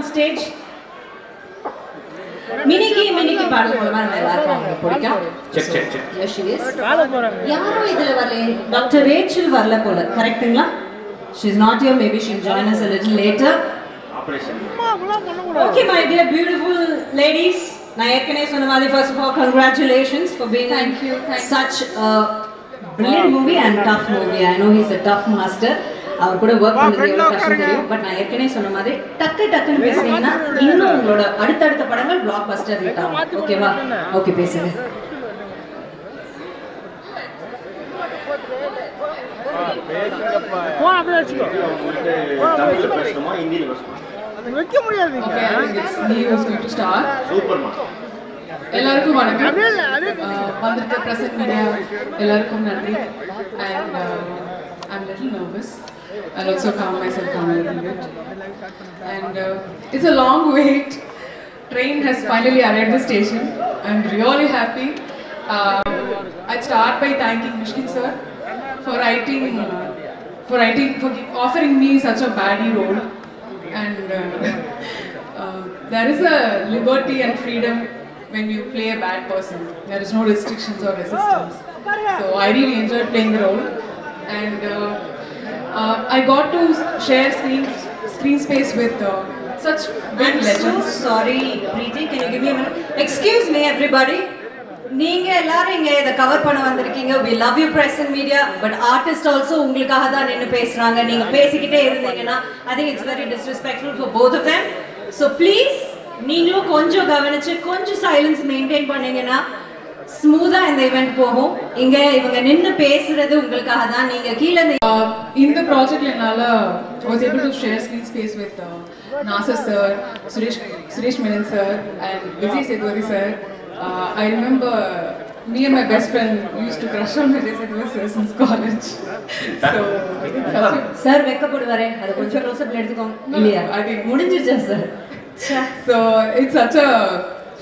on stage. மினிக்கு பாடல் மூலமா நம்ம எல்லாருக்கும் அவங்க பிடிக்கும். செக். Yes, she is. யாரும் இதுல வரல. டாக்டர் ரேச்சல் வரல போல. கரெக்ட்டுங்களா? She is not here. Maybe she will join us a little later. Operation. Okay, my dear beautiful ladies. நான் ஏற்கனவே சொன்ன மாதிரி first of all congratulations for being such a brilliant movie and tough movie. I know he's a tough master. அவர் கூட work பண்ணது எவ்வளோ கஷ்டம் தெரியும். But நான் ஏற்கனவே சொன்ன மாதிரி டக்குன்னு பேசுனீங்கன்னா இன்னும் உங்களோட அடுத்தடுத்த படங்கள் பிளாக் பஸ்டர் ஹிட் ஆகும். ஓகேவா? ஓகே, பேசுங்க. எல்லாருக்கும் வணக்கம். வந்திருக்க பிரசன்ட் மீடியா எல்லாருக்கும் நன்றி. And I'm a little nervous. I'll also calm myself down a little bit. And it's a long wait. Train has finally arrived at the station. I'm really happy. I'd start by thanking Mishkin sir for offering me such a baddie role. And there is a liberty and freedom when you play a bad person. There is no restrictions or resistance. So I really enjoyed playing the role. And I got to share screen space with such big legends. So sorry, Preeti, can you give me a minute? Excuse me, everybody. நீங்க எல்லாரும் இங்க இத cover பண்ண வந்திருக்கீங்க. We love you press and media, but artist also உங்களுக்காக தான் நின்னு பேசுறாங்க. நீங்க பேசிக்கிட்டே இருந்தீங்கன்னா I think it's very disrespectful for both of them. So please நீங்களும் கொஞ்சம் கவனிச்சு கொஞ்சம் சைலன்ஸ் மெயின்டைன் பண்ணீங்கன்னா ஸ்மூதா இந்த ஈவென்ட் போகும். இங்க இவங்க நின்னு பேசுறது உங்களுக்காக தான். நீங்க கீழ இந்த ப்ராஜெக்ட்ல என்னால was able to share screen space with Nasir sir, Suresh Menon sir and Vijay Sethupathi sir. I remember me and my best friend used to crush on Vijay Sethupathi sir since college. So sir வெக்கப்படுவாரே, அது கொஞ்சம் close அப்ல எடுத்துக்கோங்க. இல்லையா? I think முடிஞ்சிருச்சா sir? So it's such a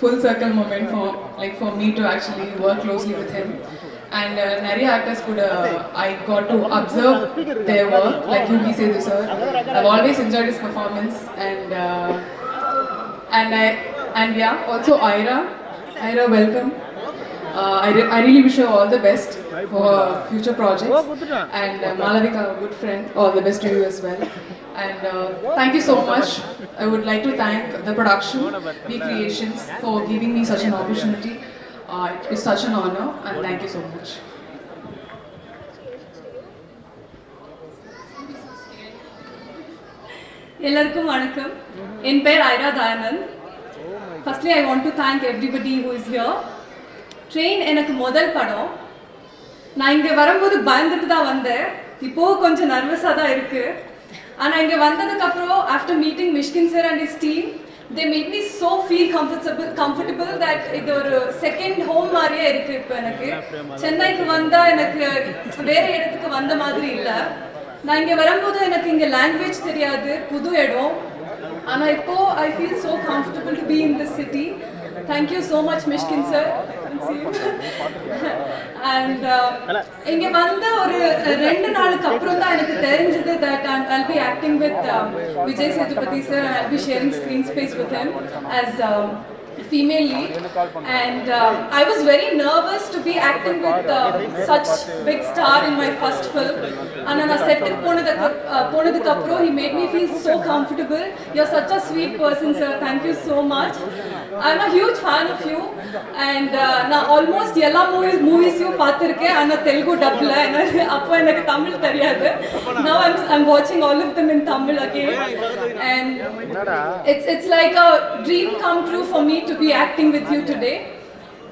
full circle moment for me to actually work closely with him. And Nariya actors could I got to observe their work, like Yogi Sethu sir. I've always enjoyed his performance. And yeah, also Ira, welcome. I really wish her all the best for her future projects. And Malavika, a good friend, all the best to you as well. And thank you so much. I would like to thank the production, V Creations, for giving me such an opportunity. It's such an honor, and thank you so much. எல்லாருக்கும் வணக்கம். என் பேர் Airaa Dayanand. Firstly, I want to thank everybody who is here. Train எனக்கு முதல் படம். நான் இங்கே வரும்போது பயந்துட்டு தான் வந்தேன். இப்போ கொஞ்சம் நர்வஸாக தான் இருக்கு. ஆனால் இங்கே வந்ததுக்கப்புறம் after meeting Mysskin sir and is team, they made me so feel comfortable that இது ஒரு செகண்ட் ஹோம் மாதிரியே இருக்கு. இப்போ எனக்கு சென்னைக்கு வந்தா எனக்கு வேற இடத்துக்கு வந்த மாதிரி இல்லை. நான் இங்கே வரும்போது எனக்கு இங்கே லாங்குவேஜ் தெரியாது, புது இடம். ஆனால் இப்போ I feel so comfortable to be in this city. Thank you so much Mishkin sir. And இங்க வந்த ஒரு 2 நாளுக்கு அப்புறம் தான் எனக்கு தெரிஞ்சது that I'll be acting with Vijay Sethupathi sir and I'll be sharing screen space with him as female lead. And I was very nervous to be acting with such big star in my first film. And I set it ponadukku appuram he made me feel so comfortable. You're such a sweet person sir. Thank you so much. I'm a huge fan of you. And na almost ella movies you paathirukken ana Telugu dub la appo enakku Tamil theriyadu. Now I'm watching all of them in Tamil again. And it's like a dream come true for me to be acting with you today.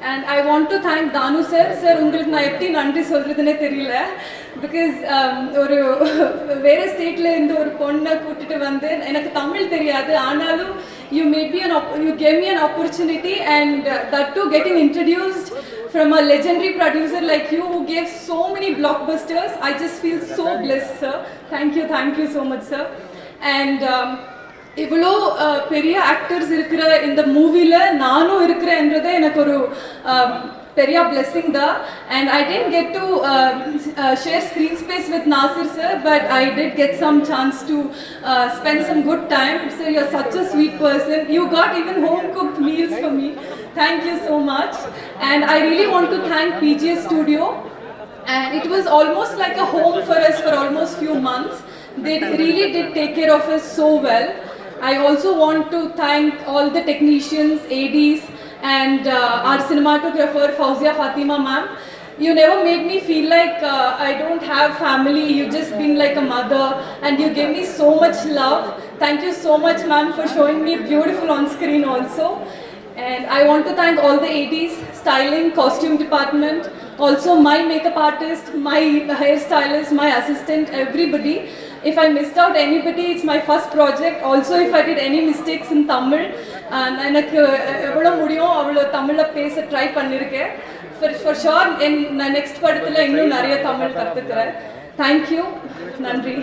And I want to thank Danu sir. Sir, உங்களுக்கு நான் எப்படி நன்றி சொல்றதுனே தெரியல. Because ஒரு வேற ஸ்டேட்ல இருந்து ஒரு பொண்ணை கூட்டிட்டு வந்து எனக்கு தமிழ் தெரியாது. ஆனாலும் you gave me an opportunity, and that too getting introduced from a legendary producer like you who gave so many blockbusters. I just feel so blessed sir. Thank you so much sir. And இவ்வளோ பெரிய actors இருக்கிற இந்த மூவியில் நானும் இருக்கிறேன்றதே எனக்கு ஒரு பெரிய blessing தான். And I didn't get to share screen space with Nassar sir, but I did get some chance to spend some good time. So you are such a sweet person. You got even home cooked meals for me. Thank you so much. And I really want to thank PGS Studio. And it was almost like a home for us for almost few months. They really did take care of us so well. I also want to thank all the technicians, ADs, and our cinematographer Fauzia Fatima ma'am. You never made me feel like I don't have family. You just been like a mother, and you gave me so much love. Thank you so much, ma'am, for showing me beautiful on screen also. And I want to thank all the ADs, styling, costume department, also my makeup artist, my hairstylist, my assistant, everybody. If I missed out anybody, it's my first project. Also, if I did any mistakes in Tamil, எனக்கு எவ்வளோ முடியும் அவ்வளோ தமிழில் பேச try பண்ணியிருக்கேன். For sure, நான் next படத்தில் இன்னும் நிறைய தமிழ் கற்றுக்கிறேன். தேங்க்யூ, நன்றி.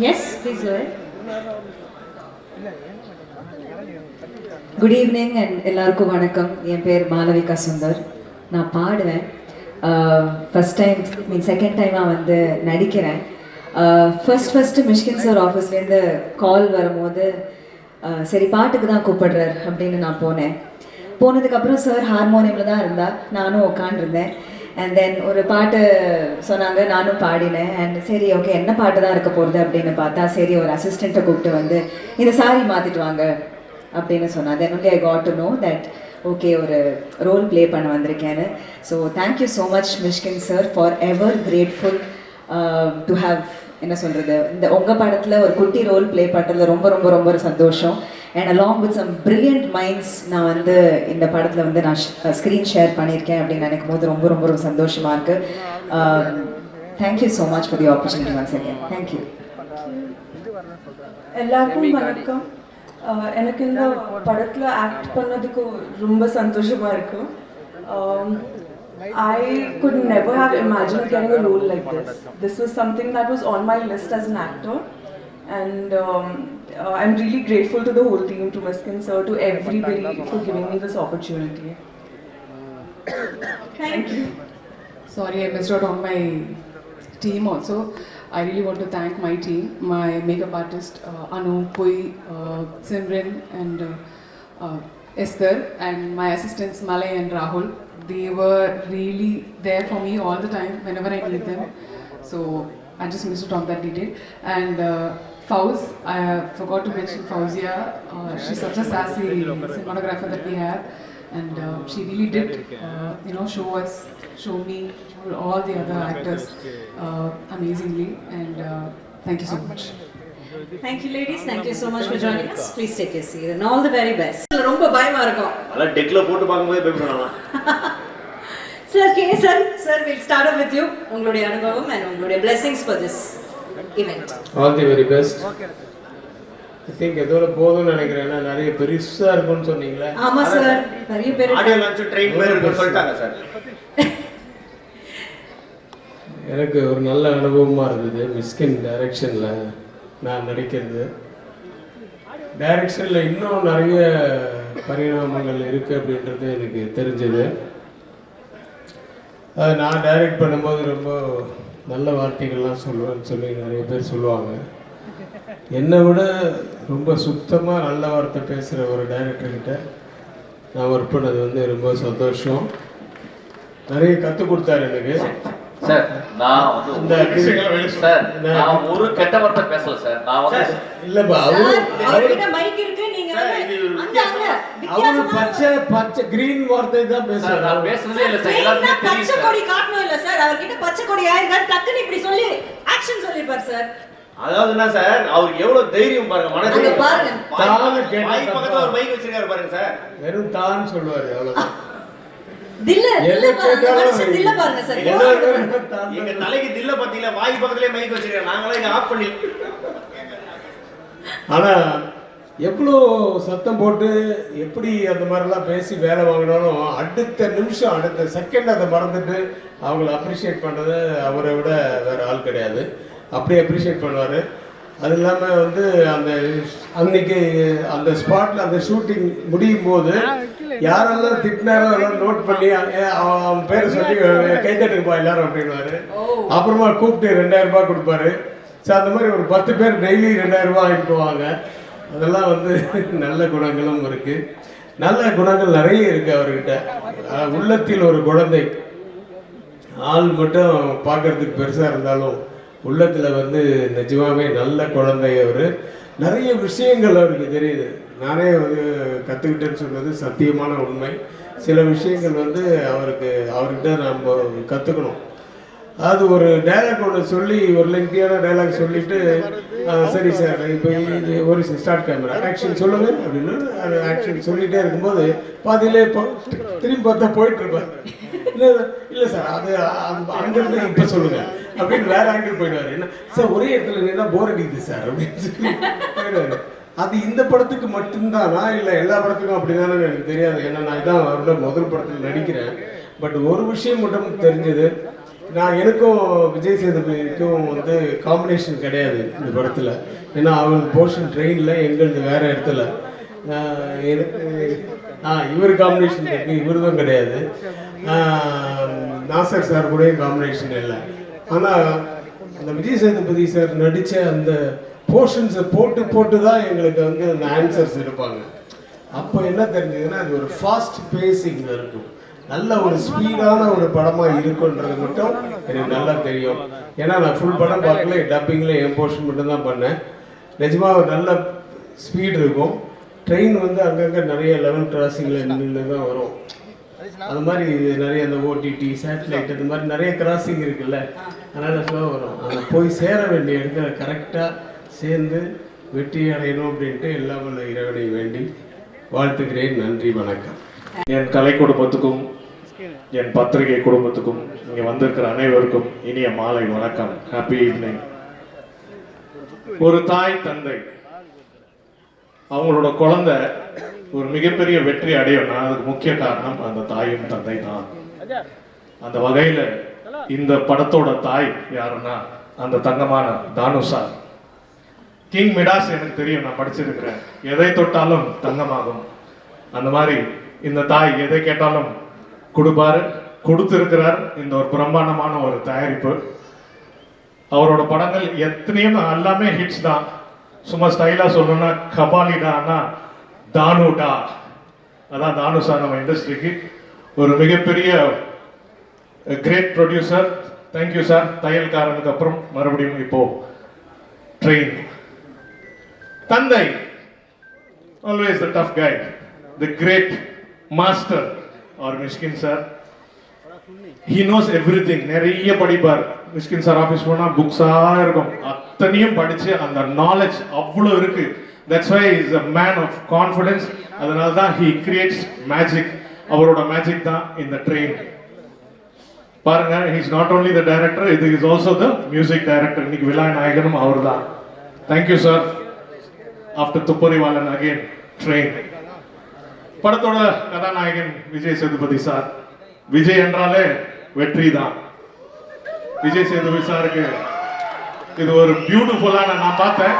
Yes, please go ahead. Good evening and எல்லாருக்கும் வணக்கம். என் பேர் மாலவிகா சுந்தர். நான் பாடுவேன். ஃபஸ்ட் டைம் செகண்ட் டைமாக வந்து நடிக்கிறேன். ஃபஸ்ட்டு மிஷ்கின் சார் ஆஃபீஸ்லேருந்து கால் வரும்போது சரி பாட்டுக்கு தான் கூப்பிடுறார் அப்படின்னு நான் போனதுக்கப்புறம் சார் ஹார்மோனியமில் தான் இருந்தால் நானும் உட்காண்டிருந்தேன். அண்ட் தென் ஒரு பாட்டு சொன்னாங்க, நானும் பாடினேன். அண்ட் சரி ஓகே என்ன பாட்டு தான் இருக்க போகிறது அப்படின்னு பார்த்தா சரி ஒரு அசிஸ்டண்ட்டை கூப்பிட்டு வந்து இந்த சாரி மாற்றிட்டு வாங்க அப்படின்னு சொன்னாங்க. தென் only I got to know that okay ஒரு ரோல் ப்ளே பண்ண வந்திருக்கேன்னு. So thank you so much Mysskin sir, for ever grateful to have என்ன சொல்கிறது இந்த உங்கள் படத்தில் ஒரு குட்டி ரோல் ப்ளே பண்ணுறதுல ரொம்ப ரொம்ப ரொம்ப ஒரு சந்தோஷம். And along with some brilliant minds நான் வந்து இந்த படத்தில் வந்து நான் ஸ்க்ரீன் ஷேர் பண்ணியிருக்கேன் அப்படின்னு நினைக்கும் போது ரொம்ப ரொம்ப ரொம்ப சந்தோஷமாக இருக்குது. Thank you so much for the opportunity once again. Thank you. எல்லாருக்கும் வணக்கம். எனக்கு இந்த படத்தில் ஆக்ட் பண்ணதுக்கு ரொம்ப சந்தோஷமாக இருக்கும். I could never have imagined getting a role like this. This was something that was on my list as an actor, and I'm really grateful to the whole team, to Miskin sir, to everybody for giving me this opportunity. Thank you. Sorry, I missed out on my team also. I really want to thank my team, my makeup artist Anu, Pui, Simran, and Esther, and my assistants Malay and Rahul. They were really there for me all the time whenever I need them. So I just missed out on that detail. And Fauz, I forgot to mention Fauzia. She's such a sassy cinematographer that we have, and she really did, show me all the other actors amazingly. And thank you so much. Thank you ladies, thank you so much for joining us. Please take your seat and all the very best. ரொம்ப பயமா இருக்கும். அல டெக்ல போட்டு பாக்கும்போது பயப்படுறானா? Sir, sir, we'll start off with you. உங்களுடைய அனுபவம் and உங்களுடைய blessings for this event. All the very best. I think இதோட போதும்னு நினைக்கிறேன். நிறைய பெருசா இருக்கும்னு சொன்னீங்களே. ஆமா சார், நிறைய பேர் ஆடியோ லான்ச் ட்ரெயின் பேர் இருக்கு சொல்லிட்டாங்க சார். எனக்கு ஒரு நல்ல அனுபவமா இருந்தது. மிஸ்கின் டைரக்ஷன்ல நான் நடிக்கிறது. டைரக்ஷன்ல இன்னும் நிறைய பரிணாமங்கள் இருக்கு அப்படின்றது எனக்கு தெரிஞ்சது. நான் டைரக்ட் பண்ணும்போது ரொம்ப நல்ல வார்த்தைகள்லாம் சொல்லுவேன்னு சொல்லி நிறைய பேர் சொல்லுவாங்க. என்னை விட ரொம்ப சுத்தமாக நல்ல வார்த்தை பேசுகிற ஒரு டைரக்டர்கிட்ட நான் ஒர்க் பண்ணது வந்து ரொம்ப சந்தோஷம். நிறைய கற்றுக் கொடுத்தாரு எனக்கு. சார் நான் வந்து சார் நான் ஒரு கெட்ட வார்த்தை பேசல சார். நான் வந்து இல்லப்பா அவர்கிட்ட மைக் இருக்கு, நீங்க அவரு பச்சை கிரீன் வார்த்தை தான் பேசுறாரு. நான் பேசுறதே இல்ல சார். எல்லாருமே தெரியும் பச்சை கொடி காட்டணும் இல்ல சார். அவர்கிட்ட பச்சை கொடி ஆயிருக்கா டக்குன்னு இப்படி சொல்லி ஆக்ஷன் சொல்லிருப்பார் சார். அதாவது என்ன சார், அவருக்கு எவ்வளவு தைரியம் பாருங்க, மனதைரியம் பாருங்க. வாய் பக்கத்துல ஒரு மைக் வச்சிருக்காரு பாருங்க சார். வெறும் தான் சொல்லுவாரு அவ்வளவுதான். தில்ல பாருங்க சார். எங்க தலைக்கு தில்ல பாத்தீங்களா, வாய் பக்கத்துலயே மைக் வச்சிருக்காரு. நாங்களே இங்க ஆஃப் பண்ணி. ஆனா எவ்வளோ சத்தம் போட்டு எப்படி அந்த மாதிரிலாம் பேசி வேலை வாங்கினாலும் அடுத்த நிமிஷம் அடுத்த செகண்ட் அதை மறந்துட்டு அவங்கள அப்ரிஷியேட் பண்ணுறது அவரை விட வேற ஆள் கிடையாது. அப்படி அப்ரிஷியேட் பண்ணுவார். அது இல்லாமல் வந்து அந்த அன்னைக்கு அந்த ஸ்பாட்டில் அந்த ஷூட்டிங் முடியும் போது யாரெல்லாம் திட்டினாரோ அதெல்லாம் நோட் பண்ணி அவன் பேரை சொல்லி கைத்தட்டுப்பா எல்லாரும் அப்படின்வாரு. அப்புறமா கூப்பிட்டு 2000 ரூபாய் கொடுப்பாரு. ஸோ அந்த மாதிரி ஒரு 10 பேர் டெய்லி 2000 ரூபாய் வாங்கிட்டு போவாங்க. அதெல்லாம் வந்து நல்ல குணங்களும் இருக்குது. நல்ல குணங்கள் நிறைய இருக்குது அவர்கிட்ட. உள்ளத்தில் ஒரு குழந்தை, ஆள் மட்டும் பார்க்கறதுக்கு பெருசாக இருந்தாலும் உள்ளத்தில் வந்து நிஜமாவே நல்ல குழந்தை அவர். நிறைய விஷயங்கள் அவருக்கு தெரியுது. நானே வந்து கற்றுக்கிட்டேன்னு சொன்னது சத்தியமான உண்மை. சில விஷயங்கள் வந்து அவர்கிட்ட நம்ம கற்றுக்கணும். அது ஒரு டைலாக் ஒன்று சொல்லி, ஒரு லெங்க்தியான டைலாக் சொல்லிவிட்டு சரி சார் இப்போ இது ஒரு ஸ்டார்ட் கேமரா ஆக்ஷன் சொல்லுங்கள் அப்படின்னு அது ஆக்ஷன் சொல்லிகிட்டே இருக்கும்போது பாதியிலே திரும்பி பார்த்தா போயிட்டுருப்பார். இல்லை சார் அது அங்கேருந்து இப்போ சொல்லுங்கள் அப்படின்னு வேறு ஆங்கிள் போயிடுவார். என்ன சார் ஒரே இடத்துல நின்னா போர் அடிக்குது சார் அப்படின்னு சொல்லி போயிடுவார். அது இந்த படத்துக்கு மட்டும்தானா இல்லை எல்லா படத்துக்கும் அப்படி தானே எனக்கு தெரியாது. ஏன்னா நான் இதான் அவரோட முதல் படத்தில் நடிக்கிறேன். பட் ஒரு விஷயம் மட்டும் தெரிஞ்சது, எனக்கும் விஜய் சேதுபதிக்கும் வந்து காம்பினேஷன் கிடையாது இந்த படத்தில். ஏன்னா அவருக்கு போர்ஷன் ட்ரெயினில், எங்களது வேறு இடத்துல. எனக்கு இவர் காம்பினேஷன் இருக்குது, இவருதும் கிடையாது. நாசர் சார் கூட காம்பினேஷன் இல்லை. ஆனால் அந்த விஜய் சேதுபதி சார் நடித்த அந்த போர்ஷன்ஸை போட்டு தான் எங்களுக்கு வந்து அந்த ஆன்சர்ஸ் இருப்பாங்க. அப்போ என்ன தெரிஞ்சதுன்னா அது ஒரு ஃபாஸ்ட் பேசிங் இருக்கும், நல்ல ஒரு ஸ்பீடான ஒரு படமாக இருக்குன்றது மட்டும் எனக்கு நல்லா தெரியும். ஏன்னா நான் ஃபுல் படம் பார்க்கல, டப்பிங்கில் என் போர்ஷன் மட்டும் தான் பண்ணேன். நிஜமாக ஒரு நல்ல ஸ்பீடு இருக்கும். ட்ரெயின் வந்து அங்கங்கே நிறைய லெவல் கிராசிங்கில் நின்று தான் வரும். அது மாதிரி நிறைய அந்த ஓடிடி சேட்டலைட் அது மாதிரி நிறைய கிராசிங் இருக்குல்ல, அதனால் ஸ்லோவாக வரும். ஆனால் போய் சேர வேண்டிய இடத்துல கரெக்டாக சேர்ந்து வெற்றி அடையணும் அப்படின்ட்டு எல்லாம் உள்ள இறைவனை வேண்டி வாழ்த்துக்கிறேன். நன்றி, வணக்கம். என் கலை குடும்பத்துக்கும் என் பத்திரிகை குடும்பத்துக்கும் இங்கே வந்திருக்கிற அனைவருக்கும் இனிய மாலை வணக்கம். Happy evening. ஒரு தாய் தந்தை அவங்களோட குழந்தை ஒரு மிகப்பெரிய வெற்றி அடையணும்னா அதுக்கு முக்கிய காரணம் அந்த தாயும் தந்தை தான். அந்த வகையில் இந்த படத்தோட தாய் யாருன்னா அந்த தங்கமான தானு சார். கிங் மிடாஸ் எனக்கு தெரியும், நான் படிச்சிருக்கிறேன். எதை தொட்டாலும் தங்கமாகும். அந்த மாதிரி இந்த தாய் எதை கேட்டாலும் கொடுப்பாரு, கொடுத்திருக்கிறார். இந்த ஒரு பிரம்மாண்டமான ஒரு தயாரிப்பு. அவரோட படங்கள் எத்தனையும் எல்லாமே ஹிட்ஸ் தான். சும்மா ஸ்டைலா சொல்லணும்னா கபாலிடானா தானுடா, அதான் தானு சார் நம்ம இண்டஸ்ட்ரிக்கு ஒரு மிகப்பெரிய கிரேட் ப்ரொடியூசர். Thank you sir. தையல்காரனுக்கு அப்புறம் மறுபடியும் இப்போ ட்ரெயின். தந்தை always the tough guy, the great master are Mysskin sir. He knows everything. நிறைய படிப்பார். மிஷ்கின் சார் ஆஃபீஸ் போனால் புக்ஸாக இருக்கும், அத்தனையும் படித்து அந்த நாலேஜ் அவ்வளோ இருக்கு. That's why is a man of confidence. அதனால தான் ஹி கிரியேட்ஸ் மேஜிக். அவரோட மேஜிக் தான் இந்த ட்ரெயின். பாருங்க, he is not only the director, இது is also the music director. இன்னைக்கு விழா நாயகனும் அவர் தான். Thank you sir. After Thupparivaalan again train. படத்தோட கதாநாயகன் விஜய் சேதுபதி சார். விஜய் என்றாலே வெற்றி தான். விஜய் சேதுபதி சாருக்கு இது ஒரு பியூட்டிஃபுல்லான, நான் பார்த்தேன்,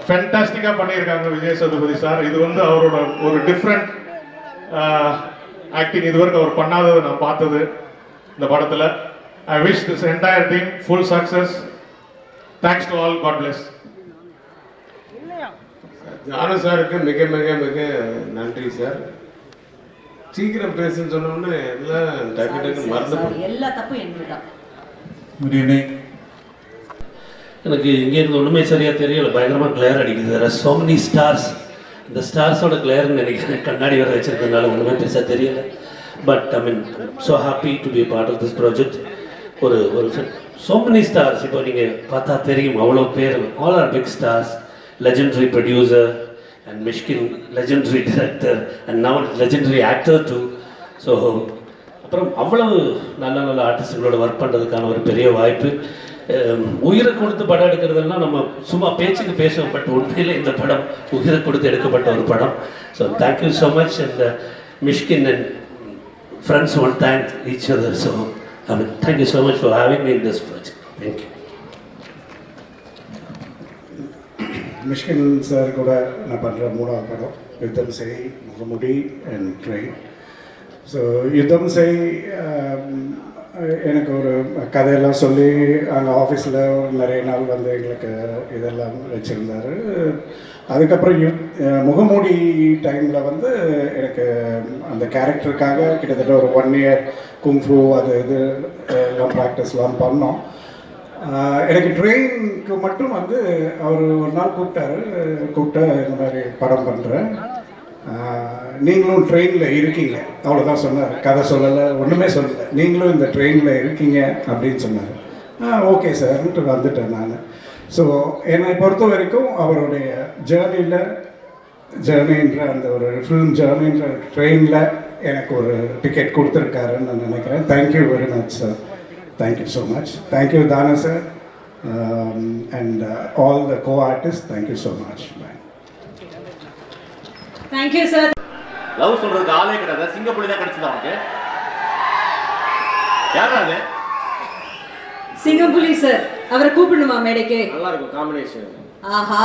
ஃபேண்டாஸ்டிக்கா பண்ணியிருக்காங்க விஜய் சேதுபதி சார். இது வந்து அவரோட ஒரு டிஃப்ரெண்ட் ஆக்டிங், இதுவரைக்கும் அவர் பண்ணாதது நான் பார்த்தது இந்த படத்தில். I wish this entire team full success. Thanks to all. God bless. Thanu சாருக்கு மிக மிக மிக நன்றி சார். சீக்கிரம் பேசுன்னு சொன்னோன்னு எல்லாம் டக்கு டக்கு மறந்து எல்லா தப்பும் என்னது தான். Good evening. எனக்கு இங்கே இருந்து ஒன்றுமே சரியாக தெரியல, பயங்கரமாக கிளேர் அடிக்குது. there are so many stars. இந்த ஸ்டார்ஸோட கிளேர்னு நினைக்கிறேன். கண்ணாடி வர வச்சிருக்கிறதுனால ஒன்றுமே பெருசாக தெரியல. But I mean so happy to be part of this project. ஒரு so many stars. இப்போ நீங்கள் பார்த்தா தெரியும் அவ்வளோ பேர். All are big stars. legendary producer and Mishkin legendary director and now legendary actor too. So அப்புறம் அவ்வளவு நல்ல நல்ல ஆர்டிஸ்டுகளோட ஒர்க் பண்ணுறதுக்கான ஒரு பெரிய வாய்ப்பு. உயிரை கொடுத்து படம் எடுக்கிறதெல்லாம் நம்ம சும்மா பேச்சுக்கு பேசுவோம், பட் உண்மையில் இந்த படம் உயிரை கொடுத்து எடுக்கப்பட்ட ஒரு படம். So thank you so much. And Mysskin and friends one thank each other. So I mean, thank you so much for having me in this project. Thank you. Mysskin sir கூட நான் பண்ணுற 3வது படம் யுத்தம் செய், முகமுடி அண்ட் ட்ரெயின். ஸோ யுத்தம் செய் எனக்கு ஒரு கதையெல்லாம் சொல்லி அங்கே ஆஃபீஸில் நிறைய நாள் வந்து எங்களுக்கு இதெல்லாம் வச்சுருந்தார். அதுக்கப்புறம் முகமூடி டைமில் வந்து எனக்கு அந்த கேரக்டருக்காக கிட்டத்தட்ட ஒரு 1 இயர் குங்ஃபு அது இது எல்லாம் ப்ராக்டிஸ்லாம் பண்ணோம். எனக்கு ட்ரெயினுக்கு மட்டும் வந்து அவர் ஒரு நாள் கூப்பிட்டு இந்த மாதிரி படம் பண்ணுறேன், நீங்களும் ட்ரெயினில் இருக்கீங்க, அவ்வளோதான் சொன்னார். கதை சொல்லலை, ஒன்றுமே சொல்லலை, நீங்களும் இந்த ட்ரெயினில் இருக்கீங்க அப்படின்னு சொன்னார். ஓகே சார்ன்ட்டு வந்துட்டேன் நான். ஸோ என்னை பொறுத்த வரைக்கும் அவருடைய ஜேர்னின்ற அந்த ஒரு ஃபிலிம் ஜேர்னின்ற ட்ரெயினில் எனக்கு ஒரு டிக்கெட் கொடுத்துருக்காருன்னு நான் நினைக்கிறேன். Thank you very much sir. Thank you so much. Thank you, Dana sir, and all the co-artists. Thank you so much. Bye. Thank you, sir. Love சொல்றதுக்கு ஆளே கிடையாது, சிங்கப்பூர்ல தான் கிடைச்சது அவனுக்கு. யாரா அது? சிங்கம்புலி சார், அவரை கூப்பிடணுமா மேடைக்கு? நல்லா இருக்கும் காம்பினேஷன். ஆஹா,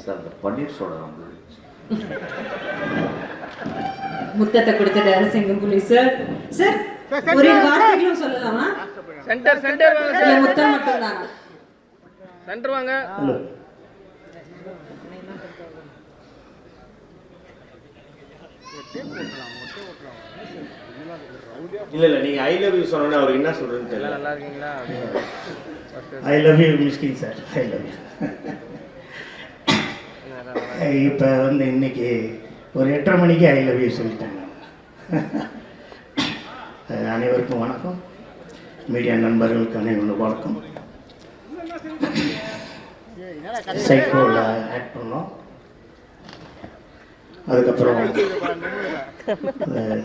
சார் இந்த பன்னீர் சோடா வந்து முத்தத்தை கொடுத்துட்டாரு சிங்கம்புலி சார். சார் ஒரு வார்த்தைகளும் சொல்லலாமா? சென்டர் வாங்க. இல்ல முத்தம் மட்டும் தானா? சென்டர் வாங்க. இல்ல நீங்க ஐ லவ் யூ சொன்னோனே அவர் என்ன சொல்றதுன்னு தெரியல. நல்லா இருக்கீங்களா? ஐ love you Mysskin sir. I love you. இப்போ வந்து இன்னைக்கு ஒரு 8:30 மணிக்கு ஐ லவ் யூ சொல்லிட்டாங்க. அனைவருக்கும் வணக்கம். மீடியா நண்பர்களுக்கு அனைவருக்கும் வணக்கம். சைக்கோவில் ஆக்ட் பண்ணோம், அதுக்கப்புறம்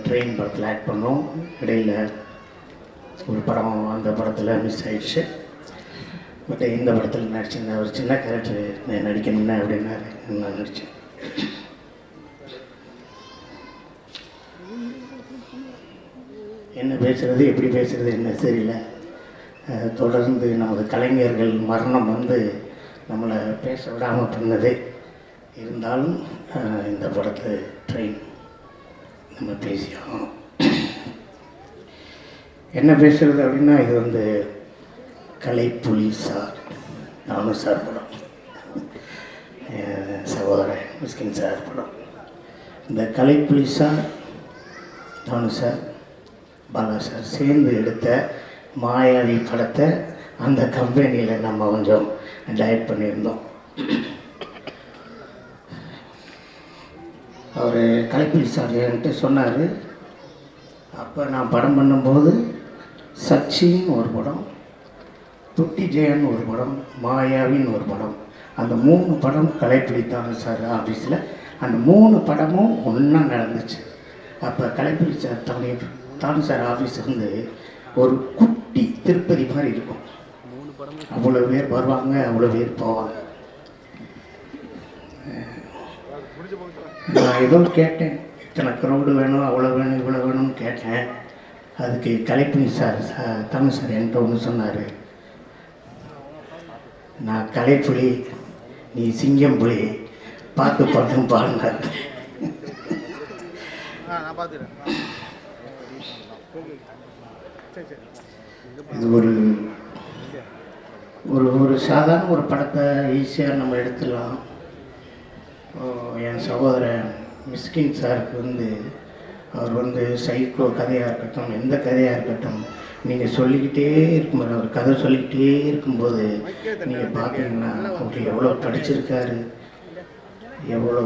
ட்ரெயின் படத்தில் ஆக்ட் பண்ணோம். இடையில் ஒரு படம், அந்த படத்தில் மிஸ் ஆயிடுச்சு. பட் இந்த படத்தில் நடிச்சிருந்தேன். ஒரு சின்ன கேரக்டர் நடிக்கணும்னு அப்படின்னாரு, நான் நடித்தேன். என்ன பேசுகிறது, எப்படி பேசுகிறது என்ன தெரியல. தொடர்ந்து நமது கலைஞர்கள் மரணம் வந்து நம்மளை பேச விடாமல் பண்ணது. இருந்தாலும் இந்த படத்தை ட்ரெயின் நம்ம பேசியோம். என்ன பேசுகிறது அப்படின்னா, இது வந்து கலைப்புலி சார், நானும் சார் படம், சகோதரன் மிஸ்கின் சார் படம். இந்த கலைப்புலி சார், நானும் சார், பாலா சார் சேர்ந்து எடுத்த மாயாவி படத்தை அந்த கம்பெனியில் நம்ம கொஞ்சம் டைரக்ட் பண்ணியிருந்தோம். அவர் கலைப்புலி சார் என்கிட்ட சொன்னார், அப்போ நான் படம் பண்ணும்போது சச்சின்னு ஒரு படம், துட்டி ஜெயன் ஒரு படம், மாயாவின்னு ஒரு படம், அந்த 3 படம் கலைப்புலி தான் சார் ஆஃபீஸில். அந்த 3 படமும் ஒன்றா நடந்துச்சு. அப்போ கலைப்புலி சார் தானு சார் ஆஃபீஸ் வந்து ஒரு குட்டி திருப்பதி மாதிரி இருக்கும். அவ்வளோ பேர் வருவாங்க, அவ்வளோ பேர் போவாங்க. நான் ஏதோ கேட்டேன், இத்தனை க்ரௌடு வேணும், அவ்வளோ வேணும், இவ்வளோ வேணும்னு கேட்டேன். அதுக்கு கலைப்புலி சார் தமிழ் சார் என்கிட்ட ஒன்று சொன்னார், நான் கலைப்புலி, நீ சிங்கம் புலி, பார்த்து பார்த்து பாடினார். இது ஒரு சாதாரண ஒரு படத்தை ஈஸியாக நம்ம எடுத்துடலாம். என் சகோதரன் மிஸ்கின் சாருக்கு வந்து அவர் வந்து சைக்கோ கதையாக இருக்கட்டும், எந்த கதையாக இருக்கட்டும், நீங்கள் சொல்லிக்கிட்டே இருக்கும்போது, அவர் கதை சொல்லிக்கிட்டே இருக்கும்போது நீங்கள் பார்த்தீங்கன்னா அவர் எவ்வளோ படிச்சிருக்காரு, எவ்வளோ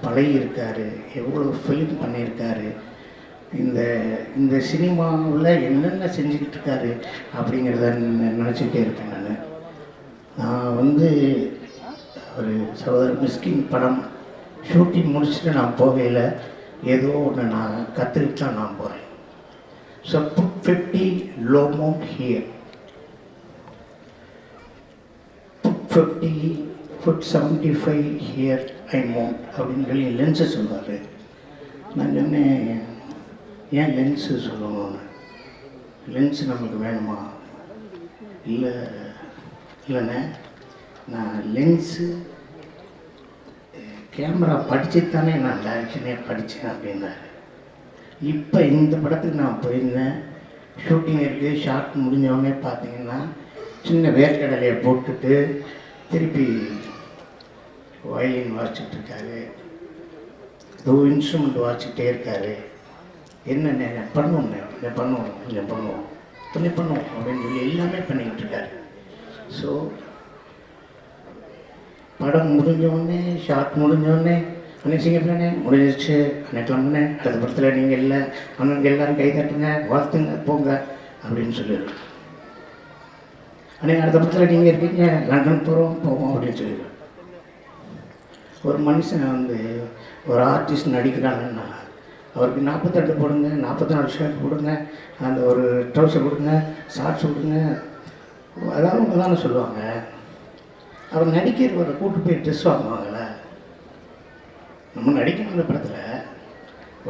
பழகியிருக்காரு, எவ்வளோ ஃபிலிம் பண்ணியிருக்காரு, இந்த சினிமாவில் என்னென்ன செஞ்சுக்கிட்டு இருக்காரு அப்படிங்கிறத நினச்சிக்கிட்டே இருப்பேன். நான் வந்து ஒரு சகோதரர் மிஸ்கின் படம் ஷூட்டிங் முடிச்சுட்டு நான் போகையில் ஏதோ ஒன்று நான் கற்றுக்கிட்டு தான் நான் போகிறேன். So put 50 low mount here, put 50, put 75 here I mount அப்படின்னு சொல்லி லென்ஸை சொல்லுவார். நான் சொன்னேன், ஏன் லென்ஸு சொல்லணும்னு. லென்ஸ் நமக்கு வேணுமா? இல்லைண்ணே, நான் லென்ஸு கேமரா படித்து தானே நான் டைரக்ஷனே படித்தேன் அப்படின்னாரு. இப்போ இந்த படத்துக்கு நான் போயிருந்தேன், ஷூட்டிங் இருக்குது, ஷார்ட் முடிஞ்சவொடனே பார்த்தீங்கன்னா சின்ன வேர்க்கடலையை போட்டுட்டு திருப்பி வயலின் வாசிச்சுட்ருக்காரு, ஏதோ இன்ஸ்ட்ருமெண்ட் வாசிக்கிட்டே இருக்காரு. என்னென்ன பண்ணுவோம்ண்ணே, கொஞ்சம் பண்ணுவோம் கொஞ்சம் பண்ணுவோம் அப்படின்னு சொல்லி எல்லாமே பண்ணிக்கிட்டு இருக்காரு. ஸோ படம் முடிஞ்சோடனே, ஷார்ட் முடிஞ்சோடனே அன்னை சிங்கப்பண்ணே முடிஞ்சிச்சு, அன்னை கிளம்புனே, அடுத்த படத்தில் நீங்கள் இல்லை அண்ணனுக்கு எல்லோரும் கை தட்டுங்க, வாழ்த்துங்க, போங்க அப்படின்னு சொல்லிடுவேன். அன்னைக்கு அடுத்த படத்தில் நீங்கள் இருக்கீங்க, லண்டன் போவோம் அப்படின்னு சொல்லிடுவேன். ஒரு மனுஷன் வந்து ஒரு ஆர்டிஸ்ட் நடிக்கிறாங்கன்னா அவருக்கு 42 போடுங்க, 44 ஷர்ட் கொடுங்க, அந்த ஒரு ட்ரௌசர் கொடுங்க, ஷார்ட்ஸ் கொடுங்க, அதாவது அவங்க தானே சொல்லுவாங்க. அவர் நடிக்கிறவரை கூட்டு போய் ட்ரெஸ் வாங்குவாங்களே, நம்ம நடிக்கணும் அந்த படத்தில்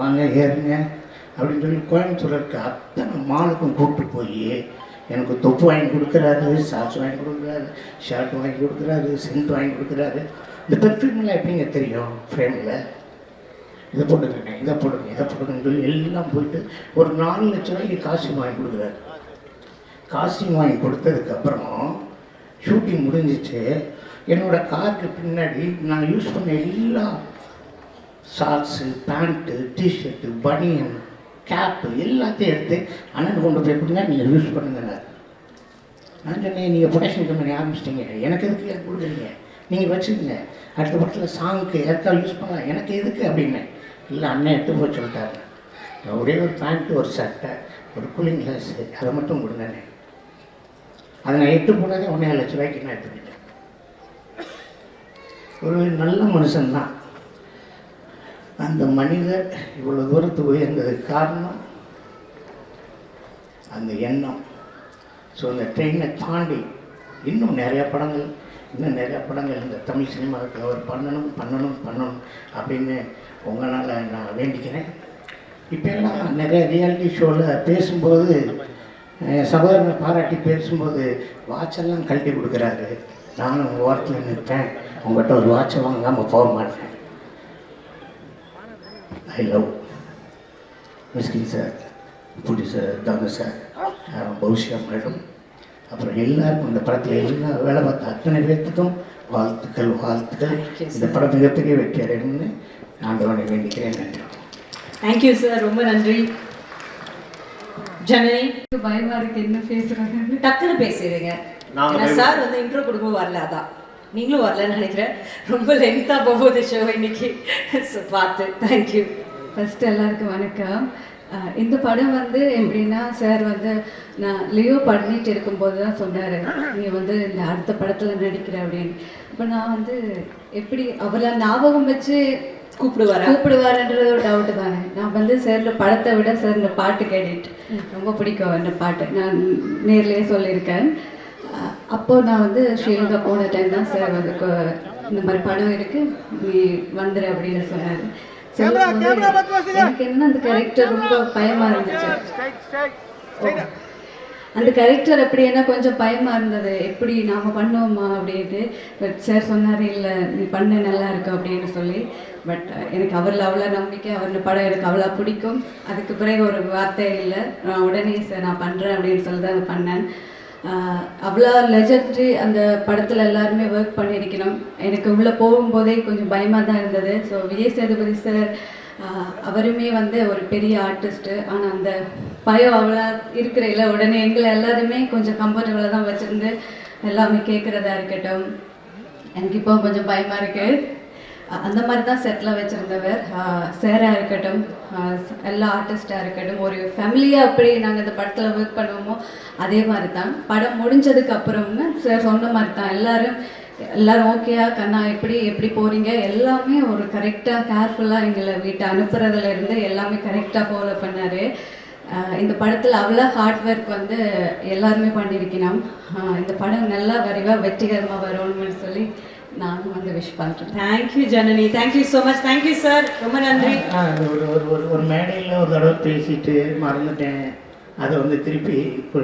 வாங்க ஏறுங்க அப்படின்னு சொல்லி கோயம்புத்தூர் இருக்க அத்தனை மாலுக்கும் கூப்பிட்டு போய் எனக்கு தொப்பு வாங்கி கொடுக்குறாரு, ஷார்ட்ஸ் வாங்கி கொடுக்குறாரு, ஷர்ட் வாங்கி கொடுக்குறாரு, சென்ட் வாங்கி கொடுக்குறாரு. இந்த பெர்ஃப்யூம்லாம் எப்படிங்க தெரியும் ஃப்ரேமில்? இதை போட்டுக்கன்னு சொல்லி எல்லாம் போயிட்டு ஒரு 4 லட்ச ரூபாய்க்கு காஸ்டியூம் வாங்கி கொடுக்குறாரு. காஸ்டியூம் வாங்கி கொடுத்ததுக்கப்புறம் ஷூட்டிங் முடிஞ்சிச்சு. என்னோடய காருக்கு பின்னாடி நான் யூஸ் பண்ண எல்லா ஷார்ட்ஸு, பேண்ட்டு, டிஷர்ட்டு, பனியன், கேப்பு எல்லாத்தையும் எடுத்து அண்ணன் கொண்டு போய் கொடுங்க, நீங்கள் யூஸ் பண்ணுங்கன்னாரு. நான் சொன்னேன், நீங்கள் ப்ரொடக்ஷன் கம்பெனி ஆரம்பிச்சிட்டிங்க, எனக்கு எதுக்கு ஏன் கொடுக்குறீங்க, நீங்கள் வச்சுக்கோங்க, அடுத்த படத்தில் சாங்க்கு யாருக்காவது யூஸ் பண்ணலாம், எனக்கு எதுக்கு அப்படின்னு. இல்லை அண்ணன் எடுத்து போய் சொல்லிட்டாரு, ஒரே ஒரு பேண்ட்டு, ஒரு சட்டை, ஒரு கூலிங் கிளாஸு, அதை மட்டும் கொடுங்கண்ணே. அதை நான் எட்டு போனதே 1.5 லட்ச ரூபாய்க்கு நான் எடுத்துக்கிட்டேன். ஒரு நல்ல மனுஷன்தான் அந்த மனிதர். இவ்வளோ தூரத்துக்கு உயர்ந்ததுக்கு காரணம் அந்த எண்ணம். ஸோ அந்த ட்ரெயினை தாண்டி இன்னும் நிறையா படங்கள் இந்த தமிழ் சினிமாவுக்கு அவர் பண்ணணும் அப்படின்னு உங்களால் நான் வேண்டிக்கிறேன். இப்போ எல்லாம் நிறைய ரியாலிட்டி ஷோவில் பேசும்போது சகோதரனை பாராட்டி பேசும்போது வாட்செல்லாம் கழட்டி கொடுக்குறாரு. நானும் ஓரத்தில் நிற்பேன், உங்கள்கிட்ட ஒரு வாட்சை வாங்காமல் போக மாட்டேன். ஐ லவ் மிஸ்கின் சார், புடி சார், தானு சார், பௌஷ்யா மேடம், அப்புறம் எல்லாருக்கும் இந்த படத்தில் எல்லா வேலை பார்த்த அத்தனை பேர்த்துக்கும் வாழ்த்துக்கள். இந்த படம் மிகப்பெரிய வெற்றி அடையணும்னு ஆண்டவனை வேண்டிக்கிறேன். நன்றி. தேங்க்யூ சார், ரொம்ப நன்றி. ஜனனி, பயமா இருக்கு என்ன பேசுறாங்க, டக்குன்னு பேசுறீங்க. சார் வந்து இன்ட்ரோ கொடுக்கும் வரல, அதான் நீங்களும் வரலன்னு நினைக்கிறேன். ரொம்ப லென்த்தாக போகுது ஷோ இன்னைக்கு. பார்த்து தேங்க்யூ. ஃபர்ஸ்ட் எல்லாருக்கும் வணக்கம். இந்த படம் வந்து எப்படின்னா, சார் வந்து நான் லியோ பண்ணிட்டு இருக்கும்போது தான் சொன்னார், நீ வந்து இந்த அடுத்த படத்தில் நடிக்கிற அப்படின்னு. அப்போ நான் வந்து எப்படி அவளை ஞாபகம் வச்சு கூப்பிடுவாருன்றது ஒரு டவுட்டு தானே. நான் வந்து சார் படத்தை விட சார் இந்த பாட்டு கேட்டுட்டு ரொம்ப பிடிக்கும். அந்த பாட்டு நான் நேர்லேயே சொல்லியிருக்கேன். அப்போது நான் வந்து ஸ்ரீலங்கா போன டைம் தான் சார் வந்து இந்த மாதிரி படம் இருக்குது, நீ வந்துடு அப்படின்னு சொன்னார். எனக்கு என்ன அந்த கேரக்டர் ரொம்ப பயமாக இருந்துச்சு. அந்த கேரக்டர் அப்படின்னா கொஞ்சம் பயமாக இருந்தது, எப்படி நாம் பண்ணுவோமா அப்படின்ட்டு. பட் சார் சொன்னார், இல்லை நீ பண்ண நல்லா இருக்கும் அப்படின்னு சொல்லி. பட் எனக்கு அவரில் அவ்வளோ நம்பிக்கை, அவரோட படம் எனக்கு அவ்வளோ பிடிக்கும். அதுக்கு பிறகு ஒரு வார்த்தை இல்லை, நான் உடனே சார் நான் பண்ணுறேன் அப்படின்னு சொல்லி தான் அதை பண்ணேன். அவ்வளோ லெஜெண்ட்ரி அந்த படத்தில் எல்லாருமே ஒர்க் பண்ணியிருக்கணும். எனக்கு உள்ளே போகும்போதே கொஞ்சம் பயமாக தான் இருந்தது. ஸோ விஜய் சேதுபதி சார் அவருமே வந்து ஒரு பெரிய ஆர்டிஸ்ட்டு, ஆனால் அந்த பயம் அவ்வளோ இருக்கிற இல்லை. உடனே எங்களை எல்லாருமே கொஞ்சம் கம்ஃபர்டபுளாக தான் வச்சுருந்து எல்லாமே கேட்குறதா இருக்கட்டும். எனக்கு இப்போ கொஞ்சம் பயமாக இருக்குது. அந்த மாதிரி தான் செட்டில் வச்சுருந்தவர் சாராக இருக்கட்டும், எல்லா ஆர்டிஸ்டாக இருக்கட்டும். ஒரு ஃபேமிலியாக அப்படி நாங்கள் இந்த படத்தில் ஒர்க் பண்ணுவோமோ அதே மாதிரி தான். படம் முடிஞ்சதுக்கு அப்புறம்னு சார் சொன்ன மாதிரி தான் எல்லோரும் ஓகேயா கண்ணா எப்படி போகிறீங்க எல்லாமே ஒரு கரெக்டாக கேர்ஃபுல்லாக எங்களை வீட்டை அனுப்புறதுலேருந்து எல்லாமே கரெக்டாக ஃபாலோ பண்ணார். இந்த படத்தில் அவ்வளோ ஹார்ட் ஒர்க் வந்து எல்லாருமே பண்ணியிருக்கணும். இந்த படம் நல்லா விரைவாக வெற்றிகரமாக வரும்னு சொல்லி நானும் வந்து விஷ் பண்ணுறேன். Thank you Janani, thank you so much. Thank you sir, ரொம்ப நன்றி. ஒரு மேடையில் ஒரு தடவை பேசிட்டு மறந்துட்டேன். அதை வந்து திருப்பி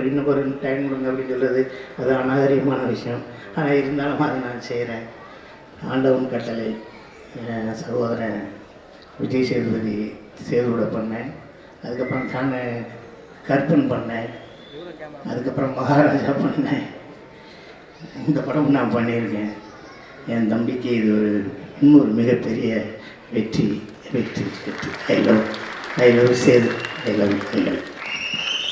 இன்னும் ஒரு டைம் கொடுங்க அப்படின்னு சொல்கிறது அது அநாகரிகமான விஷயம். ஆனால் இருந்தாலும் அதை நான் செய்கிறேன். ஆண்டவன் கட்டளை சகோதரன் விஜய் சேதுபதி சேதுவோட பண்ணேன். அதுக்கப்புறம் நான் கற்பன் பண்ணேன். அதுக்கப்புறம் மகாராஜா பண்ணேன். இந்த படம் நான் பண்ணியிருக்கேன். என் தம்பிக்கு இது இன்னொரு மிகப்பெரிய வெற்றி வெற்றி வெற்றி. I love Sethu. I love.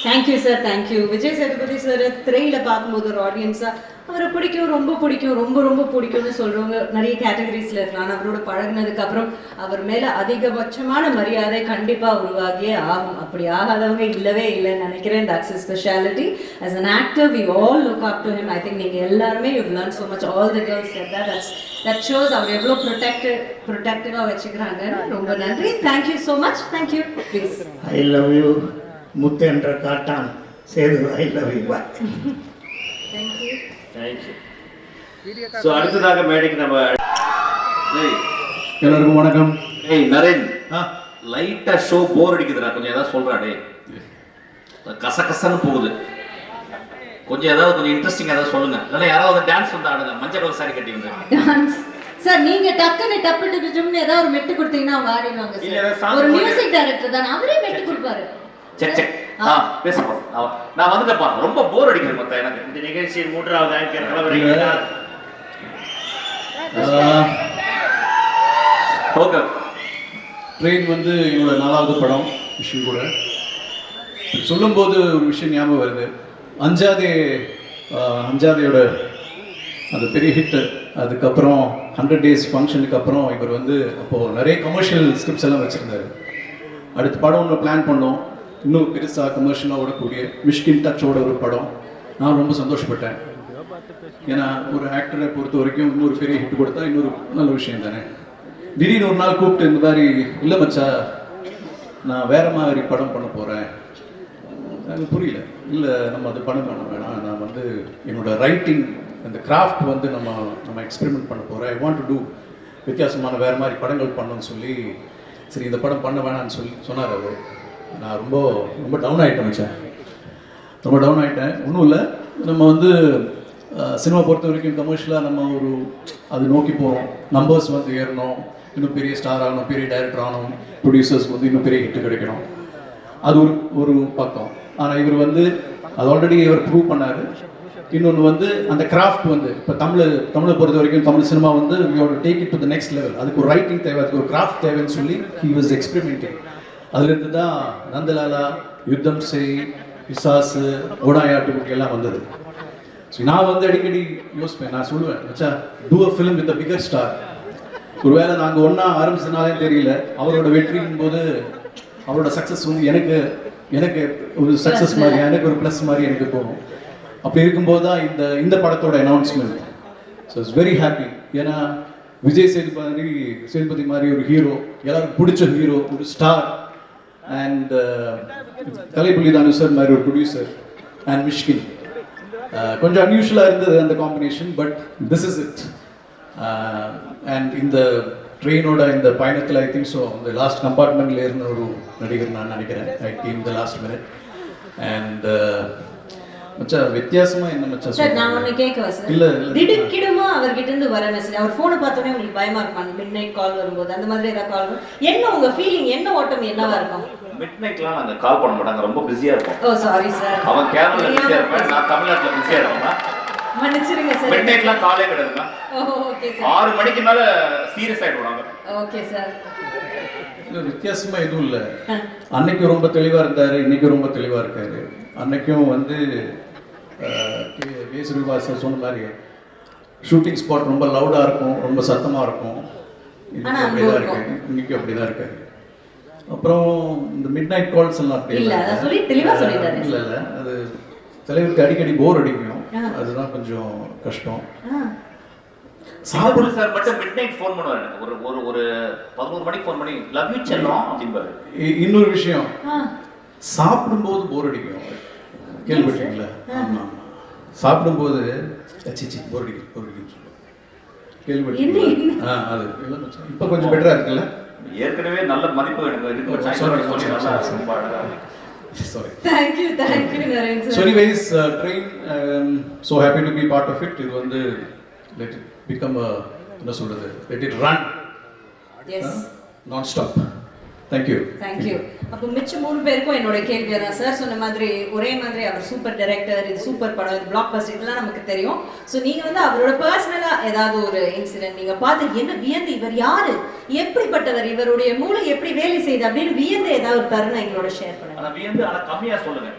Thank you sir, thank you. Vijay Sethupathi sir திரையில் பார்க்கும்போது ஒரு ஆடியன்ஸாக அவரை பிடிக்கும், ரொம்ப பிடிக்கும், ரொம்ப ரொம்ப பிடிக்கும்னு சொல்கிறவங்க நிறைய கேட்டகரிஸில் இருக்கலாம். ஆனால் அவரோட பழகினதுக்கப்புறம் அவர் மேலே அதிகபட்சமான மரியாதை கண்டிப்பாக உருவாகியே ஆகும். அப்படி ஆகாதவங்க இல்லவே இல்லைன்னு நினைக்கிறேன். That's is speciality. As an actor we all look up to him. I think நீங்கள் எல்லாருமே you learn so much. All the girls said that shows அவர் எவ்வளோ ப்ரொடெக்டிவாக வச்சுக்கிறாங்க. ரொம்ப நன்றி. Thank you so much. Thank you. Please. I love you Muthu என்ற காட்டான் Sethu. I love you. Bye. Thank you. Thank you. So அடுத்ததாக மேடைக்கு நம்ம எல்லாருக்கும் வணக்கம். ஏய் நரேன், லைட்டா ஷோ போர் அடிக்குதுடா, கொஞ்சம் ஏதாவது சொல்றா. டே கசகசன்னு போகுது, கொஞ்சம் ஏதாவது கொஞ்சம் இன்ட்ரெஸ்டிங் ஏதாவது சொல்லுங்க. இல்லைன்னா யாராவது டான்ஸ் வந்து ஆடுங்க, மஞ்சள் கலர் சாரி கட்டி வந்து. டான்ஸ் சார், நீங்க டக்குன்னு டப்பு டிஜும்னு ஏதாவது ஒரு மெட்டு கொடுத்தீங்கன்னா அவங்க ஆடிடுவாங்க சார். ஒரு மியூசிக் டைரக்டர் தானே, அவரே மெட்டு கொடுப்பாரு. Check check. பேசப்போம். நான் வந்துட்டப்பா, ரொம்ப போர் அடிக்குது மொத்தம் எனக்கு. இந்த நிகழ்ச்சியின் 3வது ஆங்கர் கலவரையா. ஓகே. ட்ரெயின் வந்து என்னோட 4வது படம் விஷயம் கூட. சொல்லும்போது ஒரு விஷயம் ஞாபகம் வருது. அஞ்சாதையோட அந்த பெரிய ஹிட்டு. அதுக்கப்புறம் 100 days ஃபங்க்ஷனுக்கு அப்புறம் இவர் வந்து அப்போது நிறைய கமர்ஷியல் ஸ்கிரிப்ட்ஸ் எல்லாம் வச்சுருந்தாரு. அடுத்த படம் ஒன்று பிளான் பண்ணோம், இன்னும் பெருசாக கமர்ஷியலாக ஓடக்கூடிய மிஷ்கின் டச்சோட ஒரு படம். நான் ரொம்ப சந்தோஷப்பட்டேன். ஏன்னா ஒரு ஆக்டரை பொறுத்த வரைக்கும் இன்னொரு பெரிய ஹிட் கொடுத்தா இன்னொரு நல்ல விஷயம் தானே. திடீர்னு ஒரு நாள் கூப்பிட்டு இந்த மாதிரி, இல்லை மச்சா நான் வேற மாதிரி படம் பண்ண போகிறேன். எனக்கு புரியல. இல்லை நம்ம அது படம் பண்ண வேணாம், நான் வந்து என்னோட ரைட்டிங் அந்த கிராஃப்ட் வந்து நம்ம எக்ஸ்பெரிமெண்ட் பண்ண போகிறேன். ஐ வாண்ட் டு டூ வித்தியாசமான வேறு மாதிரி படங்கள் பண்ணணும்னு சொல்லி, சரி இந்த படம் பண்ண வேணான்னு சொன்னார் அவர். நான் ரொம்ப ரொம்ப டவுன் ஆகிட்டேன் மச்சான், ரொம்ப டவுன் ஆகிட்டேன். ஒன்றும் இல்லை, நம்ம வந்து சினிமா பொறுத்த வரைக்கும் கமர்ஷியலாக நம்ம அது நோக்கி போகிறோம். நம்பர்ஸ் வந்து ஏறணும், இன்னும் பெரிய ஸ்டார் ஆகணும், பெரிய டைரக்டர் ஆகணும், ப்ரொடியூசர்ஸ்க்கு வந்து இன்னும் பெரிய ஹிட்டு கிடைக்கணும். அது ஒரு பக்கம். ஆனால் இவர் வந்து அது ஆல்ரெடி இவர் ப்ரூவ் பண்ணார். இன்னொன்று வந்து அந்த கிராஃப்ட் வந்து இப்போ தமிழை பொறுத்த வரைக்கும் தமிழ் சினிமா வந்து we have to take it to the next level. அதுக்கு ஒரு ரைட்டிங் தேவை, அதுக்கு ஒரு கிராஃப்ட் தேவைன்னு சொல்லி ஹி வாஸ் எக்ஸ்பெரிமெண்டிங். அதுலேருந்து தான் நந்தலாலா, யுத்தம் செய், பிசாசு, ஓடாயாட்டு எல்லாம் வந்தது. ஸோ நான் வந்து அடிக்கடி யோசிப்பேன், நான் சொல்லுவேன் மச்சா do a film with a bigger star. ஒருவேளை நாங்கள் ஒன்றா ஆரம்பிச்சதுனாலே தெரியல, அவரோட வெற்றியின் போது அவரோட சக்ஸஸ் வந்து எனக்கு ஒரு சக்ஸஸ் மாதிரி, எனக்கு ஒரு ப்ளஸ் மாதிரி எனக்கு தோணும். அப்படி இருக்கும்போது தான் இந்த படத்தோட announcement. So it's very happy. ஏன்னா விஜய் சேதுபதி மாதிரி ஒரு ஹீரோ, எல்லாருக்கும் பிடிச்ச ஹீரோ, ஒரு star, and Kalaipuli Thanu sir மாதிரி ஒரு ப்ரொடியூசர், அண்ட் மிஷ்கின். கொஞ்சம் அன்யூஷுவலாக இருந்தது அந்த combination, but this is it. And இந்த ட்ரெயினோட இந்த பயணத்தில் ஐ திங்க் ஸோ இந்த லாஸ்ட் கம்பார்ட்மெண்ட்டில் இருந்த ஒரு நடிகர் நான் நினைக்கிறேன். I came the last minute. And மச்சா வித்தியாசமா என்ன மச்சா சார், நான் ஒன்னு கேட்கவா சார்? இல்ல திடுக்கிடுமா அவர்கிட்ட இருந்து வர மெசேஜ், அவர் போனை பார்த்தோன்னே உங்களுக்கு பயமா இருக்கும் மிட் நைட் கால் வரும்போது, அந்த மாதிரி ஏதாவது கால் வரும், என்ன உங்க ஃபீலிங், என்ன ஓட்டம் என்னவா இருக்கும்? மிட் நைட்லாம் நாங்க கால் பண்ண மாட்டாங்க, ரொம்ப பிஸியா இருப்போம். ஓ சாரி சார். அவன் கேரளால பிஸியா இருப்பான், நான் தமிழ்நாட்டுல பிஸியா இருப்பேன். மன்னிச்சிருங்க சார். மிட் நைட்லாம் காலே கிடையாதுங்க. Okay sir. 6 மணிக்கு மேல சீரியஸ் ஆயிடுவாங்க. Okay sir. வித்தியாசமா எதுவும் இல்லை. அன்னைக்கு ரொம்ப தெளிவா இருந்தாரு, இன்னைக்கு ரொம்ப தெளிவா இருக்காரு. அன்னைக்கும் வந்து சார் சொன்ன மாதிரி ஷூட்டிங் ஸ்பாட் ரொம்ப லவுடாக இருக்கும், ரொம்ப சத்தமாக இருக்கும். இன்னைக்கு அப்படிதான் இருக்கு, இன்னைக்கு அப்படிதான் இருக்காரு. அப்புறம் இந்த மிட் நைட் கால்ஸ் எல்லாம் அப்படி இல்லை. இல்லை அது தலைவருக்கு அடிக்கடி போர் அடிக்கும், அதுதான் கொஞ்சம் கஷ்டம். சாப்பிடு சார் மட்டும் மிட் நைட் ஃபோன் பண்ணுவாரு எனக்கு. ஒரு 11 மணிக்கு ஃபோன் பண்ணி லவ் யூ செல்லம் அப்படிம்பாரு. இன்னொரு விஷயம், சாப்பிடும்போது போர் அடிக்கும், கேள்விப்பட்டீங்களா? ஆமாம், சாப்பிடும்போது சிச்சி போர் அடிக்குன்னு சொல்லுவோம், கேள்விப்பட்டீங்களா? அது இப்போ கொஞ்சம் பெட்டராக இருக்குல்ல. ஏற்கனவே நல்ல மதிப்பு எனக்கு இருக்கு. Sorry. Thank you, Naren sir. So anyways, train, so happy to be part of it. இது வந்து let it become a, என்ன சொல்றது, let it run. Yes. Non-stop. Thank you. Thank you. அப்போ மிச்ச 3 பேருக்கும் என்னோட கேள்வி தான் சார் சொன்ன மாதிரி ஒரே மாதிரி அவர் சூப்பர் டைரக்டர், இது சூப்பர் படம், இது பிளாக் பஸ்டர், இதெல்லாம் நமக்கு தெரியும். ஸோ நீங்க வந்து அவரோட பர்சனலா ஏதாவது ஒரு இன்சிடென்ட் நீங்க பார்த்து என்ன வியந்து, இவர் யாரு, எப்படிப்பட்டவர், இவருடைய மூளை எப்படி வேலை செய்யுது அப்படின்னு வியந்து ஏதாவது ஒரு தருணம் எங்களோட ஷேர் பண்ணுங்க. ஆனா வியந்து ஆனா கம்மியா சொல்லுங்க.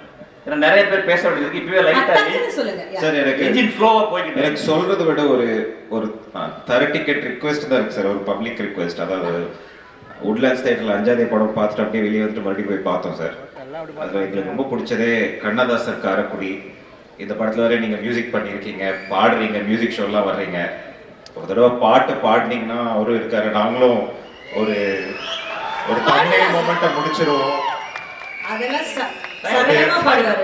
ஏன்னா நிறைய பேர் பேச வேண்டியது இப்பவே லைட்டா சொல்லுங்க சார். எனக்கு இன்ஜின் ஃப்ளோவா போயிட்டு எனக்கு சொல்றதை விட ஒரு தர டிக்கெட் ரிக்வெஸ்ட் தான் இருக்கு சார், ஒரு பப்ளிக் ரிக்வெஸ்ட். அதாவது உட்லாண்ட்ஸ் தேட்டரில் 5ஆம் படம் பார்த்துட்டு அப்படியே வெளியே வந்துட்டு மறுபடியும் போய் பார்த்தோம் சார். அதில் எங்களுக்கு ரொம்ப பிடிச்சதே கண்ணதாசர் காரக்குடி. இந்த படத்தில் வரை நீங்கள் மியூசிக் பண்ணியிருக்கீங்க, பாடுறீங்க, மியூசிக் ஷோலாம் வர்றீங்க. ஒரு தடவை பாட்டு பாடினீங்கன்னா அவரும் இருக்காரு, நாங்களும் ஒரு ஒரு தண்ணி மொமெண்ட்டை முடிச்சிருவோம். அதெல்லாம் சரளமா பாடுவாரு.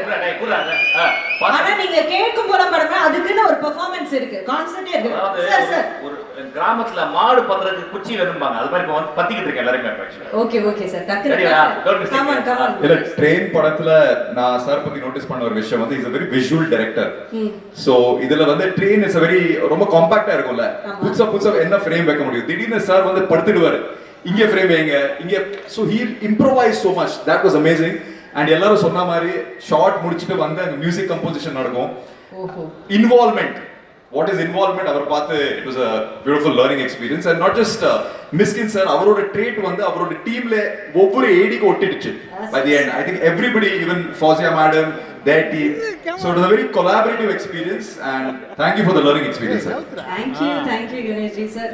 ஆனா நீங்க கேட்கும் போல பாடுங்க, அதுக்குன்னு ஒரு பெர்ஃபார்மன்ஸ் இருக்கு, கான்செப்டே இருக்கு. சார் சார் ஒரு கிராமத்துல மாடு பண்றதுக்கு குச்சி வேணும்பாங்க, அது மாதிரி இப்ப வந்து பத்திக்கிட்டு இருக்கேன் எல்லாருமே. ஓகே சார், டக்குனு கமான். இல்ல ட்ரெயின் படத்துல நான் சார் பத்தி நோட்டீஸ் பண்ண ஒரு விஷயம் வந்து is a very visual director. So இதுல வந்து ட்ரெயின் இஸ் a very ரொம்ப காம்பாக்ட்டா இருக்கும்ல, புதுசா என்ன ஃப்ரேம் வைக்க முடியும். திடீர்னு சார் வந்து படுத்துடுவாரு, இங்க ஃப்ரேம் வைங்க இங்க. So he improvised so much, that was amazing. And எல்லாரும் சொன்ன மாதிரி ஷார்ட் முடிச்சுட்டு வந்து அங்க மியூசிக் கம்போசிஷன் நடக்கும். இன்வால்வ்மெண்ட், வாட் இஸ் இன்வால்வ்மெண்ட் அவர் பார்த்து it was a beautiful learning experience. and not just Mysskin sir, அவரோட ட்ரேட் வந்து அவரோட டீம்ல ஒவ்வொரு ஏடிக்கு ஒட்டிடுச்சு. by the end I think everybody, even Fauziya madam, their team, so it was a very collaborative experience and thank you for the learning experience sir. thank you Ganesh ji sir.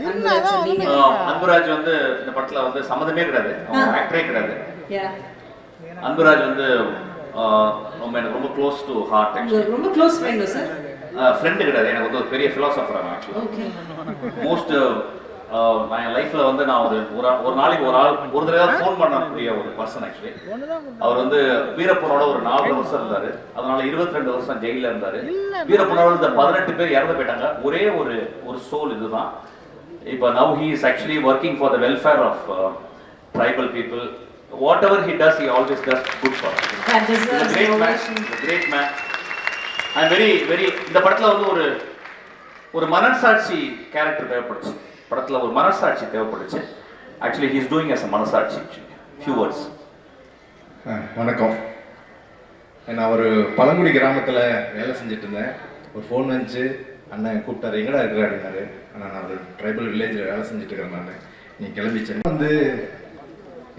Anburaj வந்து இந்த படத்துல வந்து சம்மந்தமே கிடையாது, ஆக்டரே கிடையாது. yeah, Anburaj வந்து எனக்கு ரொம்ப க்ளோஸ் டு ஹார்ட். ரொம்ப க்ளோஸ் ஃப்ரெண்ட் சார். ஃப்ரெண்டு கிடையாது, எனக்கு வந்து ஒரு பெரிய ஃபிலாசபர் ஆக்சுவலி. மோஸ்ட் நான் லைஃப்ல வந்து நான் ஒரு நாளைக்கு ஒரு தடவை ஃபோன் பண்ணக்கூடிய ஒரு பர்சன் ஆக்சுவலி. அவர் வந்து வீரப்பனோட ஒரு 4 வருஷம் இருந்தாரு, அதனால 22 வருஷம் ஜெயில இருந்தாரு. வீரப்பனோட இந்த 18 பேர் இறந்து போயிட்டாங்க. ஒரே ஒரு சோல் இதுதான். இப்போ now he is actually working for the welfare of tribal people. Whatever he does, he always does good for us. That is a great man. I'm very இந்த படத்துல வந்து ஒரு மனசாட்சி கேரக்டர் தேவைப்படுச்சு. படத்துல ஒரு மனசாட்சி தேவைப்படுச்சு. Actually he is doing as a மனசாட்சி. Few words. வணக்கம். நான் ஒரு பழங்குடி கிராமத்துல வேலை செஞ்சுட்டு இருந்தேன். ஒரு ஃபோன் வந்துச்சு, அண்ணன் கூப்பிட்டாரு, எங்கடா இருக்கிற அப்படின்னாரு. ஆனால் நான் ஒரு ட்ரைபல் வில்லேஜில் வேலை செஞ்சுட்டு இருக்கிறேன். நான் நீ கிளம்பிச்சேன் வந்து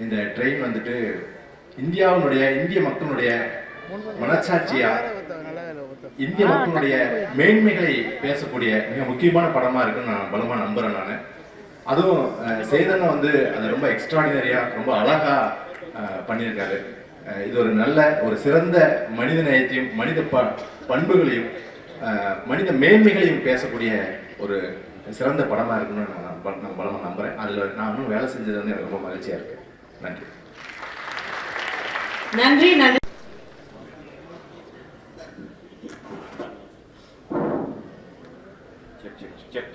இந்த ட்ரெயின் வந்துட்டு இந்திய மக்களுடைய மனச்சாட்சியா, இந்திய மக்களுடைய மேன்மைகளை பேசக்கூடிய மிக முக்கியமான படமா இருக்குன்னு நான் பலமா நம்புறேன். நான் அதுவும் சேதனை வந்து அதை ரொம்ப எக்ஸ்ட்ராடினரியா ரொம்ப அழகா பண்ணியிருக்காரு. இது ஒரு நல்ல ஒரு சிறந்த மனித நேயத்தையும் மனித பண்புகளையும் மனித மேன்மைகளையும் பேசக்கூடிய ஒரு சிறந்த படமா இருக்குன்னு நான் பலமா நம்புறேன். அதுல நான் இன்னும் வேலை செஞ்சது வந்து எனக்கு ரொம்ப மகிழ்ச்சியா இருக்கு. நன்றி நன்றி நன்றி. Check.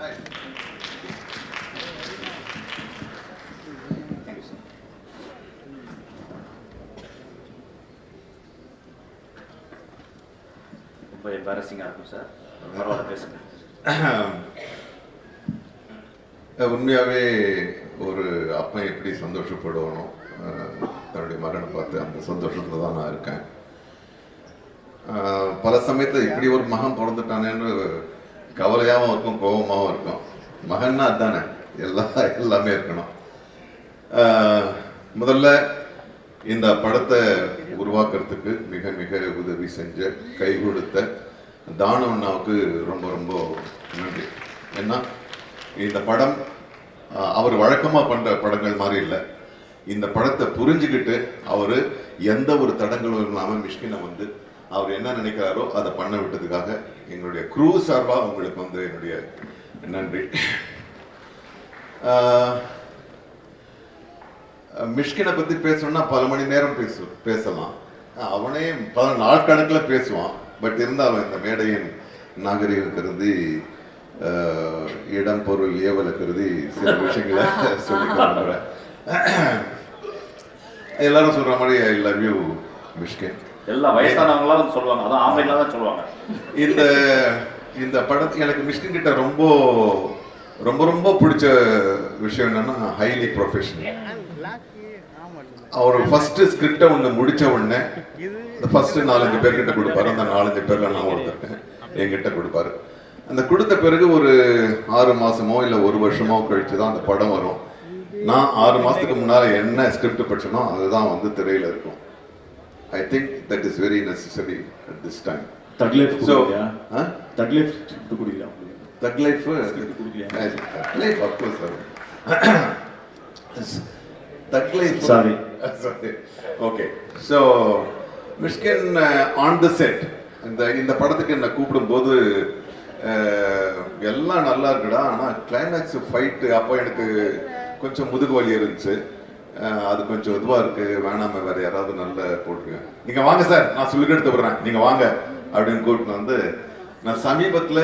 Hi. Thank you, sir. ரொம்ப எம்பாரசிங்கா இருக்கும் சார், பரவாயில்ல பேசுங்க. உண்மையாகவே ஒரு அப்பன் எப்படி சந்தோஷப்படுவானோ தன்னுடைய மகனை பார்த்து, அந்த சந்தோஷத்தில் தான் நான் இருக்கேன். பல சமயத்தில் இப்படி ஒரு மகன் பிறந்துட்டானேன்னு கவலையாகவும் இருக்கும், கோபமாகவும் இருக்கும். மகன்னா அதுதானே, எல்லாமே இருக்கணும். முதல்ல இந்த படத்தை உருவாக்குறதுக்கு மிக மிக உதவி செஞ்ச, கை கொடுத்த தானவண்ணாவுக்கு ரொம்ப ரொம்ப நன்றி. ஏன்னா இந்த படம் அவர் வழக்கமாக பண்ணுற படங்கள் மாதிரி இல்லை. இந்த படத்தை புரிஞ்சுக்கிட்டு அவர் எந்த ஒரு தடங்களும் இல்லாமல் மிஷ்கினை வந்து அவர் என்ன நினைக்கிறாரோ அதை பண்ண விட்டதுக்காக எங்களுடைய க்ரூ சார்பாக உங்களுக்கு வந்து என்னுடைய நன்றி. மிஷ்கினை பற்றி பேசணும்னா பல மணி நேரம் பேசலாம். அவனே பல நாட்கணக்கில் பேசுவான். பட் இருந்தாலும் இந்த மேடையின் நாகரிகம் கருதி, இடம் பொருள் ஏவலை கருதி சில விஷயங்களை சொல்லி கொடுக்குறேன். எல்லாரும் சொல்ற மாதிரி ஐ லவ் யூ மிஷ்கின். எல்லா வயசானவங்களாம் வந்து சொல்லுவாங்க, அதான் ஆம்பளைங்களாம் தான் சொல்லுவாங்க. இந்த படத்துக்கு எனக்கு மிஷ்கின் கிட்ட ரொம்ப ரொம்ப ரொம்ப பிடிச்ச விஷயம் என்னன்னா ஹைலி ப்ரொஃபஷனல். அவர் ஃபர்ஸ்ட் ஸ்கிரிப்டை ஒன்று முடிச்ச உடனே இந்த ஃபர்ஸ்ட் 4-5 பேர்கிட்ட கொடுப்பாரு. அந்த 4-5 பேர்ல நான் ஒருத்தருக்கேன், என்கிட்ட கொடுப்பாரு. அந்த கொடுத்த பிறகு ஒரு 6 மாசமோ இல்லை 1 வருஷமோ கழிச்சு தான் அந்த படம் வரும். நான் 6 மாசத்துக்கு முன்னால என்ன ஸ்கிரிப்ட் படிச்சனோ அதுதான் வந்து திரையில இருக்கும். I think that is very necessary at this time. Thug Life so Thug Life குடிக்கல. Thug Life குடிக்கல. Thug Life of course sir. Thug Life sorry. Okay, so Mishkin on the set இந்த படத்துக்கு என்ன கூப்பிடும்போது எல்லாம் நல்லா இருக்குடா, ஆனால் கிளைமேக்ஸ் ஃபைட்டு அப்போ எனக்கு கொஞ்சம் முதுகு வலி இருந்துச்சு, அது கொஞ்சம் இதுவாக இருக்கு, வேணாம வேற யாராவது நல்ல போட்டுருங்க, நீங்கள் வாங்க சார் நான் சொல்லி எடுத்து விடுறேன் நீங்கள் வாங்க அப்படின்னு கூப்பிட்டு வந்து நான் சமீபத்தில்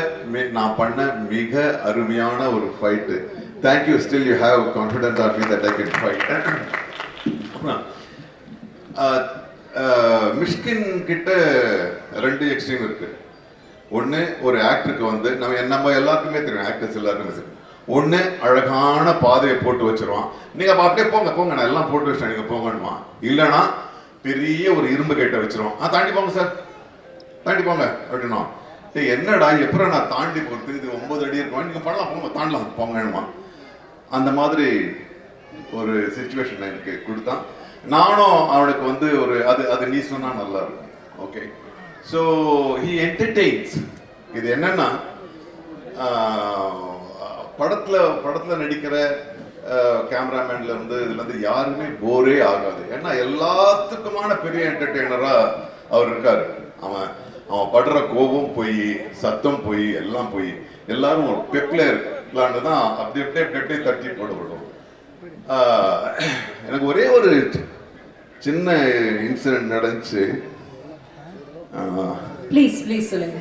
நான் பண்ண மிக அருமையான ஒரு fight. Thank you, still you have confidence of me that I can fight. Mysskin கிட்ட 2 எக்ஸ்ட்ரீம் இருக்கு. ஒன்று ஒரு ஆக்டருக்கு வந்து நம்ம எல்லாருக்குமே தெரியும், ஆக்டர்ஸ் எல்லாருக்குமே தெரியும். ஒன்று அழகான பாதையை போட்டு வச்சிருவான், நீங்கள் அப்படியே போங்க போங்க நான் எல்லாம் போட்டு வச்சேன் நீங்கள் போங்கணுமா. இல்லைன்னா பெரிய ஒரு இரும்பு கேட்டை வச்சிருவான், தாண்டி போங்க சார் தாண்டி போங்க அப்படின்னா. என்னடா எப்பறம் நான் தாண்டி போகிறது, இது 9 அடி இருக்கும், நீங்கள் பண்ணலாம் போங்க தாண்டலாம் போங்கணுமா. அந்த மாதிரி ஒரு சிச்சுவேஷன் எனக்கு கொடுத்தான். நானும் அவனுக்கு வந்து ஒரு அது நீ சொன்னா நல்லா இருக்கும். Okay, so he entertains. இது என்னன்னா படத்துல நடிக்கிற கேமராமேன்ல இருந்து இதுல இருந்து யாருமே போரே ஆகாது. ஏன்னா எல்லாத்துக்குமான பெரிய என்டர்டெய்னரா அவர் இருக்காரு. அவன் படுற கோபம் போய் சத்தம் போய் எல்லாம் போய் எல்லாரும் ஒரு பெப்ல இருக்கலான்னு தான் அப்படி அப்படியே தட்டி போடப்படும். எனக்கு ஒரே ஒரு சின்ன இன்சிடென்ட் நடந்துச்சு. ப்ளீஸ் ப்ளீஸ் சொல்லுங்க.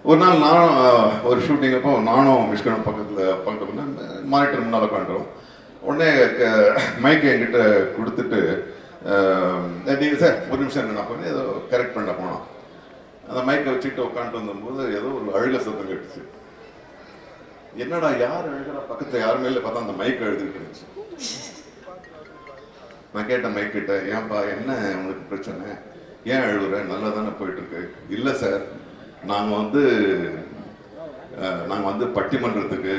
ஒரு நாள் நானும் ஒரு ஷூட்டிங் அப்போ நானும் மிஷ்கனும் பக்கத்தில் மானிட்டர் முன்னால் உட்காந்துறோம். உடனே மைக்கை என்கிட்ட கொடுத்துட்டு நீங்கள் சார் ஒரு நிமிஷம் நான் பண்ணி ஏதோ கரெக்ட் பண்ண போனோம். அந்த மைக்கை வச்சுக்கிட்டு உட்காந்துட்டு வந்தபோது ஏதோ ஒரு அழுக சத்தம் கேட்டுச்சு. என்னடா யார் அழுகிறா, பக்கத்தில் யாருமே இல்லை, பார்த்தா அந்த மைக் அழுதுகிட்டு இருந்துச்சு. நான் கேட்டேன் மைக் கிட்ட, ஏன்பா என்ன உங்களுக்கு பிரச்சனை, ஏன் அழுகுற, நல்லா தானே போயிட்டு இருக்கு. இல்லை சார், நாங்கள் வந்து பட்டிமன்றத்துக்கு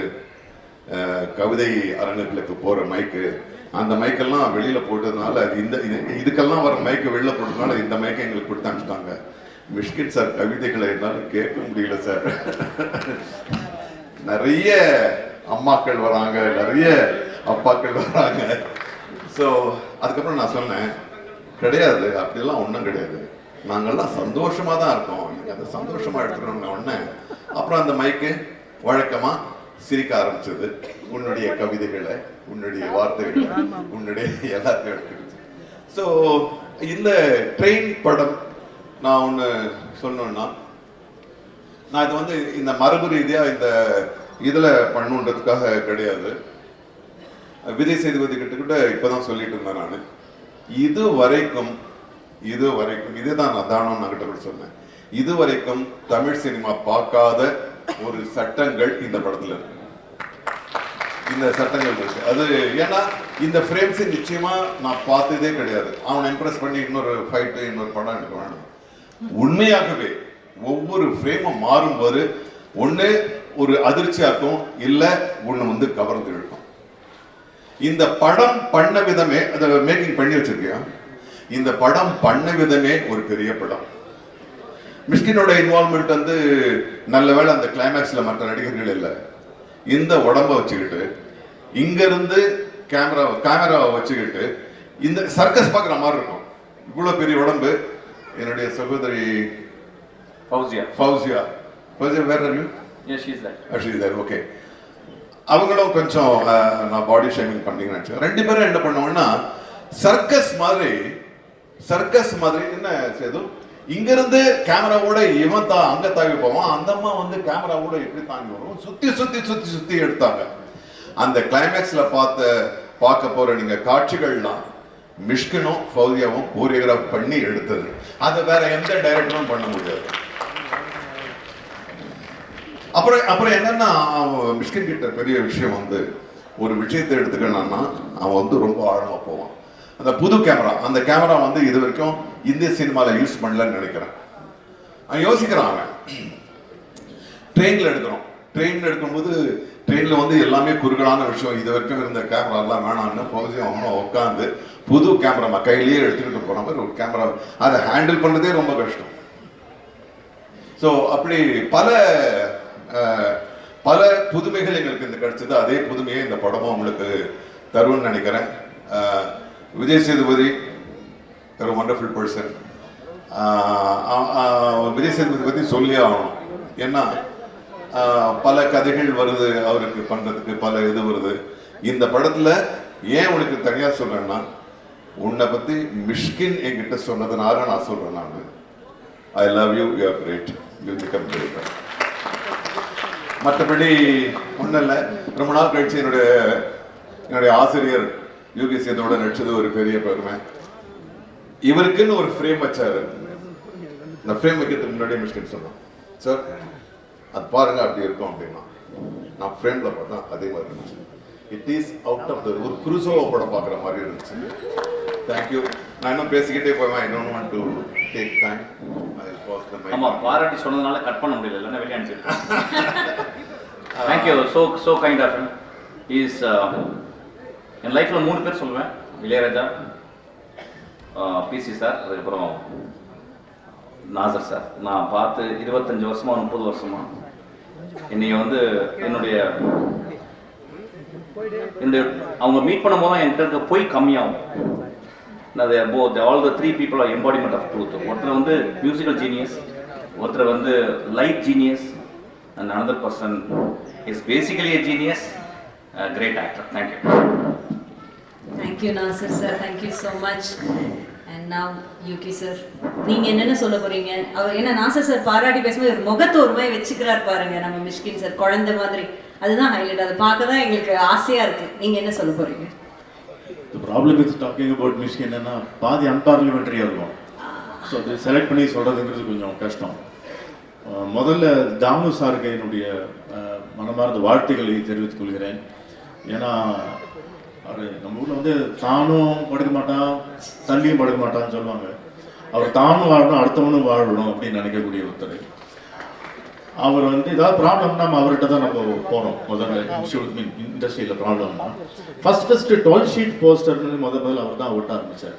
கவிதை அரங்குகளுக்கு போகிற மைக்கு, அந்த மைக்கெல்லாம் வெளியில் போட்டதுனால இதுக்கெல்லாம் வர மைக்கு வெளியில் போட்டதுனால இந்த மைக்கை எங்களுக்கு கொடுத்து அனுப்பிச்சிட்டாங்க. மிஷ்கின் சார் கவிதைகளை என்னால் கேட்க முடியல சார். நிறைய அம்மாக்கள் வராங்க, நிறைய அப்பாக்கள் வராங்க. ஸோ அதுக்கப்புறம் நான் சொன்னேன், கிடையாது அப்படிலாம் ஒன்றும் கிடையாது, நாங்கள்லாம் சந்தோஷமாக தான் இருக்கோம், நீங்கள் அதை சந்தோஷமாக எடுத்துக்கணும்னு ஒன்று. அப்புறம் அந்த மைக்கு வழக்கமாக சிரிக்க ஆரம்பிச்சது. உன்னுடைய கவிதைகளை, உன்னுடைய வார்த்தைகளை, உன்னுடைய எல்லாத்தையும் எடுத்துக்கிச்சு. ஸோ இந்த ட்ரெயின் படம் நான் ஒன்று சொன்னோன்னா, நான் இது வந்து இந்த மரபு ரீதியாக இந்த இதில் பண்ணுன்றதுக்காக கிடையாது. விஜய் சேதுபதி கிட்ட இப்போதான் சொல்லிட்டு இருந்தேன் நான். இது வரைக்கும் இதுதான் நான் தானம் நான் கிட்ட கூட சொன்னேன், இது வரைக்கும் தமிழ் சினிமா பார்க்காத ஒரு சட்டங்கள் இந்த படத்துல இருக்கு. இந்த சட்டங்கள் இருக்கு. அது ஏன்னா இந்த ஃப்ரேம்ஸ் நிச்சயமா நான் பார்த்ததே கிடையாது. அவனை இம்ப்ரெஸ் பண்ணி இன்னொரு ஃபைட்டு இன்னொரு படம் எடுக்க வேணும். உண்மையாகவே ஒவ்வொரு ஃப்ரேமும் மாறும்போது ஒன்று ஒரு அதிர்ச்சியா இருக்கும், இல்லை ஒன்று வந்து கவர்ந்து இருக்கும். இந்த படம் பண்ண விதமே, அதை மேக்கிங் பண்ணி வச்சிருக்கியா, இந்த படம் பண்ண விதமே ஒரு பெரிய படம். மிஷ்கினோட இன்வால்மெண்ட் வந்து நல்ல வேளை அந்த கிளைமேக்ஸ்ல மற்ற நடிகர்கள் இல்லை. இந்த உடம்ப வச்சுக்கிட்டு இங்க இருந்து கேமராவை வச்சுக்கிட்டு இந்த சர்க்கஸ் பார்க்குற மாதிரி இருக்கும். இவ்வளவு பெரிய உடம்பு. என்னுடைய சகோதரி ஃபௌசியா வேற ஓகே, அவங்களும் கொஞ்சம் நான் பாடி ஷேமிங் பண்ணீங்கன்னு நினைச்சேன். 2 பேரும் என்ன பண்ணுவோம்னா சர்க்கஸ் மாதிரி என்ன சேது, இங்க இருந்து கேமராவோட இவன் அங்க தாவி போவான், அந்த அம்மா வந்து கேமராவோட எப்படி தாங்கி வரும், சுத்தி எடுத்தாங்க. அந்த கிளைமேக்ஸ்ல பார்த்த பார்க்க போற நீங்க காட்சிகள்லாம் மிஷ்கினும் ஃபௌதியாவும் கோரியோகிராஃப் பண்ணி எடுத்தது. அதை வேற எந்த டைரக்டரும் பண்ண முடியாது. அப்புறம் என்னன்னா, மிஷ்கின் கிட்ட பெரிய விஷயம் வந்து ஒரு விஷயத்தை எடுத்துக்கணும்னா அவன் வந்து ரொம்ப ஆழமா போவான். அந்த புது கேமரா, அந்த கேமரா வந்து இது வரைக்கும் இந்திய சினிமாவில் யூஸ் பண்ணலன்னு நினைக்கிறேன். அவன் யோசிக்கிறான். அவன் ட்ரெயினில் எடுக்கிறோம். ட்ரெயினில் எடுக்கும்போது ட்ரெயினில் வந்து எல்லாமே குறுகலான விஷயம், இது வரைக்கும் இருந்த கேமராலாம் வேணான்னு ஃபௌசியம் அம்மா உட்காந்து புது கேமரா கையிலேயே எடுத்துக்கிட்டு போன மாதிரி ஒரு கேமரா, அதை ஹேண்டில் பண்ணதே ரொம்ப கஷ்டம். ஸோ அப்படி பல புதுமைகள் எங்களுக்கு இந்த கிடைச்சது. அதே புதுமையை இந்த படமும் உங்களுக்கு தரும்னு நினைக்கிறேன். விஜய் சேதுபதி ஒரு வண்டர்ஃபுல் பர்சன். விஜய் சேதுபதி பற்றி சொல்லி ஆகணும். ஏன்னா பல கதைகள் வருது அவருக்கு பண்றதுக்கு, பல இது வருது. இந்த படத்துல ஏன் உனக்கு தனியா சொல்றேன்னா, உன்னை பத்தி மிஷ்கின் என்கிட்ட சொன்னதுனால நான் சொல்றேன். நான் I love you, you are great, you become great. மற்றபடி ஒன்றும் இல்லை. ரொம்ப நாள் கழிச்சு என்னுடைய ஆசிரியர் யூகி சேதோட நடிச்சது ஒரு பெரிய பெருமை. இவருக்குன்னு ஒரு ஃப்ரேம் வச்சாரு. இந்த ஃப்ரேம் வைக்கிறதுக்கு முன்னாடியே மிஷ்கின் சொன்னான், சார் அது பாருங்க அப்படி இருக்கும் அப்படின்னா. நான் ஃப்ரேம்ல பார்த்தா அதே மாதிரி இருந்துச்சு. It is out of the ஒரு குருசோ படம் பார்க்குற மாதிரி இருந்துச்சு. தேங்க்யூ. நான் இன்னும் பேசிக்கிட்டே போவேன். I don't want to take time. ஆமா, பாராட்டி சொன்னதுனால கட் பண்ண முடியல, இல்லைன்னா வெளியே அனுப்பிச்சிருக்கேன். Thank you, so kind of him. Is என் லைஃப்ல 3 பேர் சொல்லுவேன். இளையராஜா, பிசி சார், அதுக்கப்புறம் நாசர் சார். நான் பார்த்து 25 வருஷமா 30 வருஷமா என்னைய வந்து என்னுடைய அவங்க மீட் பண்ணும் போது என்கிட்ட இருக்க போய் கம்மியாகும். All the 3 people are embodiment of truth. ஒருத்தர் வந்து மியூசிக்கல் ஜீனியஸ், ஒருத்தர் வந்து light genius, and another person is basically a genius, a great actor. Thank you. Thank you Nasir sir, thank you so much. And now Yuki sir, நீங்க என்னென்ன சொல்ல போறீங்க? அவர் என்ன Nassar sir பாராட்டி பேசும்போது ஒரு முகத்தை ஒரு மாதிரி வச்சுக்கிறார் பாருங்க, நம்ம மிஷ்கின் சார் குழந்தை மாதிரி. அதுதான் ஹைலைட். அதை பார்க்க தான் எங்களுக்கு ஆசையா இருக்கு. நீங்க என்ன சொல்ல போறீங்க? The problem with talking about Mysskin என்னன்னா பாதி அன்பார்லிமெண்ட்ரியா இருக்கும். ஸோ அது செலக்ட் பண்ணி சொல்றதுங்கிறது கொஞ்சம் கஷ்டம். முதல்ல தாமு சாருக்கு என்னுடைய மனமார்ந்த வாழ்த்துக்களை தெரிவித்துக் கொள்கிறேன். ஏன்னா அவர் நம்ம ஊரில் வந்து தானும் படுக்க மாட்டான், தள்ளியும் படுக்க மாட்டான்னு சொல்லுவாங்க. அவர் தானும் வாழணும், அடுத்தவனும் வாழணும் அப்படின்னு நினைக்கக்கூடிய ஒருத்தர். அவர் வந்து ஏதாவது ப்ராப்ளம்னா நம்ம அவர்கிட்ட தான் நம்ம போகிறோம். முதல்ல இண்டஸ்ட்ரியில் ப்ராப்ளம்னா ஃபஸ்ட்டு 12 ஷீட் போஸ்டர்னு முதல்ல அவர் தான் ஒட்ட ஆரம்பித்தார்.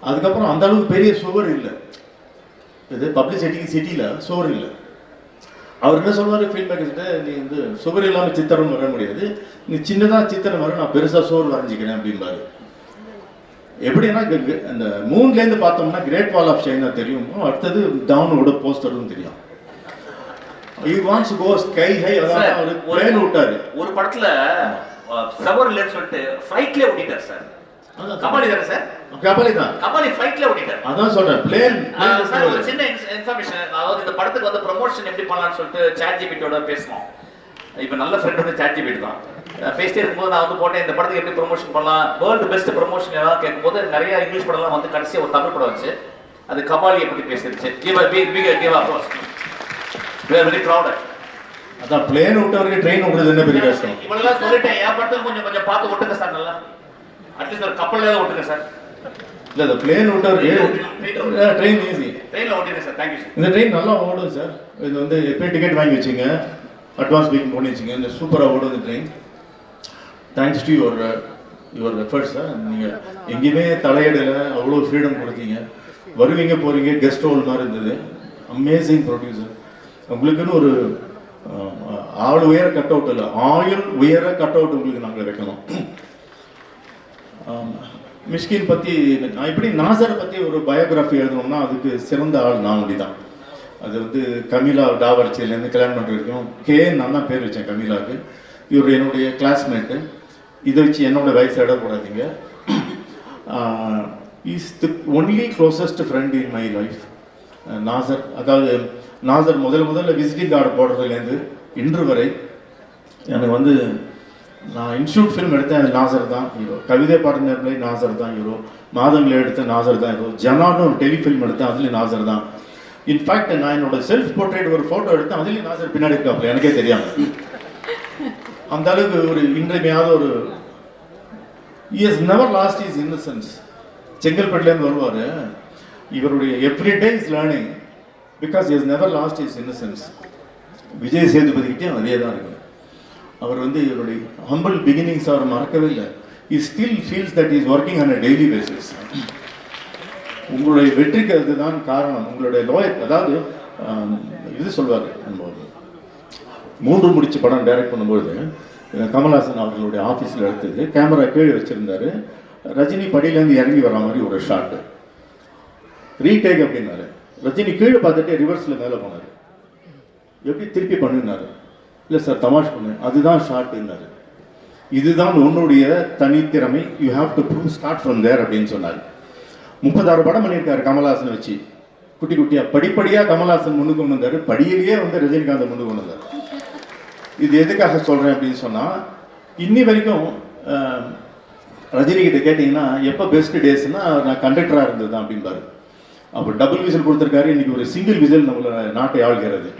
அதுக்கப்புறம் அந்த அளவுக்கு பெரிய சுவர் இல்லை. இது பப்ளிசிட்டிக்கு சிட்டியில் சுவர் இல்லை. அவர் என்ன சொல்வார் ஃபீல்ட் மேக்கர்ஸ்கிட்ட, நீ வந்து சுவர் இல்லாமல் சித்திரம் வர முடியாது, நீ சின்னதாக சித்திரம் வர, நான் பெருசாக சுவர் வரைஞ்சிக்கிறேன் அப்படின்பாரு. எப்படின்னா அந்த மூன்லேருந்து பார்த்தோம்னா கிரேட் வால் ஆஃப் சைனா தெரியும், அடுத்தது டவுனோட போஸ்டரும் தெரியும். He wants to go sky high. அதான் அவர் பிளேன் விட்டாரு. ஒரு படத்துல சவர் இல்லைன்னு சொல்லிட்டு ஃப்ளைட்ல ஓடிட்டார் சார். கபாலி தானே சார்? கபாலி தான். கபாலி ஃப்ளைட்ல ஓடிட்டார். அதான் சொல்றேன், பிளேன். சார் ஒரு சின்ன இன்ஃபர்மேஷன், அதாவது இந்த படத்துக்கு வந்து ப்ரமோஷன் எப்படி பண்ணலாம்னு சொல்லிட்டு சாட் ஜிபிடியோட பேசணும். இப்போ நல்ல ஃப்ரெண்ட் வந்து சாட் ஜிபிடி தான். பேசிட்டே இருக்கும்போது நான் வந்து போட்டேன், இந்த படத்துக்கு எப்படி ப்ரமோஷன் பண்ணலாம், வேர்ல்டு பெஸ்ட் ப்ரமோஷன் ஏதாவது கேட்கும்போது நிறைய இங்கிலீஷ் படம்லாம் வந்து கடைசியாக ஒரு தமிழ் படம் வச்சு அது கபாலியை பற்றி பேசிருச்சு. Give applause. We are very proud. அதான் பிளேன் விட்டவருக்கு ட்ரெயின் விடுறது என்ன பெரிய கஷ்டம். இவளெல்லாம் சொல்லிட்டேன், என் படத்துக்கு கொஞ்சம் பார்த்து ஓட்டுங்க சார். நல்லா அட்லீஸ்ட் ஒரு கப்பல்ல ஓட்டுங்க சார். இல்லை, இந்த பிளேன் விட்டவருக்கு ட்ரெயின் ஈஸி. ட்ரெயினில் ஓட்டுங்க சார். Thank you sir. இந்த ட்ரெயின் நல்லா ஓடும் சார். இது வந்து எப்போ டிக்கெட் வாங்கி வச்சுங்க, அட்வான்ஸ் புக்கிங் பண்ணி வச்சுங்க, இந்த சூப்பராக ஓடும் இந்த train. Thanks to your efforts sir. நீங்கள் எங்கேயுமே தலையிடலை, அவ்வளோ ஃப்ரீடம் கொடுத்தீங்க. வருவீங்க போகிறீங்க, கெஸ்ட் ஹோல் மாதிரி இருந்தது. Amazing producer. உங்களுக்குன்னு ஒரு ஆள் உயர கட் அவுட் இல்லை, ஆயுள் உயர கட் அவுட் உங்களுக்கு நாங்கள் வைக்கணும். மிஷ்கின் பற்றி நான் எப்படி நாசரை பற்றி ஒரு பயோகிராஃபி எழுதணும்னா அதுக்கு சிறந்த ஆள் நானுடி தான். அது வந்து கமிலா டாவர்ச்சியிலேருந்து கல்யாணம் பண்ணுற வரைக்கும் நான் தான் பேர் வச்சேன் கமிலாவுக்கு. இவர் என்னுடைய கிளாஸ்மேட்டு. இதை வச்சு என்னோட வயசு இடக்கூடாதீங்க. Is the only closest friend in my life. Nassar, அதாவது நாசர் முதல்ல விசிட்டிங் கார்டு போடுறதுலேருந்து இன்று வரை எனக்கு வந்து நான் இன்ஸ்டியூட் ஃபிலிம் எடுத்தேன், அது நாசர் தான் ஹீரோ. கவிதை பாடினர்களை நாசர் தான் ஹீரோ. மாதங்களை எடுத்த நாசர் தான் ஹீரோ. ஜனான்னு ஒரு டெலிஃபில்ம் எடுத்தேன், அதுலேயும் நாசர் தான். இன்ஃபேக்ட் நான் என்னோட செல்ஃப் போர்ட்ரேட் ஒரு ஃபோட்டோ எடுத்தேன், அதுலேயும் நாசர் பின்னாடி இருக்காப்புல, எனக்கே தெரியாமல். அந்த அளவுக்கு ஒரு இன்றியமையாத ஒரு he has never lost his innocence. செங்கல்பட்டுலேருந்து வருவார், இவருடைய everyday is learning because he has never lost his innocence. Vijay சேதுபதிக்கிட்டே அதே தான் இருக்கு. அவர் வந்து இவருடைய ஹம்பிள் பிகினிங்ஸ் அவர் மறக்கவே இல்லை. he still feels that he is working on a daily basis. உங்களுடைய வெற்றிக்கு அதுதான் காரணம். உங்களுடைய லோயர், அதாவது இது சொல்வார், நம்ம 3 முடிச்சு படம் டைரக்ட் பண்ணும்போது கமல்ஹாசன் அவர்களுடைய ஆஃபீஸில் எடுத்தது, கேமரா கீழே வச்சுருந்தாரு, ரஜினி படியிலேருந்து இறங்கி வர மாதிரி ஒரு ஷாட்டு, ரீடேக் அப்படின்னாரு. ரஜினி கீழே பார்த்துட்டு ரிவர்ஸில் மேலே போனார், எப்படி திருப்பி பண்ணினாரு, இல்லை சார் தமாஷ் பண்ணு, அதுதான் ஷார்ட்னாரு. இதுதான் உன்னுடைய தனித்திறமை, you have to prove start from there அப்படின்னு சொன்னார். 36 படம் பண்ணியிருக்காரு கமல்ஹாசன் வச்சு, குட்டி குட்டியாக படிப்படியாக கமல்ஹாசன் முன்னுக்கு கொண்டு வந்தார், படியிலேயே வந்து ரஜினிகாந்த் முன்னுக்கு கொண்டு வந்தார். இது எதுக்காக சொல்கிறேன் அப்படின்னு சொன்னால், இன்னி வரைக்கும் ரஜினிகிட்ட கேட்டிங்கன்னா எப்போ பெஸ்ட் டேஸ்னா நான் கண்டக்டராக இருந்தது தான் அப்படின்பாரு. அப்போ டபுள் விசில் கொடுத்துருக்காரு, இன்னைக்கு ஒரு சிங்கிள் விசில் நம்மளை நாட்டை ஆள்கிறது.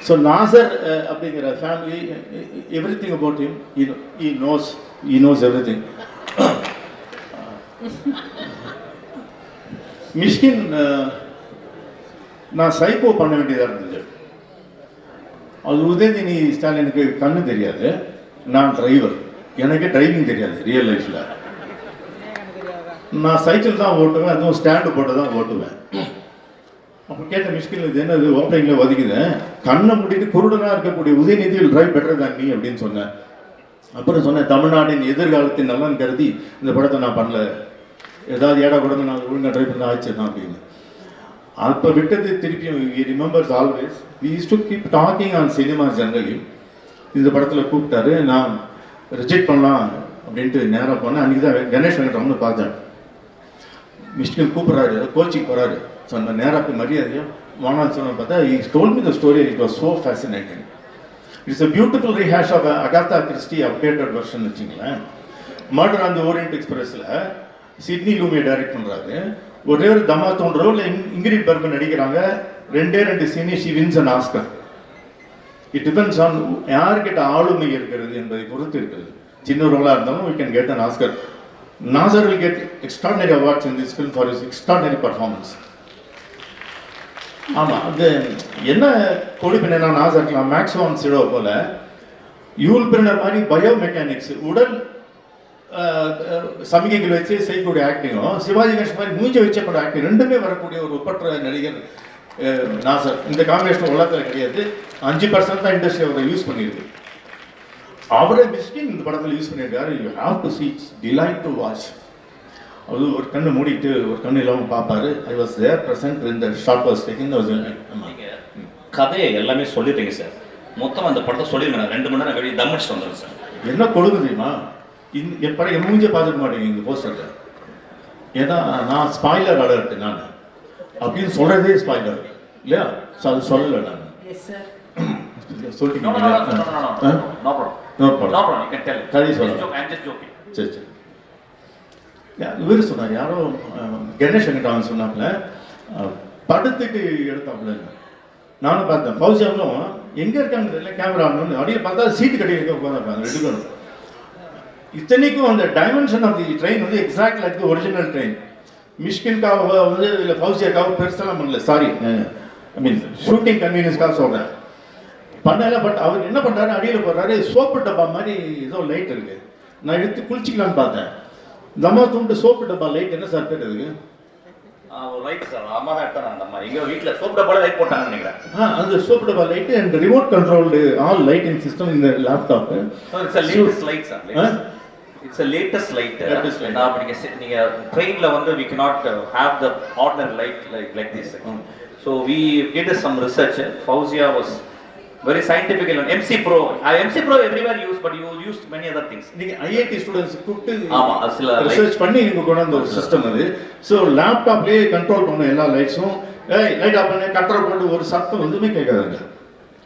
ஸோ நாசர் அப்படிங்கிற family, every thing about him, he knows everything. Mysskin நான் சைக்கோ பண்ண வேண்டியதாக இருந்தது. அது உதயநிதி ஸ்டாலினுக்கு கண்ணு தெரியாது, நான் டிரைவர், எனக்கு டிரைவிங் தெரியாது ரியல் லைஃப்பில். நான் சைக்கிள் தான் ஓட்டுவேன், அதுவும் ஸ்டாண்டு போட்டு தான் ஓட்டுவேன். அப்போ கேட்ட மிஷ்கில், இது என்னது ஓப்பனிங்கில் ஒதுக்குது, கண்ணை மூடிட்டு குருடனாக இருக்கக்கூடிய உதயநிதி டிரைவ் பெட்டர் தான் நீ அப்படின்னு சொன்னேன். அப்புறம் சொன்னேன், தமிழ்நாட்டின் எதிர்காலத்தின் நலன் கருதி இந்த படத்தை நான் பண்ணல, ஏதாவது ஏடா கூடமே நான் ஒழுங்காக ட்ரை பண்ண ஆயிடுச்சுதான் அப்படின்னு. அப்போ விட்டது திருப்பியும் remembers always. We used to keep talking on cinema generally. இந்த படத்தில் கூப்பிட்டாரு, நான் ரிஜெக்ட் பண்ணலாம் அப்படின்ட்டு நேராக போனேன். அன்றைக்கி தான் கணேஷ் வெங்கட்ராமன் பார்த்தேன். மிஸ்கின் கூப்பிட்றாரு, கோச்சிக்கு போகிறாரு. சொன்ன நேராக போய் மரியாதையாக வானான்னு சொன்ன பார்த்தா, he told me the story, it was so fascinating. It's a beautiful rehash of Agatha Christie updated version வச்சுங்களேன். மர்டர் ஆன் தி ஓரியன்ட் எக்ஸ்பிரஸில் சிட்னி லூமியை டைரக்ட் பண்ணுறாரு. ஒரே ஒரு தமா தோன்றோ இல்லை இங்கிரிட் பர்மன் நடிக்கிறாங்க, 2 சீனி she wins an Oscar. It depends on யார்கிட்ட ஆளுமை இருக்கிறது என்பதை பொறுத்து இருக்கிறது. சின்ன ரோலாக இருந்தாலும் we can get an Oscar. Nasar will get extraordinary awards in this film for his extraordinary performance. ஆமாம், அது என்ன கொடுப்பினா நாசர்க்கலாம் மேக்ஸிமம் சிடோ போல யூல் பிரினர் மாதிரி பயோ மெக்கானிக்ஸ், உடல் சமிகைகள் வச்சு செய்யக்கூடிய ஆக்டிங்கும், சிவாஜி கணேஷ் மாதிரி மூஞ்ச வச்சப்பட ஆக்டிங், ரெண்டுமே வரக்கூடிய ஒரு ஒப்பற்ற நடிகர் நாசர். இந்த காம்பினேஷன் உலகத்தில் கிடையாது. 5% தான் இண்டஸ்ட்ரி அவரை யூஸ் பண்ணியிருக்கு. அவரை மிஸ்கின் இந்த படத்தில் யூஸ் பண்ணியிருக்காரு. You have to see, it's delight to watch. அது ஒரு கண்ணு மூடிட்டு ஒரு கண்ணு இல்லாமல் பார்ப்பாரு. ஐ வாஸ் தேர் பிரசன்ட் இந்த ஷார்ட் வாஸ் டேக்கிங். நீங்கள் கதையை எல்லாமே சொல்லிட்டீங்க சார். மொத்தம் அந்த படத்தை சொல்லிடுங்க, 2 மணி நேரம் வெளியே தம் அடிச்சுட்டு வந்துடுங்க சார். என்ன கொடுக்கு தெரியுமா, என் படம் என் மூஞ்சே பார்த்துக்க மாட்டேங்க இந்த போஸ்டரில். ஏன்னா நான் ஸ்பாய்லர் அலர்ட், நான் அப்படின்னு சொல்கிறதே ஸ்பாய்லர் இல்லையா? ஸோ அது சொல்லலை நான். சொல்லிட்டீங்க. கதை சொல்லுங்க. சரி சரி. இவர் சொன்னார், யாரோ கணேஷ் வெங்கட்ராமன் சொன்னாப்புல, படுத்துட்டு எடுத்தாப்புல. நானும் பார்த்தேன். ஃபௌசியாவும் எங்கே இருக்காங்க தெரியல, கேமரா ஆனு அடியில் பார்த்தா சீட்டு கட்டி இருக்க உட்காந்துருப்பாங்க 2 பேரும். இத்தனைக்கும் அந்த டைமென்ஷன் ஆஃப் தி ட்ரெயின் வந்து exact like the original train. மிஷ்கின்காக வந்து இல்லை ஃபௌசியாக்காக பெருசெல்லாம் பண்ணல, சாரி, ஐ மீன் ஷூட்டிங் கன்வீனியன்ஸ்க்காக சொல்கிறேன் பண்ணல. பட் அவர் என்ன பண்ணுறாரு, அடியில் போடுறாரு, சோப்பு டப்பா மாதிரி ஏதோ லைட் இருக்குது. நான் எடுத்து குளிச்சிக்கலான்னு பார்த்தேன். தம்மா தூண்டு சோப்பு டப்பா லைட் என்ன சார் பேர் அதுக்கு? ரைட் சார், அம்மா தான் எடுத்தாங்க. அந்த அம்மா எங்கள் வீட்டில் சோப்பு டப்பால லைட் போட்டாங்கன்னு நினைக்கிறேன். அந்த சோப்பு டப்பா light and remote controlled all lighting system இந்த laptop. It's a latest light sir. It's a latest light. நான் நீங்க ட்ரெயின்ல வந்து we cannot have the ordinary light like this. So we did some research. Fauzia was very scientific. MC Pro everywhere used, but you used many other things. நீங்க IIT students கூப்பிட்டு ஆமா சில research பண்ணி நீங்க கொண்டு வந்த ஒரு சிஸ்டம் அது. ஸோ லேப்டாப்லேயே கண்ட்ரோல் பண்ண எல்லா லைட்ஸும், லைட் ஆஃப் பண்ணி கண்ட்ரோல் பண்ணி ஒரு சத்தம் எதுவுமே கேட்காதுங்க.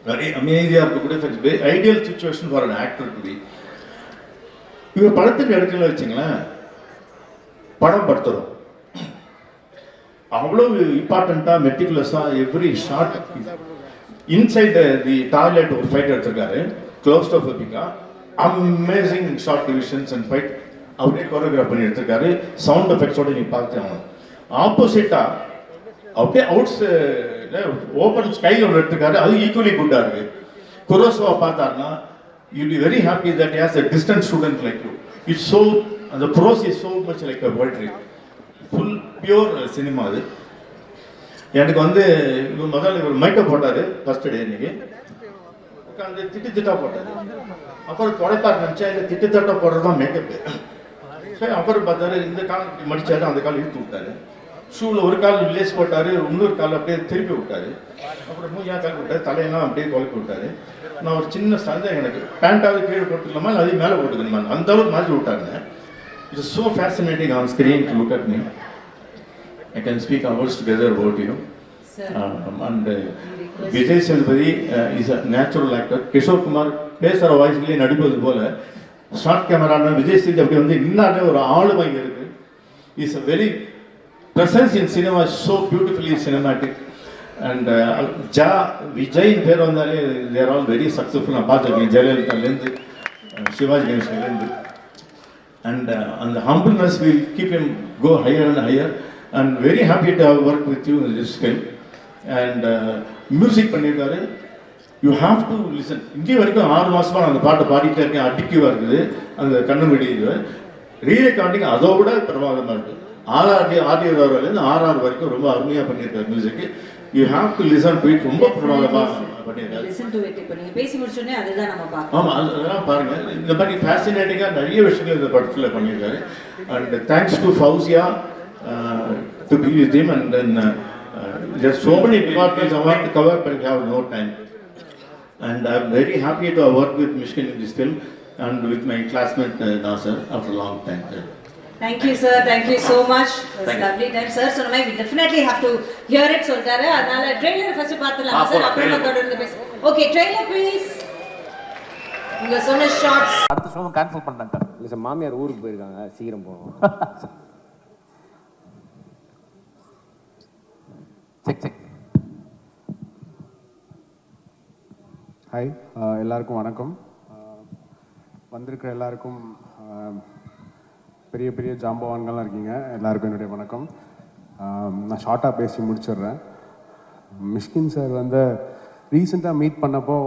வெரி அமேசியாக இருக்கக்கூடிய ideal situation for an actor to be. இவர் படத்துக்கு எடுக்கல வச்சுங்களேன், படம் படுத்துறோம். அவ்வளோ இம்பார்ட்டண்ட்டாக மெட்டிகுலஸாக every shot inside the toilet ஒரு ஃபைட் எடுத்திருக்காரு, க்ளோஸ்டோஃபோபிக்கா, amazing shot divisions and fight அவரே கோரியோகிராஃப் பண்ணி எடுத்திருக்காரு. சவுண்ட் எஃபெக்ட்ஸோட நீ பார்த்து அவன் ஆப்போசிட்டாக அப்படியே அவுட்ஸ் ஓப்பன் ஸ்கையில் ஒன்று எடுத்திருக்காரு, அது ஈக்குவலி குட்டாக இருக்கு. குரோசோவா பார்த்தாருன்னா you be very happy that has a distant student like you. It's so அந்த prose is so much like a poetry, full pure cinema அது. எனக்கு வந்து முதல்ல இவர் மேக்கப் போட்டார் ஃபர்ஸ்ட் டே இன்னைக்கு, உட்காந்து திட்டா போட்டார். அப்புறம் தொலைப்பார் நினச்சா இந்த திட்டத்தட்ட போடுறது தான் மேக்கப்பு. சரி, அப்புறம் பார்த்தாரு இந்த காலம் மடிச்சாரு, அந்த காலம் இழுத்து விட்டாரு. ஷூவில் ஒரு கால் லேஸ் போட்டார், இன்னொரு கால் அப்படியே திருப்பி விட்டாரு. அப்புறம் மூஞ்சாக கால் விட்டார், தலையெல்லாம் அப்படியே குழப்பி விட்டாரு. நான் ஒரு சின்ன சந்தேகம், எனக்கு பேண்டாவது கீழே போட்டுக்கலாமா இல்லை அதையும் மேலே போட்டுக்கணுமா, அந்த அளவுக்கு மாற்றி விட்டாருங்க. It is so fascinating on screen to look at me. I can speak hours together about you. And Vijay Sethupathi is a natural actor. Kishore Kumar பேசுகிற வாய்ஸ்லேயே நடிப்பது போல ஷார்ட் கேமரான விஜய் சேது அப்படி வந்து இன்னொரு ஒரு ஆளுமை இருக்கு. Is a very presence in cinema is so beautifully cinematic. And விஜயின் பேர் வந்தாலே they are all very successful. நான் பார்த்துருக்கேன் ஜெயலலிதாலேருந்து Sivaji கணேசன்லேருந்து. And the humbleness will keep him go higher and higher. And very happy to have worked with you in this film. And music பண்ணியிருக்காரு. You have to listen. இங்கே வரைக்கும் 6 மாதமாக நான் அந்த பாட்டை பாடிட்டே இருக்கேன், அடிக்கவாக இருக்குது அந்த கண்ணு வெடிக்குது. ரீரெக்கார்டிங் அதை விட பிரமாதமாக இருக்குது. ஆர்ஆர்லேருந்து ஆர்ஆர் வரைக்கும் ரொம்ப அருமையாக பண்ணியிருக்காரு மியூசிக்கு. You have to listen to it. ரொம்ப பிரமாதமாக பண்ணியிருக்காரு. Listen to it. இப்போ நீங்கள் பேசி முடிச்சோடனே அதுதான் நம்ம பார்க்கலாம். ஆமாம், அதெல்லாம் பாருங்கள். இந்த மாதிரி ஃபேசினேட்டிங்காக நிறைய விஷயங்கள் இந்த படத்தில் பண்ணியிருக்காரு. And thanks to Fauzia to be with him. And then there are so many departments I want to cover but I have no time. And I am very happy to have worked with Mishkin in this film and with my classmate Nasser after a long time. Thank you sir, thank you so much. It was lovely time sir. So we definitely have to hear it சொல்றாரு. அதனால trailer first பார்த்தலாம் sir, அப்புறம் தொடர்ந்து பேசலாம். Okay, trailer please. உங்க சொன்ன shots அடுத்த show cancel பண்ணிட்டாங்க. இல்ல சார், மாமியார் ஊருக்கு போயிருக்காங்க, சீக்கிரம் போகணும். ஹாய், எல்லாருக்கும் வணக்கம். வந்திருக்கிற எல்லாருக்கும் பெரிய பெரிய ஜாம்பவான்கள்லாம் இருக்கீங்க, எல்லாருக்கும் என்னுடைய வணக்கம். நான் ஷார்ட்டாக பேசி முடிச்சிடுறேன். மிஷ்கின் சார் வந்து ரீசெண்டாக மீட் பண்ணப்போ,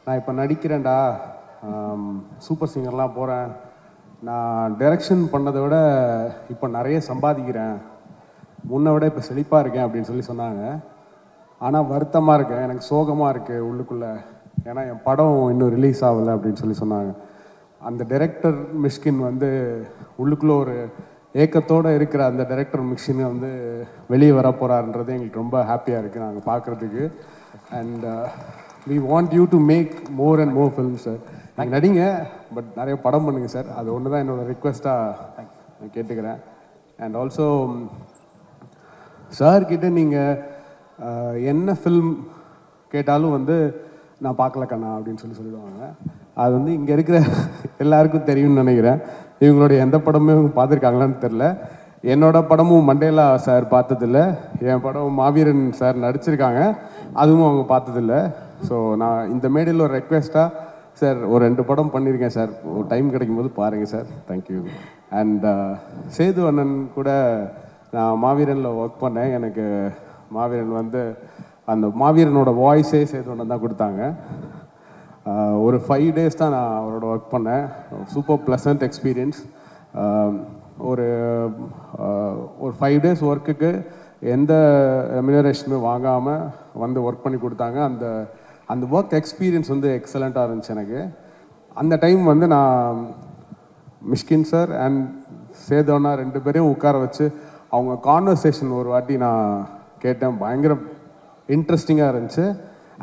நான் இப்போ நடிக்கிறேன்டா, சூப்பர் சிங்கர்லாம் போகிறேன், நான் டைரக்ஷன் பண்ணதை விட இப்போ நிறைய சம்பாதிக்கிறேன், முன்னை விட இப்போ செழிப்பாக இருக்கேன் அப்படின்னு சொல்லி சொன்னாங்க. ஆனால் வருத்தமாக இருக்கேன், எனக்கு சோகமாக இருக்குது உள்ளுக்குள்ளே, ஏன்னா என் படம் இன்னும் ரிலீஸ் ஆகலை அப்படின்னு சொல்லி சொன்னாங்க. அந்த டைரக்டர் மிஷ்கின் வந்து உள்ளுக்குள்ளே ஒரு ஏக்கத்தோடு இருக்கிற அந்த டைரக்டர் மிஷ்கின் வந்து வெளியே வர போகிறாருன்றது எங்களுக்கு ரொம்ப ஹாப்பியாக இருக்குது நாங்கள் பார்க்குறதுக்கு. And we want you to make more and more film sir. நீங்கள் நடிங்க, பட் நிறைய படம் பண்ணுங்கள் சார். அது ஒன்று தான் என்னோடய ரிக்வெஸ்ட்டாக நான் கேட்டுக்கிறேன். அண்ட் ஆல்சோ சார்கிட்ட நீங்கள் என்ன ஃபில்ம் கேட்டாலும் வந்து நான் பார்க்கல கண்ணா அப்படின்னு சொல்லிடுவாங்க. அது வந்து இங்கே இருக்கிற எல்லாருக்கும் தெரியும்னு நினைக்கிறேன். இவங்களுடைய எந்த படமும் இவங்க பார்த்துருக்காங்களான்னு தெரில. என்னோட படமும் மண்டேலா சார் பார்த்ததில்ல, என் படம் மாவீரன் சார் நடிச்சிருக்காங்க, அதுவும் அவங்க பார்த்ததில்ல. ஸோ நான் இந்த மேடையில் ஒரு ரெக்வெஸ்ட்டாக, சார் ஒரு 2 படம் பண்ணியிருக்கேன் சார், ஒரு டைம் கிடைக்கும்போது பாருங்கள் சார். தேங்க்யூ. அண்ட் சேது அண்ணன் கூட நான் மாவீரனில் ஒர்க் பண்ணேன். எனக்கு மாவீரன் வந்து அந்த மாவீரனோட வாய்ஸே சேது அண்ணன் தான் கொடுத்தாங்க. ஒரு 5 days தான் நான் அவரோட ஒர்க் பண்ணேன். Super pleasant experience. ஒரு 5 days ஒர்க்குக்கு எந்த ரெமினரேஷனுமே வாங்காமல் வந்து ஒர்க் பண்ணி கொடுத்தாங்க. அந்த ஒர்க் எக்ஸ்பீரியன்ஸ் வந்து எக்ஸலண்ட்டாக இருந்துச்சு எனக்கு. அந்த டைம் வந்து நான் மிஷ்கின் சார் அண்ட் சேது அண்ணா 2 பேரையும் உட்கார வச்சு அவங்க கான்வர்சேஷன் ஒரு வாட்டி நான் கேட்டேன். பயங்கர இன்ட்ரெஸ்டிங்காக இருந்துச்சு.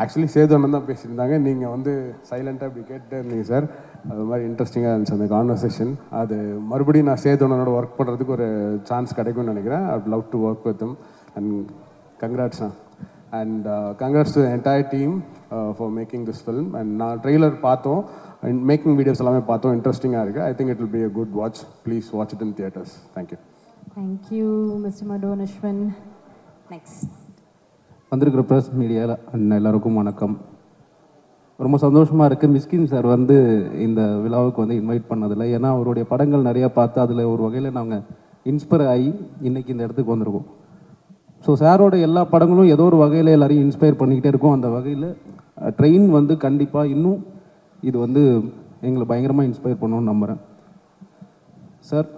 ஆக்சுவலி சேது அண்ணன் தான் பேசியிருந்தாங்க, நீங்கள் வந்து சைலண்ட்டாக இப்படி கேட்டுட்டே இருந்தீங்க சார். அது மாதிரி இன்ட்ரெஸ்டிங்காக இருந்துச்சு அந்த கான்வர்சேஷன். அது மறுபடியும் நான் சேது அண்ணனோட ஒர்க் பண்ணுறதுக்கு ஒரு சான்ஸ் கிடைக்கும்னு நினைக்கிறேன். I would love to work with them and கங்க்ராட்ஸ்ண்ணா. And congrats to entire team for making this film. And நான் ட்ரெய்லர் பார்த்தோம், மேக்கிங் வீடியோஸ் எல்லாமே பார்த்தோம், இன்ட்ரெஸ்டிங்காக இருக்குது. I think it will be a good watch. Please watch it in theatres. Thank you. Thank you, Mr. Madon Ashwin. Next. வந்திருக்கிற press media எல்லாருக்கும் வணக்கம். ரொம்ப சந்தோஷமாக இருக்குது மிஸ்கின் சார் வந்து இந்த விழாவுக்கு வந்து இன்வைட் பண்ணதில்லை. ஏன்னா அவருடைய படங்கள் நிறையா பார்த்து அதில் ஒரு வகையில் நாங்கள் இன்ஸ்பயர் ஆகி இன்றைக்கி இந்த இடத்துக்கு வந்திருக்கோம். ஸோ சாரோட எல்லா படங்களும் ஏதோ ஒரு வகையில் எல்லாரையும் இன்ஸ்பயர் பண்ணிக்கிட்டே இருக்கும். அந்த வகையில் ட்ரெயின் வந்து கண்டிப்பாக இன்னும் இது வந்து எங்களை பயங்கரமாக இன்ஸ்பயர் பண்ணணும்னு நம்புகிறேன். Sir,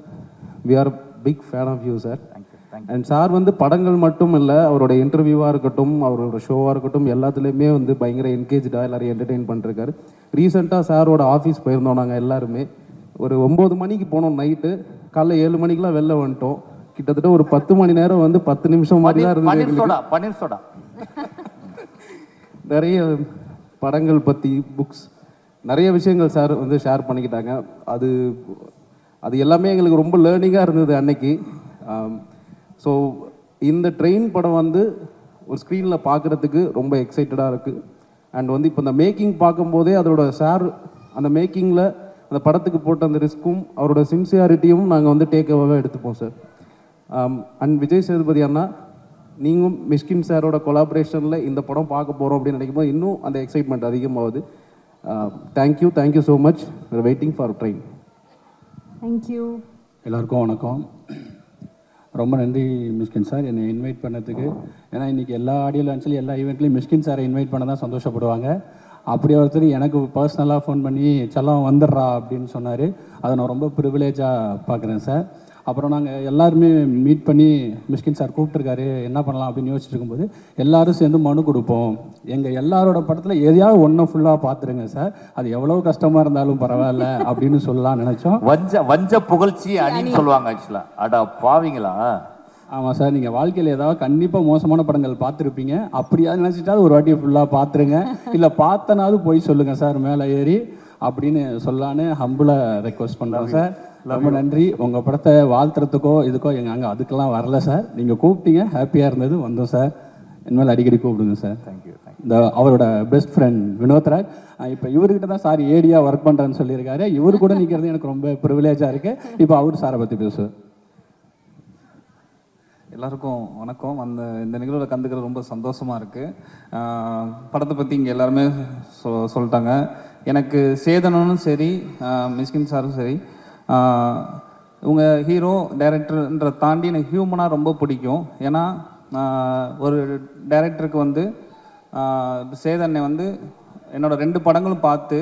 we are big fan of you sir. And sir வந்து படங்கள் மட்டும் இல்லை, அவரோட இன்டர்வியூவாக இருக்கட்டும், அவரோட ஷோவாக இருக்கட்டும், எல்லாத்துலேயுமே வந்து பயங்கர என்கேஜாக எல்லாரையும் என்டர்டெயின் பண்ணிருக்காரு. ரீசெண்டாக சாரோட ஆஃபீஸ் போயிருந்தோம் நாங்கள் எல்லாருமே. ஒரு 9 மணிக்கு போனோம் நைட்டு, காலைல 7 மணிக்கெலாம் வெளில வந்துட்டோம். கிட்டத்தட்ட ஒரு 10 மணி நேரம் வந்து 10 நிமிஷம் மாதிரி தான் இருந்தது. நிறைய படங்கள் பற்றி புக்ஸ் நிறைய விஷயங்கள் சார் வந்து ஷேர் பண்ணிக்கிட்டாங்க. அது எல்லாமே எங்களுக்கு ரொம்ப லேர்னிங்காக இருந்தது அன்னைக்கு. ஸோ இந்த ட்ரெயின் படம் வந்து ஒரு ஸ்க்ரீனில் பார்க்குறதுக்கு ரொம்ப எக்ஸைட்டடாக இருக்குது. அண்ட் வந்து இப்போ இந்த மேக்கிங் பார்க்கும்போதே அதோட சார் அந்த மேக்கிங்கில் அந்த படத்துக்கு போட்ட அந்த ரிஸ்க்கும் அவரோட சின்சியாரிட்டியும் நாங்கள் வந்து டேக் ஓவராக எடுத்துப்போம் சார். அண்ட் விஜய் சேதுபதி அண்ணா, நீங்களும் மிஸ்கின் சாரோட கொலாபரேஷனில் இந்த படம் பார்க்க போகிறோம் அப்படின்னு நினைக்கும் போது இன்னும் அந்த எக்ஸைட்மெண்ட் அதிகமாகுது. Thank you so much. Waiting for train. Thank you. எல்லாருக்கும் வணக்கம். ரொம்ப நன்றி மிஸ்கின் சார் என்னை இன்வைட் பண்ணதுக்கு. ஏன்னா இன்றைக்கி எல்லா ஆடியோ லான்ச்லையும் எல்லா ஈவெண்ட்லையும் மிஸ்கின் சாரை இன்வைட் பண்ண தான் சந்தோஷப்படுவாங்க. அப்படி ஒருத்தர் எனக்கு பர்சனலாக ஃபோன் பண்ணி செல்லம் வந்துடுறா அப்படின்னு சொன்னார். அதை நான் ரொம்ப ப்ரிவிலேஜாக பார்க்குறேன் சார். அப்புறம் நாங்கள் எல்லாருமே மீட் பண்ணி மிஸ்கின் சார் கூப்பிட்டுருக்காரு, என்ன பண்ணலாம் அப்படின்னு யோசிச்சுட்டு இருக்கும்போது எல்லாரும் சேர்ந்து மனு கொடுப்போம், எங்கள் எல்லாரோட படத்தில் எதையாவது ஒன்று ஃபுல்லாக பார்த்துருங்க சார், அது எவ்வளோ கஷ்டமாக இருந்தாலும் பரவாயில்ல அப்படின்னு சொல்லலாம் நினச்சோம். வஞ்ச புகழ்ச்சி அணின்னு சொல்லுவாங்க ஆக்சுவலாக. அடா பாவீங்களா? ஆமாம் சார், நீங்கள் வாழ்க்கையில் ஏதாவது கண்டிப்பாக மோசமான படங்கள் பார்த்துருப்பீங்க, அப்படியாவது நினச்சிட்டாவது ஒரு வாட்டி ஃபுல்லாக பார்த்துருங்க, இல்லை பார்த்தனாவது போய் சொல்லுங்கள் சார் மேலே ஏறி அப்படின்னு சொல்லான்னு ஹம்புளாக ரெக்வஸ்ட் பண்ணுறோம் சார். ரொம்ப நன்றி. உங்கள் படத்தை வாழ்த்துறதுக்கோ இதுக்கோ அங்கே அதுக்கெல்லாம் வரல சார், நீங்கள் கூப்பிட்டீங்க, ஹாப்பியாக இருந்தது, வந்தோம் சார். இனிமேல் அடிக்கடி கூப்பிடுங்க சார். தேங்க்யூ. இந்த அவரோட பெஸ்ட் ஃப்ரெண்ட் வினோத்ராஜ், இப்போ இவர்கிட்ட தான் சார் ஏடியாக ஒர்க் பண்ணுறேன்னு சொல்லியிருக்காரு. இவர் கூட நிற்கிறது எனக்கு ரொம்ப ப்ரிவிலேஜாக இருக்குது. இப்போ அவர் சாரை பற்றி பேசுவார். எல்லாருக்கும் வணக்கம். இந்த நிகழ்வில் கண்டுக்கிறது ரொம்ப சந்தோஷமாக இருக்குது. படத்தை பற்றி இங்கே எல்லாருமே சொல்லிட்டாங்க. எனக்கு சேதனனும் சரி, மிஸ்கின் சாரும் சரி, இவங்க ஹீரோ டைரக்டர்ன்ற தாண்டி எனக்கு ஹியூமனாக ரொம்ப பிடிக்கும். ஏன்னா ஒரு டைரக்டருக்கு வந்து சேதனை வந்து என்னோடய 2 படங்களும் பார்த்து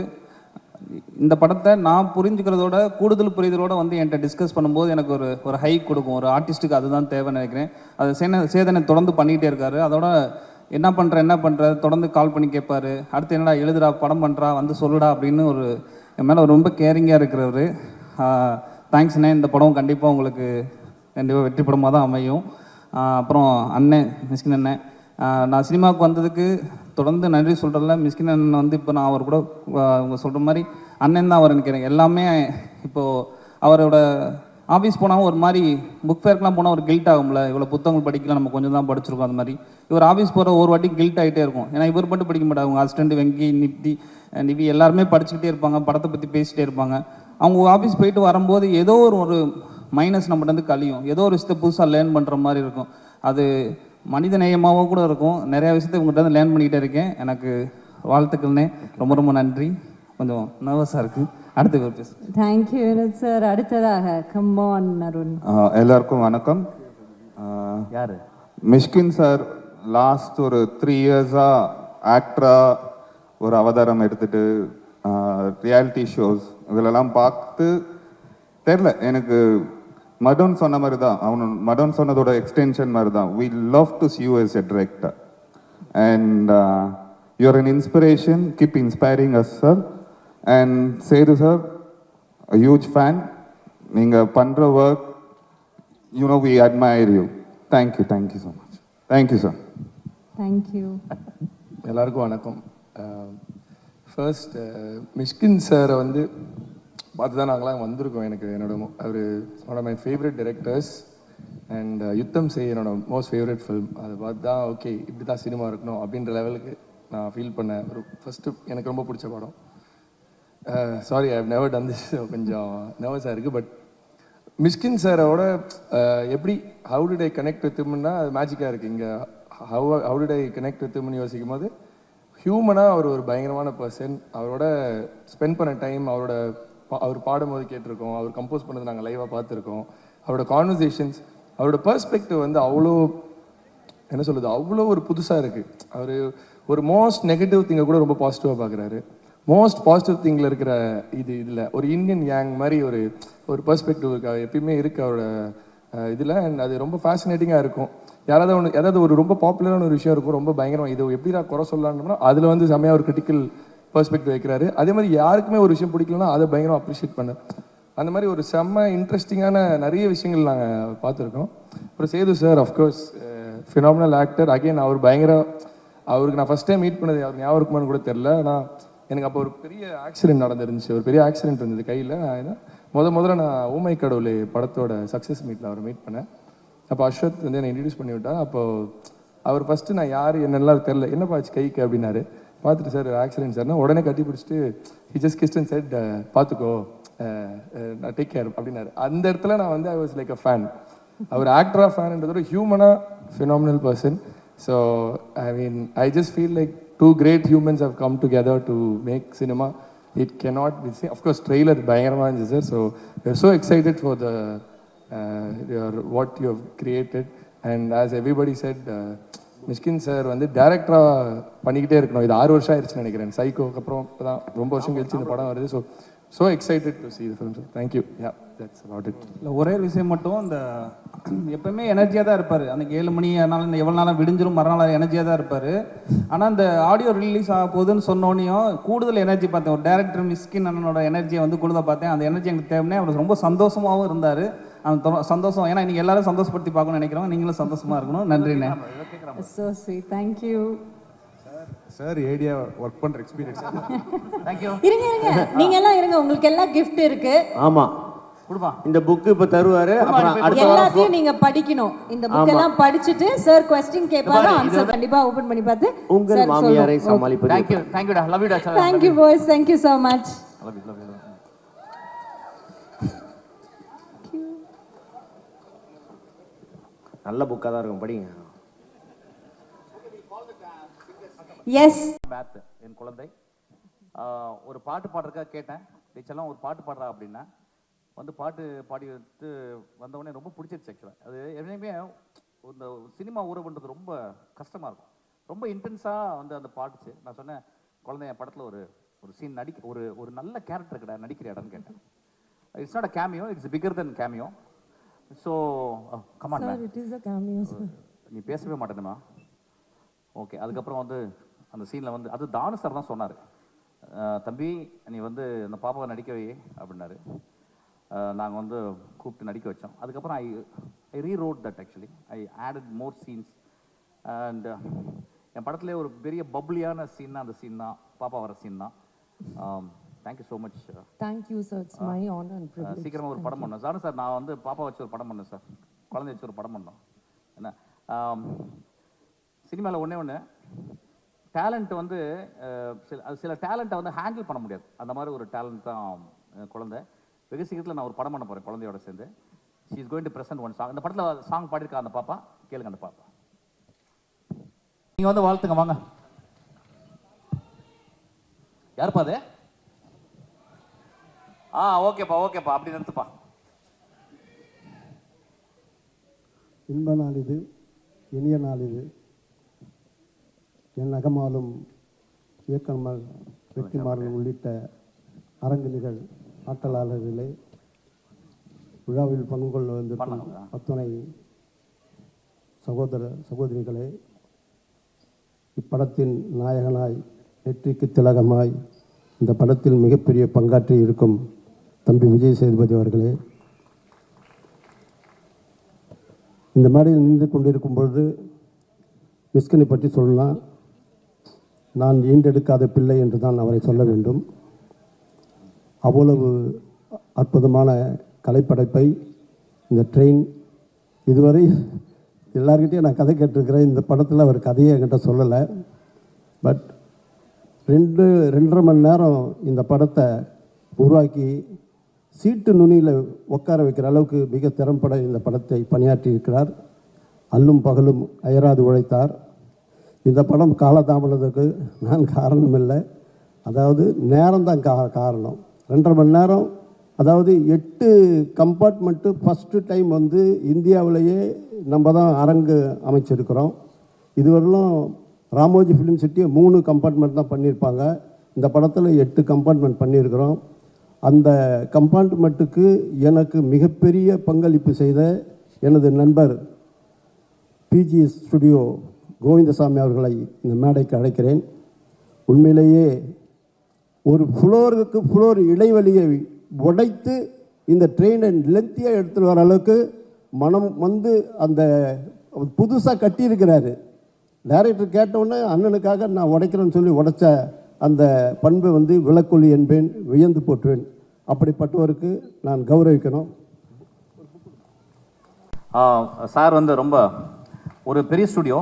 இந்த படத்தை நான் புரிஞ்சுக்கிறதோட கூடுதல் புரிதலோட வந்து என்கிட்ட டிஸ்கஸ் பண்ணும்போது எனக்கு ஒரு ஹைக் கொடுக்கும். ஒரு ஆர்டிஸ்ட்டுக்கு அதுதான் தேவைன்னு நினைக்கிறேன். அது சேதனை தொடர்ந்து பண்ணிகிட்டே இருக்காரு. அதோட என்ன பண்ணுற தொடர்ந்து கால் பண்ணி கேட்பாரு, அடுத்து என்னடா எழுதுடா, படம் பண்ணுறா, வந்து சொல்லுடா அப்படின்னு என் மேலே ரொம்ப கேரிங்காக இருக்கிறவர். தேங்க்ஸ்ண்ணே. இந்த படம் கண்டிப்பாக உங்களுக்கு கண்டிப்பாக வெற்றி படமாக தான் அமையும். அப்புறம் அண்ணன் மிஸ்கின் அண்ணன், நான் சினிமாவுக்கு வந்ததுக்கு தொடர்ந்து நன்றி சொல்கிறதில்ல. மிஸ்கின் அண்ணன் வந்து இப்போ நான் அவர் கூட அவங்க சொல்கிற மாதிரி அண்ணன் தான் அவர் நினைக்கிறேன். எல்லாமே இப்போது அவரோட ஆஃபீஸ் போனாலும் ஒரு மாதிரி புக் ஃபேர்க்கெலாம் போனால் ஒரு கில்ட் ஆகும்ல, இவ்வளோ புத்தகங்கள் படிக்கலாம், நம்ம கொஞ்சம் தான் படிச்சிருக்கோம். அந்த மாதிரி இவர் ஆஃபீஸ் போகிற ஒரு வாட்டி கில்ட் ஆகிட்டே இருக்கும். ஏன்னா இவர் மட்டும் படிக்க மாட்டாங்க, அவங்க அசிஸ்டண்ட் வெங்கி, நிவி எல்லாருமே படிச்சுக்கிட்டே இருப்பாங்க, படத்தை பற்றி பேசிகிட்டே இருப்பாங்க. அவங்க ஆஃபீஸ் போயிட்டு வரும்போது ஏதோ ஒரு மைனஸ் நம்மகிட்ட வந்து கழியும், ஏதோ ஒரு விஷயத்தை புதுசாக லேர்ன் பண்ணுற மாதிரி இருக்கும். அது மனித நேயமாகவும் கூட இருக்கும். நிறையா விஷயத்தை உங்கள்கிட்ட வந்து லேர்ன் பண்ணிக்கிட்டே இருக்கேன். எனக்கு வாழ்த்துக்கள்னே. ரொம்ப ரொம்ப நன்றி. கொஞ்சம் நர்வஸாக இருக்குது. அடுத்து பேசு. Thank you Vinoth sir. அடுத்ததாக கம்மான் அருண். எல்லாருக்கும் வணக்கம். யார்? மிஷ்கின் சார் லாஸ்ட் ஒரு 3 இயர்ஸாக ஆக்டராக ஒரு அவதாரம் எடுத்துகிட்டு ரியாலிட்டி ஷோஸ் இதிலெல்லாம் பார்த்து தெரில, எனக்கு மடோன் சொன்ன மாதிரி தான், மடோன் சொன்னதோட எக்ஸ்டென்ஷன் மாதிரி தான். We love to see you as a director and you're an inspiration. Keep inspiring us, sir. And Sethu sir, a huge fan. நீங்கள் பண்ணுற work, you know, we admire you. Thank you so much. Thank you, sir. Thank you. எல்லாருக்கும் வணக்கம். First Mysskin சாரை பார்த்து தான் நாங்களாம் வந்திருக்கோம். அவர் one of my favourite directors. And Yuddham Sei என்னோட மோஸ்ட் ஃபேவரட் ஃபிலிம். அதை பார்த்து தான் ஓகே இப்படி தான் சினிமா இருக்கணும் அப்படின்ற லெவலுக்கு நான் ஃபீல் பண்ண ஒரு ஃபஸ்ட்டு எனக்கு ரொம்ப பிடிச்ச படம். Sorry I have never done this, கொஞ்சம் நர்வஸாக இருக்குது. பட் மிஷ்கின் சாரோட எப்படி how did I connect with ஹிம்னா அது மேஜிக்காக இருக்குது. இங்கே how did I connect with ஹிம்னு யோசிக்கும் போது ஹியூமனாக அவர் ஒரு பயங்கரமான பர்சன். அவரோட ஸ்பெண்ட் பண்ண டைம், அவர் பாடும்போது கேட்டிருக்கோம், அவர் கம்போஸ் பண்ணது நாங்கள் லைவாக பார்த்துருக்கோம். அவரோட கான்வர்சேஷன்ஸ், அவரோட பெர்ஸ்பெக்டிவ் வந்து அவ்வளோ என்ன சொல்கிறது, அவ்வளோ ஒரு புதுசாக இருக்குது. அவர் ஒரு மோஸ்ட் நெகட்டிவ் திங்கை கூட ரொம்ப பாசிட்டிவாக பார்க்குறாரு. மோஸ்ட் பாசிட்டிவ் திங்கில் இருக்கிற இதில் ஒரு இந்தியன் யாங் மாதிரி ஒரு பெர்ஸ்பெக்டிவ் இருக்கு எப்பயுமே இருக்குது அவரோட இதில். அண்ட் அது ரொம்ப ஃபேசினேட்டிங்காக இருக்கும். ஏதாவது ஒரு ரொம்ப பாப்புலரான ஒரு விஷயம் இருக்கும், ரொம்ப பயங்கரமாக இது எப்படி நான் குறை சொல்லலாம்னா அதில் வந்து செம்மையாக ஒரு கிரிட்டிக்கல் பெர்ஸ்பெக்டிவ் வைக்கிறாரு. அதே மாதிரி யாருக்குமே ஒரு விஷயம் பிடிக்கலன்னா அதை பயங்கரமாக அப்ரிஷியேட் பண்ண அந்த மாதிரி ஒரு செம்ம இன்ட்ரெஸ்டிங்கான நிறைய விஷயங்கள் நாங்கள் பார்த்துருக்கோம். அப்புறம் Sethu sir of course phenomenal actor. Again அவருக்கு நான் ஃபஸ்ட் டைம் மீட் பண்ணது அவர் ஞாபகம் இருக்குமான்னு கூட தெரில. ஆனால் எனக்கு அப்போ ஒரு பெரிய ஆக்சிடென்ட் நடந்துருந்துச்சு, ஒரு பெரிய ஆக்சிடென்ட் இருந்தது கையில். முதல்ல நான் ஓமை கடவுளே படத்தோட சக்ஸஸ் மீட்டில் அவரை மீட் பண்ணேன். அப்போ அஸ்வத் வந்து என்னை இன்ட்ரடியூஸ் பண்ணி விட்டார். அப்போது அவர் ஃபஸ்ட்டு நான் யார் என்னெல்லாம் தெரில, என்ன பாச்சு கைக்கு அப்படின்னாரு. பார்த்துட்டு சார் ஆக்சிடென்ட் சார்னா உடனே கட்டி பிடிச்சிட்டு he just kissed and said பார்த்துக்கோ டேக் கேர் அப்படின்னாரு. அந்த இடத்துல நான் வந்து I was like a fan. அவர் ஆக்டராக ஃபேன்ன்றதோட ஹியூமனாக phenomenal person. So I mean I just feel like two great humans have come together to make cinema. It cannot be seen. Of course, trailer பயங்கரமாக இருந்துச்சு sir. So we're so excited for what you have created. And as everybody said, Mysskin sir வந்து டேரக்டராக பண்ணிக்கிட்டே இருக்கணும். இது 6 வருஷம் ஆயிடுச்சுன்னு நினைக்கிறேன். சைக்கோக்கு அப்புறம் இப்போ தான் ரொம்ப வருஷம் கழிச்சு இந்த படம் வருது. So excited to see the film. Thank you. Yeah that's about it. இல்லை ஒரே விஷயம் மட்டும், இந்த எப்பவுமே எனர்ஜியாக தான் இருப்பார். அன்றைக்கி 7 மணி ஆனாலும் எவ்வளோ நாளாக விடிஞ்சிரும் மறுநாள் எனர்ஜியாக தான் இருப்பார். ஆனால் இந்த ஆடியோ ரிலீஸ் ஆக போகுதுன்னு சொன்னோன்னையும் கூடுதல் எனர்ஜி பார்த்தேன். ஒரு டேரக்டர் மிஷ்கின் அண்ணனோட எனர்ஜியை வந்து கூடுதலாக பார்த்தேன். அந்த எனர்ஜி எனக்கு தேவைன்னே அவர் ரொம்ப சந்தோஷமாகவும் இருந்தார். அந்த சந்தோஷம் ஏன்னா நீங்கள் எல்லாரும் சந்தோஷப்படுத்தி பார்க்கணும்னு நினைக்கிறோம். நீங்களும் சந்தோஷமாக இருக்கணும். நன்றிண்ணே. So sweet. Thank you. Sir ஏடியா ஒர்க் பண்ற எக்ஸ்பீரியன்ஸ். தேங்க்யூ. இருங்க நீங்க எல்லாம் இருங்க, உங்களுக்கு எல்லாம் gift இருக்கு. ஆமா கொடுப்பா. இந்த புக் இப்ப தருவாரு. அப்புறம் அடுத்த எல்லாத்தையும் நீங்க படிக்கணும். இந்த புக் எல்லாம் படிச்சிட்டு சார் क्वेश्चन கேட்பாரு, ஆன்சர் கண்டிப்பா ஓபன் பண்ணி பார்த்து உங்கள் மாமியாரை சமாளிப்பது. தேங்க்யூ டா. லவ் யூ டா. Thank you boys. Thank you so much. Love you. நல்ல புக்கா தான் இருக்கும், படிங்க. எஸ் பேத் என் குழந்தை ஒரு பாட்டு பாடுறதுக்காக கேட்டேன். டீச்சர்லாம் ஒரு பாட்டு பாடுறா அப்படின்னா வந்து பாட்டு பாடி எடுத்து வந்தவொடனே ரொம்ப பிடிச்சிருச்சு. ஆக்சுவலாக அது எப்பயுமே இந்த சினிமா ஊறவுன்றது ரொம்ப கஷ்டமாக இருக்கும். ரொம்ப இன்டென்ஸாக வந்து அந்த பாட்டுச்சு. நான் சொன்னேன், குழந்தை என் படத்தில் ஒரு சீன் ஒரு நல்ல கேரக்டர் கடை நடிக்கிற இடம்னு கேட்டேன். It's not a cameo, it's figure then cameo. So come on sir, it is a cameo sir. நீ பேசவே மாட்டேனுமா? ஓகே. அதுக்கப்புறம் வந்து அந்த சீனில் வந்து அது தானு சார் தான் சொன்னார், தம்பி நீ வந்து அந்த பாப்பாவை நடிக்க வை அப்படின்னாரு. நாங்கள் வந்து கூப்பிட்டு நடிக்க வச்சோம். அதுக்கப்புறம் I rewrote that. Actually I added more scenes. And என் படத்துலேயே ஒரு பெரிய பப்ளியான சீன்னா அந்த சீன் தான், பாப்பா வர சீன் தான். Thank you so much. Thank you sir, it's my honour and privilege. சீக்கிரமாக ஒரு படம் பண்ணோம் சார். சார் நான் வந்து பாப்பா வச்சு ஒரு படம் பண்ணேன் சார், குழந்தை வச்சு ஒரு படம் பண்ணோம். என்ன சினிமாவில் ஒன்று டேலண்ட் வந்து சில டேலண்ட்டை வந்து ஹேண்டில் பண்ண முடியாது. அந்த மாதிரி ஒரு டேலண்ட் தான் குழந்தை. வெகு சீக்கிரத்தில் நான் ஒரு படம் பண்ண போகிறேன் குழந்தையோட சேர்ந்து. She is going to present one song. அந்த படத்தில் சாங் பாடியிருக்கா அந்த பாப்பா, கேளுங்க அந்த பாப்பா. நீங்கள் வந்து வாழ்த்துங்க, வாங்க. யாருப்பா அது? ஓகேப்பா ஓகேப்பா, அப்படி நிறுத்துப்பா. இன்ப நாள் இது, இனிய நாள் இது. என் நகமாலும் இயக்கமால் வெற்றிமாறன் உள்ளிட்ட அரங்கிலிகள் ஆற்றலாளர்களே, விழாவில் பங்கு கொள்ள வந்திருக்கும் அத்துணை சகோதர சகோதரிகளே, இப்படத்தின் நாயகனாய் வெற்றிக்கு திலகமாய் இந்த படத்தில் மிகப்பெரிய பங்காற்றி இருக்கும் தம்பி விஜய் சேதுபதி அவர்களே, இந்த மேடையில் நின்று கொண்டிருக்கும் பொழுது மிஷ்கினை பற்றி சொல்லலாம். நான் ஈண்டெடுக்காத பிள்ளை என்று தான் அவரை சொல்ல வேண்டும். அவ்வளவு அற்புதமான கலைப்படைப்பை இந்த ட்ரெயின் இதுவரை எல்லார்கிட்டையும் நான் கதை கேட்டிருக்கிறேன். இந்த படத்தில் அவர் கதையை என்கிட்ட சொல்லலை. பட் 2.5 மணி நேரம் இந்த படத்தை உருவாக்கி சீட்டு நுனியில் உட்கார வைக்கிற அளவுக்கு மிக திறம்பட இந்த படத்தை பணியாற்றியிருக்கிறார். அல்லும் பகலும் அயராது உழைத்தார். இந்த படம் காலதாமதத்துக்கு நான் காரணம் இல்லை, அதாவது நேரம்தான் காரணம். 2.5 மணி நேரம், அதாவது 8 கம்பார்ட்மெண்ட்டு ஃபஸ்ட்டு டைம் வந்து இந்தியாவிலேயே நம்ம தான் அரங்கு அமைச்சிருக்கிறோம். இதுவரையிலும் ராமோஜி ஃபிலிம் சிட்டியை 3 கம்பார்ட்மெண்ட் தான் பண்ணியிருப்பாங்க. இந்த படத்தில் 8 கம்பார்ட்மெண்ட் பண்ணியிருக்கிறோம். அந்த கம்பார்ட்மெண்ட்டுக்கு எனக்கு மிகப்பெரிய பங்களிப்பு செய்த எனது நண்பர் பிஜிஎஸ் ஸ்டுடியோ கோவிந்தசாமி அவர்களை இந்த மேடைக்கு அழைக்கிறேன். உண்மையிலேயே ஒரு ஃப்ளோருக்கு ஃப்ளோர் இடைவெளியை உடைத்து இந்த ட்ரெயினை லென்த்தியாக எடுத்துகிட்டு வர அளவுக்கு மனம் வந்து அந்த புதுசாக கட்டியிருக்கிறாரு. டைரக்டர் கேட்டவுடனே அண்ணனுக்காக நான் உடைக்கிறேன்னு சொல்லி உடைச்ச அந்த பண்பை வந்து விளக்கொலி என்பேன், வியந்து போற்றுவேன். அப்படிப்பட்டவருக்கு நான் கௌரவிக்கணும். சார் வந்து ரொம்ப ஒரு பெரிய ஸ்டுடியோ,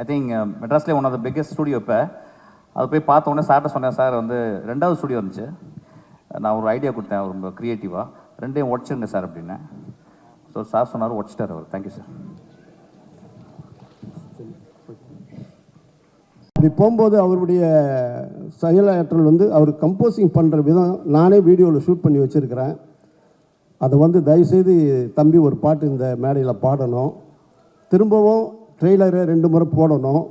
ஐ திங்க் மெட்ராஸ்லேயே one of the biggest studio. இப்போ அது போய் பார்த்த உடனே சார்கிட்ட சொன்னேன், சார் வந்து 2வது ஸ்டுடியோ இருந்துச்சு, நான் ஒரு ஐடியா கொடுத்தேன் ரொம்ப க்ரியேட்டிவாக, 2டையும் உடச்சிருங்க சார் அப்படின்னேன். ஸோ சார் சொன்னார், உடச்சிட்டார் அவர். Thank you sir. இப்படி போகும்போது அவருடைய செயலாற்றல் வந்து அவர் கம்போசிங் பண்ணுற விதம் நானே வீடியோவில் ஷூட் பண்ணி வச்சுருக்கிறேன். அதை வந்து தயவுசெய்து தம்பி ஒரு பாட்டு இந்த மேடையில் பாடணும், திரும்பவும் ட்ரெய்லரை 2 முறை போடணும்.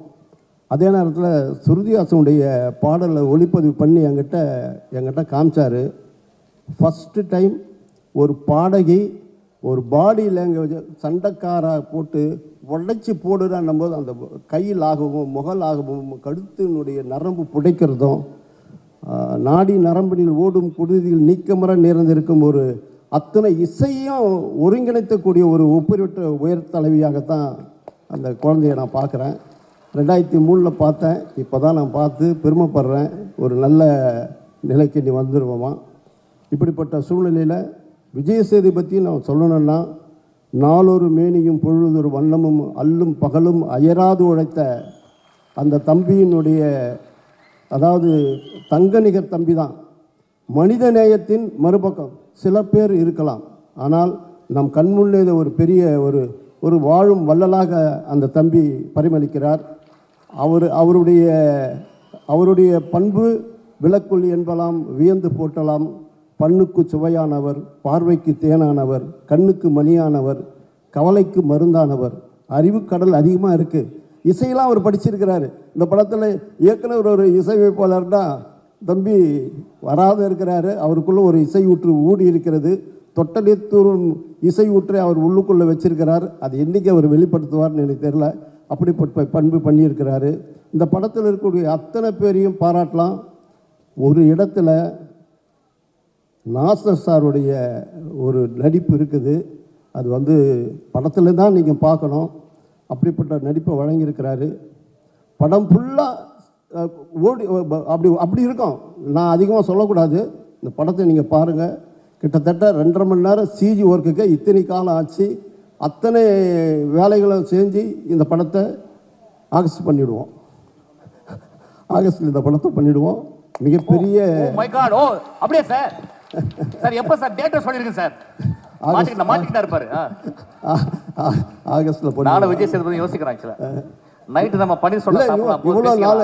அதே நேரத்தில் சுருதிஹாசனுடைய பாடலை ஒளிப்பதிவு பண்ணி என்கிட்ட காமிச்சார். ஃபஸ்ட்டு டைம் ஒரு பாடகி ஒரு பாடி லாங்குவேஜ் சண்டைக்காரா போட்டு உடைச்சி போடுறான்னும் போது அந்த கையில் ஆகவும் முகல் ஆகவும் கழுத்தினுடைய நரம்பு புடைக்கிறதும் நாடி நரம்பினில் ஓடும் குருதியில் நீக்கமர நிறைந்திருக்கும் ஒரு அத்தனை இசையும் ஒருங்கிணைத்தக்கூடிய ஒரு ஒப்புரிட்ட உயர் தலைவியாகத்தான் அந்த குழந்தைய நான் பார்க்குறேன். 2003 பார்த்தேன், இப்போ தான் நான் பார்த்து பெருமைப்படுறேன். ஒரு நல்ல நிலைக்கு நீ வந்துடுவோமா. இப்படிப்பட்ட சூழ்நிலையில் விஜய் சேதுபதி நான் சொல்லணும்னா, நாளொரு மேனியும் பொழுதொரு வண்ணமும் அல்லும் பகலும் அயராது உழைத்த அந்த தம்பியினுடைய, அதாவது தங்கநிகர் தம்பி தான். மனித நேயத்தின் மறுபக்கம் சில பேர் இருக்கலாம், ஆனால் நம் கண்முன்னே ஒரு பெரிய ஒரு வாழும் வள்ளலாக அந்த தம்பி பரிமளிக்கிறார். அவருடைய பண்பு விளக்கொலி என்பலாம், வியந்து போட்டலாம். பண்ணுக்கு சுவையானவர், பார்வைக்கு தேனானவர், கண்ணுக்கு மணியானவர், கவலைக்கு மருந்தானவர். அறிவு கடல் அதிகமாக இருக்குது. இசையெல்லாம் அவர் படிச்சிருக்கிறாரு. இந்த படத்தில் இயக்குனர் ஒரு இசையமைப்பாளர்னா தம்பி வராத இருக்கிறாரு. அவருக்குள்ள ஒரு இசை ஊற்று ஊடி இருக்கிறது. தொட்டலித்தூரும் இசை ஊற்றை அவர் உள்ளுக்குள்ளே வச்சிருக்கிறார். அது என்றைக்கு அவர் வெளிப்படுத்துவார்னு எனக்கு தெரியல. அப்படிப்பட்ட பண்பு பண்ணியிருக்கிறாரு. இந்த படத்தில் இருக்கக்கூடிய அத்தனை பேரையும் பாராட்டலாம். ஒரு இடத்துல நாசர் சாருடைய ஒரு நடிப்பு இருக்குது. அது வந்து படத்தில் தான் நீங்கள் பார்க்கணும். அப்படிப்பட்ட நடிப்பை வழங்கியிருக்கிறாரு. படம் ஃபுல்லாக ஓடி அப்படி இருக்கும். நான் அதிகமாக சொல்லக்கூடாது. இந்த படத்தை நீங்கள் பாருங்கள். கிட்டத்தட்ட 2.5 மணி நேரம் சிஜி ஒர்க்குக்கு இத்தனை காலம் ஆச்சு. அத்தனை வேலைகளை செஞ்சு இந்த படத்தை ஆகஸ்ட் பண்ணிவிடுவோம். ஆகஸ்டில் இந்த படத்தை பண்ணிவிடுவோம். மிகப்பெரிய அப்படியே சார் சார் எப்போ சார் டேட்டை சொல்லியிருக்கேன் சார். மாட்டிக்கிட்டா இருப்பாரு. ஆகஸ்டில் பண்ணி நானும் விஜய் சேதுபதி யோசிக்கிறேன். ஆக்சுவலாக நைட்டு நம்ம பண்ணி சொல்ல இவ்வளோ நாள்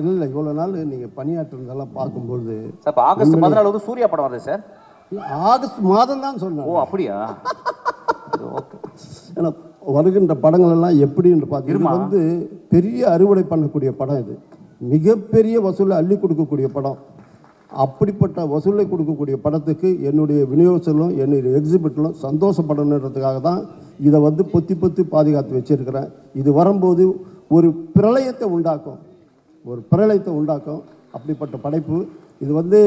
இல்லை, இவ்வளோ நாள் நீங்கள் பணியாற்றுறதெல்லாம் பார்க்கும்போது சார் ஆகஸ்ட் 14 வந்து சூர்யா படம் வருது சார். ஆகஸ்ட் மாதம் தான் சொன்னேன். ஓ அப்படியா? ஓகே. ஏன்னா வருகின்ற படங்கள் எல்லாம் எப்படின்னு பார்த்தீங்கன்னா வந்து பெரிய அறுவடை பண்ணக்கூடிய படம் இது. மிகப்பெரிய வசூலை அள்ளி கொடுக்கக்கூடிய படம். அப்படிப்பட்ட வசூலை கொடுக்கக்கூடிய படத்துக்கு என்னுடைய விநியோகத்திலும் என்னுடைய எக்ஸிபிட்டிலும் சந்தோஷப்படணுன்றதுக்காக தான் இதை வந்து பொத்தி பாதுகாத்து வச்சிருக்கிறேன். இது வரும்போது ஒரு பிரளயத்தை உண்டாக்கும். அப்படிப்பட்ட படைப்பு இது வந்து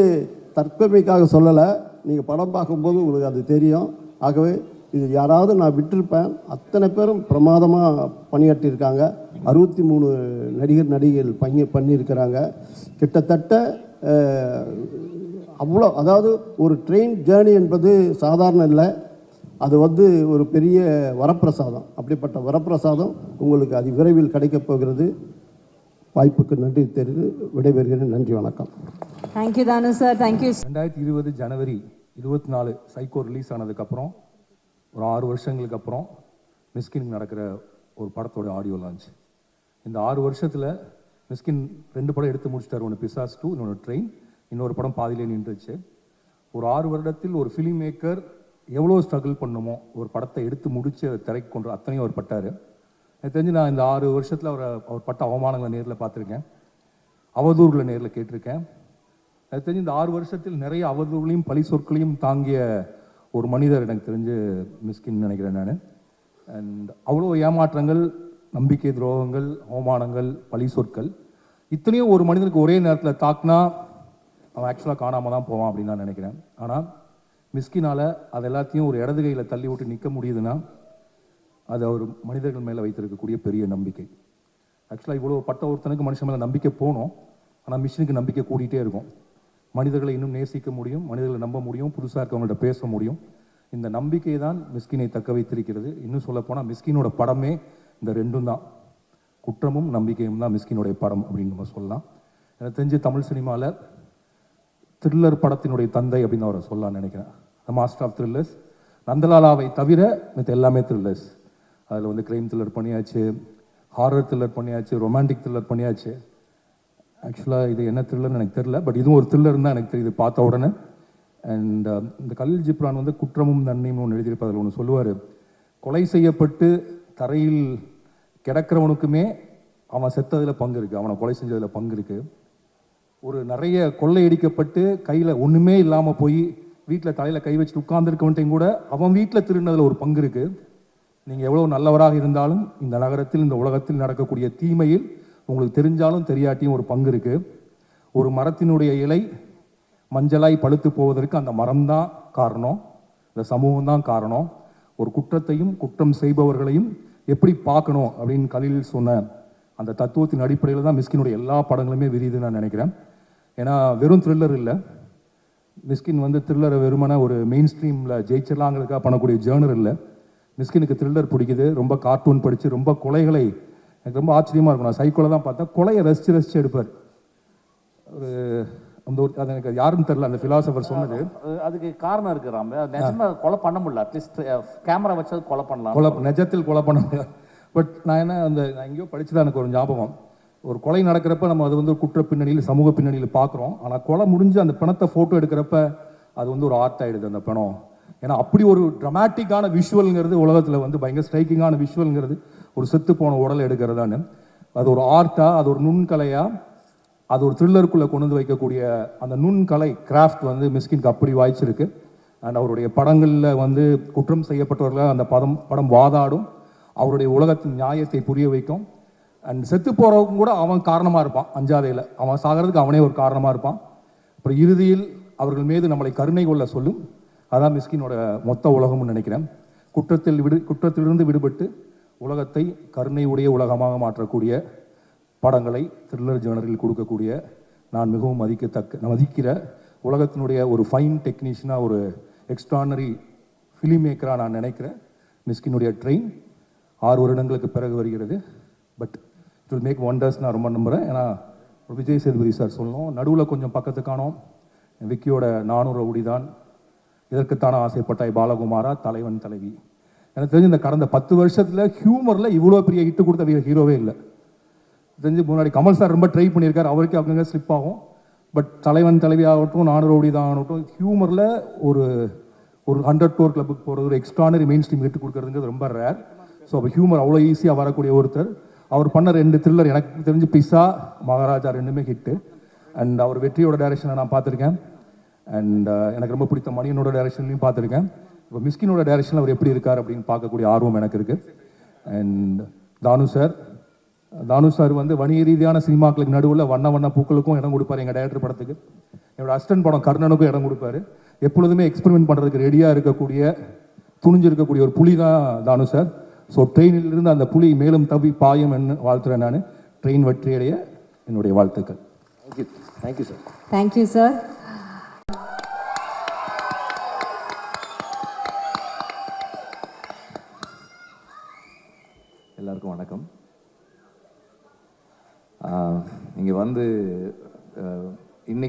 தற்பெருமைக்காக சொல்லலை. நீங்கள் படம் பார்க்கும்போது உங்களுக்கு அது தெரியும். ஆகவே இது யாராவது நான் விட்டிருப்பேன். அத்தனை பேரும் பிரமாதமாக பணியாற்றியிருக்காங்க. 63 நடிகைகள் பண்ணியிருக்கிறாங்க. கிட்டத்தட்ட அவ்வளோ, அதாவது ஒரு ட்ரெயின் ஜேர்னி என்பது சாதாரண இல்லை. அது வந்து ஒரு பெரிய வரப்பிரசாதம். அப்படிப்பட்ட வரப்பிரசாதம் உங்களுக்கு அதி விரைவில் கிடைக்கப் போகிறது. வாய்ப்புக்கு நன்றி தெரிந்து விடைபெறுகிறேன். நன்றி, வணக்கம். தேங்க்யூ தானு சார். தேங்க்யூ. 2020 ஜனவரி 24 சைக்கோ ரிலீஸ் ஆனதுக்கப்புறம் ஒரு 6 வருஷங்களுக்கு அப்புறம் மிஸ்கின் நடக்கிற ஒரு படத்தோட ஆடியோ லான்ச். இந்த 6 வருஷத்தில் மிஸ்கின் 2 படம் எடுத்து முடிச்சிட்டார். ஒன்று பிசாஸ் 2, இன்னொன்று ட்ரெயின், இன்னொரு படம் பாதியிலே நின்றுச்சு. ஒரு 6 வருடத்தில் ஒரு ஃபிலிம் மேக்கர் எவ்வளோ ஸ்ட்ரகிள் பண்ணுமோ ஒரு படத்தை எடுத்து முடித்து அதை திரைக்கு கொண்டு அத்தனையும் அவர் பட்டார். எனக்கு தெரிஞ்சு நான் இந்த 6 வருஷத்தில் அவர் பட்ட அவமானங்களை நேரில் பார்த்துருக்கேன், அவதூறுகளை நேரில் கேட்டிருக்கேன். எனக்கு தெரிஞ்சு இந்த 6 வருஷத்தில் நிறைய அவதூறுகளையும் பழி சொற்களையும் தாங்கிய ஒரு மனிதர் எனக்கு தெரிஞ்சு மிஸ்கின் நினைக்கிறேன் நான். அண்ட் அவ்வளோ ஏமாற்றங்கள், நம்பிக்கை துரோகங்கள், அவமானங்கள், பழி சொற்கள் இத்தனையும் ஒரு மனிதனுக்கு ஒரே நேரத்தில் தாக்குனா அவன் ஆக்சுவலாக காணாமல் தான் போவான் அப்படின்னு நான் நினைக்கிறேன். ஆனால் மிஸ்கினால் அது எல்லாத்தையும் ஒரு இடது கையில் தள்ளி விட்டு நிற்க முடியுதுன்னா அது அவர் மனிதர்கள் மேலே வைத்திருக்கக்கூடிய பெரிய நம்பிக்கை. ஆக்சுவலாக இவ்வளோ பட்ட ஒருத்தனுக்கு மனுஷன் மேலே நம்பிக்கை போகணும், ஆனால் மிஷினுக்கு நம்பிக்கை கூட்டிகிட்டே இருக்கும். மனிதர்களை இன்னும் நேசிக்க முடியும், மனிதர்களை நம்ப முடியும், புதுசாக இருக்கவங்கள்ட்ட பேச முடியும். இந்த நம்பிக்கை தான் மிஸ்கினை தக்க வைத்திருக்கிறது. இன்னும் சொல்லப்போனால் மிஸ்கினோட படமே இந்த 2 தான், குற்றமும் நம்பிக்கையும் தான் மிஸ்கினுடைய படம் அப்படின்னு நம்ம சொல்லலாம். எனக்கு தெரிஞ்சு தமிழ் சினிமாவில் த்ரில்லர் படத்தினுடைய தந்தை அப்படின்னு அவரை சொல்லலாம்னு நினைக்கிறேன். The master of thrillers. நந்தலாலாவை தவிர மற்ற எல்லாமே த்ரில்லர்ஸ். அதில் வந்து கிரைம் த்ரில்லர் பண்ணியாச்சு, ஹாரர் த்ரில்லர் பண்ணியாச்சு, ரொமான்டிக் த்ரில்லர் பண்ணியாச்சு. ஆக்சுவலாக இது என்ன த்ரில்லர்னு எனக்கு தெரியல, பட் இதுவும் ஒரு த்ரில்லர்னு தான் எனக்கு தெரியுது பார்த்த உடனே. அண்ட் இந்த கலில் ஜிப்ரான் வந்து குற்றமும் நன்மையும் ஒன்று எழுதியிருப்பார். அதில் ஒன்று சொல்லுவார், கொலை செய்யப்பட்டு தரையில் கிடக்கிறவனுக்குமே அவன் செத்ததில் பங்கு இருக்குது, அவனை கொலை செஞ்சதில் பங்கு இருக்குது. ஒரு நிறைய கொள்ளையடிக்கப்பட்டு கையில் ஒன்றுமே இல்லாமல் போய் வீட்டில் தலையில் கை வச்சுட்டு உட்கார்ந்துருக்கவன்ட்டையும் கூட அவன் வீட்டில் திருடினதில் ஒரு பங்கு இருக்குது. நீங்கள் எவ்வளோ நல்லவராக இருந்தாலும் இந்த நகரத்தில், இந்த உலகத்தில் நடக்கக்கூடிய தீமையில் உங்களுக்கு தெரிஞ்சாலும் தெரியாட்டியும் ஒரு பங்கு இருக்குது. ஒரு மரத்தினுடைய இலை மஞ்சளாய் பழுத்து போவதற்கு அந்த மரம்தான் காரணம், இந்த சமூகம் தான் காரணம். ஒரு குற்றத்தையும் குற்றம் செய்பவர்களையும் எப்படி பார்க்கணும் அப்படின்னு கலில் சொன்ன அந்த தத்துவத்தின் அடிப்படையில் தான் மிஸ்கினுடைய எல்லா படங்களுமே விரியுதுன்னு நான் நினைக்கிறேன். ஏன்னா வெறும் த்ரில்லர் இல்லை, மிஸ்கின் வந்து த்ரில்லரை வெறுமன ஒரு மெயின் ஸ்ட்ரீமில் ஜெயிச்சிடலாங்கிறதுக்காக பண்ணக்கூடிய ஜேர்னர் இல்லை. மிஸ்கினுக்கு த்ரில்லர் பிடிக்குது, ரொம்ப கார்ட்டூன் படித்து ரொம்ப கொலைகளை, எனக்கு ரொம்ப ஆச்சரியமாக இருக்கும். நான் சைக்கோவில் தான் பார்த்தேன், கொலையை ரசித்து எடுப்பார். ஒரு அந்த ஒரு அது எனக்கு யாருன்னு தெரியல, அந்த ஃபிலாசபர் சொன்னது. அதுக்கு காரணம் இருக்கு ராம், நிஜமா கொலை பண்ண முடியல, அட்லீஸ்ட் கேமரா வச்சது கொலை பண்ணலாம், நிஜத்தில் கொலை பண்ண முடியாது. பட் நான் என்ன நான் எங்கேயோ படிச்சுதான் எனக்கு ஒரு ஞாபகம், ஒரு கொலை நடக்கிறப்ப நம்ம அது வந்து குற்ற பின்னணியில், சமூக பின்னணியில் பார்க்குறோம். ஆனால் கொலை முடிஞ்சு அந்த பிணத்தை ஃபோட்டோ எடுக்கிறப்ப அது வந்து ஒரு ஆர்ட் ஆகிடுது அந்த பிணம். ஏன்னா அப்படி ஒரு ட்ரமாட்டிக்கான விஷுவல்ங்கிறது உலகத்தில் வந்து பயங்கர ஸ்ட்ரைக்கிங்கான விஷுவல்ங்கிறது ஒரு செத்து போன உடலை எடுக்கிறதான்னு. அது ஒரு ஆர்ட்டா, அது ஒரு நுண்கலையா, அது ஒரு த்ரில்லருக்குள்ளே கொண்டு வந்து வைக்கக்கூடிய அந்த நுண்கலை கிராஃப்ட் வந்து மிஸ்கினுக்கு அப்படி வாய்ச்சிருக்கு. அண்ட் அவருடைய படங்களில் வந்து குற்றம் செய்யப்பட்டவர்கள் அந்த படம் வாதாடும், அவருடைய உலகத்தின் நியாயத்தை புரிய வைக்கும். அண்ட் செத்து போகிறவங்க கூட அவன் காரணமாக இருப்பான், அஞ்சாதையில் அவன் சாகிறதுக்கு அவனே ஒரு காரணமாக இருப்பான். அப்புறம் இறுதியில் அவர்கள் மீது நம்மளை கருணை கொள்ள சொல்லும். அதான் மிஸ்கினோட மொத்த உலகம்னு நினைக்கிறேன். குற்றத்திலிருந்து விடுபட்டு உலகத்தை கருணை உடைய உலகமாக மாற்றக்கூடிய படங்களை த்ரில்லர் ஜேர்னரில் கொடுக்கக்கூடிய நான் மிகவும் மதிக்கிற உலகத்தினுடைய ஒரு ஃபைன் டெக்னீஷியனாக, ஒரு எக்ஸ்ட்ரானரி ஃபிலிம் மேக்கராக நான் நினைக்கிறேன். மிஸ்கினுடைய ட்ரெயின் 6 வருடங்களுக்கு பிறகு வருகிறது. But it will make wonders நான் ரொம்ப நம்புகிறேன். ஏன்னா விஜய் சேதுபதி சார் சொல்லணும், நடுவில் கொஞ்சம் பக்கத்து காணோம், விக்கியோட 400 ரவுடிதான், இதற்குத்தான ஆசைப்பட்டாய் பாலகுமாரா, தலைவன் தலைவி. எனக்கு தெரிஞ்சு இந்த கடந்த 10 வருஷத்தில் ஹியூமரில் இவ்வளோ பெரிய ஹிட்டு கொடுத்த ஹீரோவே இல்லை. தெரிஞ்சு முன்னாடி கமல் சார் ரொம்ப ட்ரை பண்ணியிருக்காரு, அவருக்கு அங்கங்கே ஸ்லிப் ஆகும். பட் தலைவன் தலைவி ஆகட்டும், 400 ரவுடி தான் ஆகட்டும், ஹியூமரில் ஒரு 100 crore கிளப்புக்கு போகிறது, ஒரு எக்ஸ்ட்ரானரி மெயின் ஸ்ட்ரீம் ஹிட் கொடுக்குறதுங்கிறது ரொம்ப ரேர். ஸோ அப்போ ஹியூமர் அவ்வளோ ஈஸியாக வரக்கூடிய ஒருத்தர். அவர் பண்ண 2 த்ரில்லர் எனக்கு தெரிஞ்சு பிசா, மகாராஜா 2மே ஹிட்டு. அண்ட் அவர் வெற்றியோட டைரக்ஷனை நான் பார்த்துருக்கேன். அண்ட் எனக்கு ரொம்ப பிடித்த மணியனோட டைரக்ஷன்லையும் பார்த்துருக்கேன். இப்போ மிஸ்கினோட டைரக்ஷனில் அவர் எப்படி இருக்கார் அப்படின்னு பார்க்கக்கூடிய ஆர்வம் எனக்கு இருக்குது. அண்ட் தானு சார் வந்து வணிக ரீதியான சினிமாக்களுக்கு நடுவில் வண்ண பூக்களுக்கும் இடம் கொடுப்பார். எங்கள் டைரக்டர் படத்துக்கு என்னோட அசிஸ்டன்ட் படம் கர்ணனுக்கும் இடம் கொடுப்பாரு. எப்பொழுதுமே எக்ஸ்பெரிமெண்ட் பண்ணுறதுக்கு ரெடியாக இருக்கக்கூடிய, துணிஞ்சிருக்கக்கூடிய ஒரு புலி தான் தானு சார். ஸோ ட்ரெயினிலிருந்து அந்த புலி மேலும் தவி பாயம் என்று வாழ்த்துறேன் நான். ட்ரெயின் வெற்றியடைய என்னுடைய வாழ்த்துக்கள். Thank you sir. Thank you sir.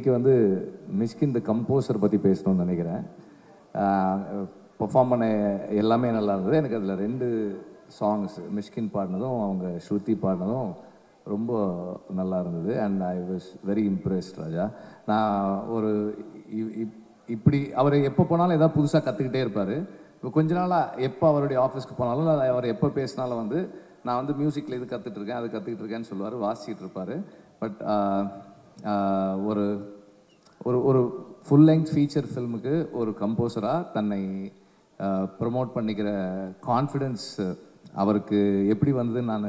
இன்னைக்கு வந்து மிஷ்கின் த கம்போசர் பற்றி பேசணும்னு நினைக்கிறேன். பெர்ஃபார்ம் பண்ண எல்லாமே நல்லா இருந்தது. எனக்கு அதில் 2 சாங்ஸ் மிஷ்கின் பாடினதும் அவங்க ஸ்ருதி பாடினதும் ரொம்ப நல்லா இருந்தது. And I was very impressed Raja. நான் ஒரு இப்படி அவர் எப்போ போனாலும் ஏதாவது புதுசாக கற்றுக்கிட்டே இருப்பார். இப்போ கொஞ்ச நாளாக எப்போ அவருடைய ஆஃபீஸ்க்கு போனாலும் அவர் எப்போ பேசினாலும் வந்து நான் வந்து மியூசிக்கில் இது கற்றுட்ருக்கேன் அது கற்றுக்கிட்டு இருக்கேன்னு சொல்லுவார், வாசிக்கிட்டு இருப்பார். பட் ஒரு ஒரு ஒரு ஃபுல் லெங்க் ஃபீச்சர் ஃபில்முக்கு ஒரு கம்போசராக தன்னை ப்ரமோட் பண்ணிக்கிற கான்ஃபிடென்ஸ் அவருக்கு எப்படி வந்ததுன்னு நான்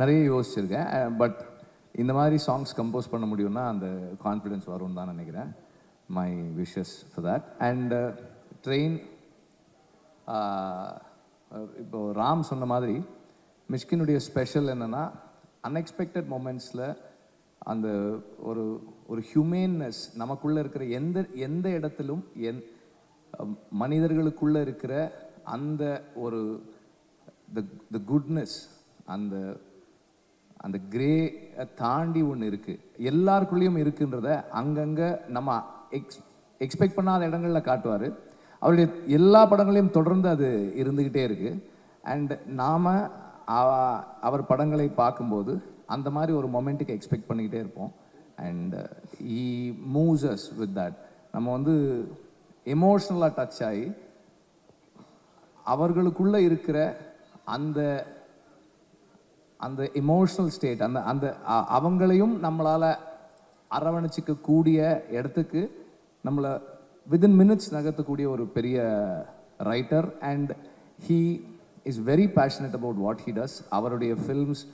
நிறைய யோசிச்சிருக்கேன். பட் இந்த மாதிரி சாங்ஸ் கம்போஸ் பண்ண முடியும்னா அந்த கான்ஃபிடென்ஸ் வரும்னு தான் நினைக்கிறேன். My wishes for that. And train, இப்போ ராம் சொன்ன மாதிரி மிஷ்கினுடைய ஸ்பெஷல் என்னென்னா அன்எக்ஸ்பெக்டட் மொமெண்ட்ஸில் அந்த ஒரு ஒரு ஹியூமேன்னஸ் நமக்குள்ளே இருக்கிற எந்த இடத்திலும் மனிதர்களுக்குள்ளே இருக்கிற அந்த ஒரு த குட்னஸ், அந்த அந்த கிரே தாண்டி ஒன்று இருக்குது, எல்லாருக்குள்ளேயும் இருக்குன்றத அங்கங்கே நம்ம எக்ஸ்பெக்ட் பண்ணாத இடங்களில் காட்டுவார். அவருடைய எல்லா படங்களையும் தொடர்ந்து அது இருந்துக்கிட்டே இருக்குது. அண்ட் நாம் அவர் படங்களை பார்க்கும்போது அந்த மாதிரி ஒரு மொமெண்ட்டுக்கு எக்ஸ்பெக்ட் பண்ணிக்கிட்டே இருப்போம். And he moves us with that. நம்ம வந்து எமோஷ்னலாக டச் ஆகி அவர்களுக்குள்ளே இருக்கிற அந்த அந்த எமோஷ்னல் ஸ்டேட், அந்த அந்த அவங்களையும் நம்மளால் அரவணைச்சிக்க கூடிய இடத்துக்கு நம்மளை வித்தின் மினிட்ஸ் நகர்த்தக்கூடிய ஒரு பெரிய writer. And he is very passionate about what he does. அவருடைய ஃபில்ம்ஸ்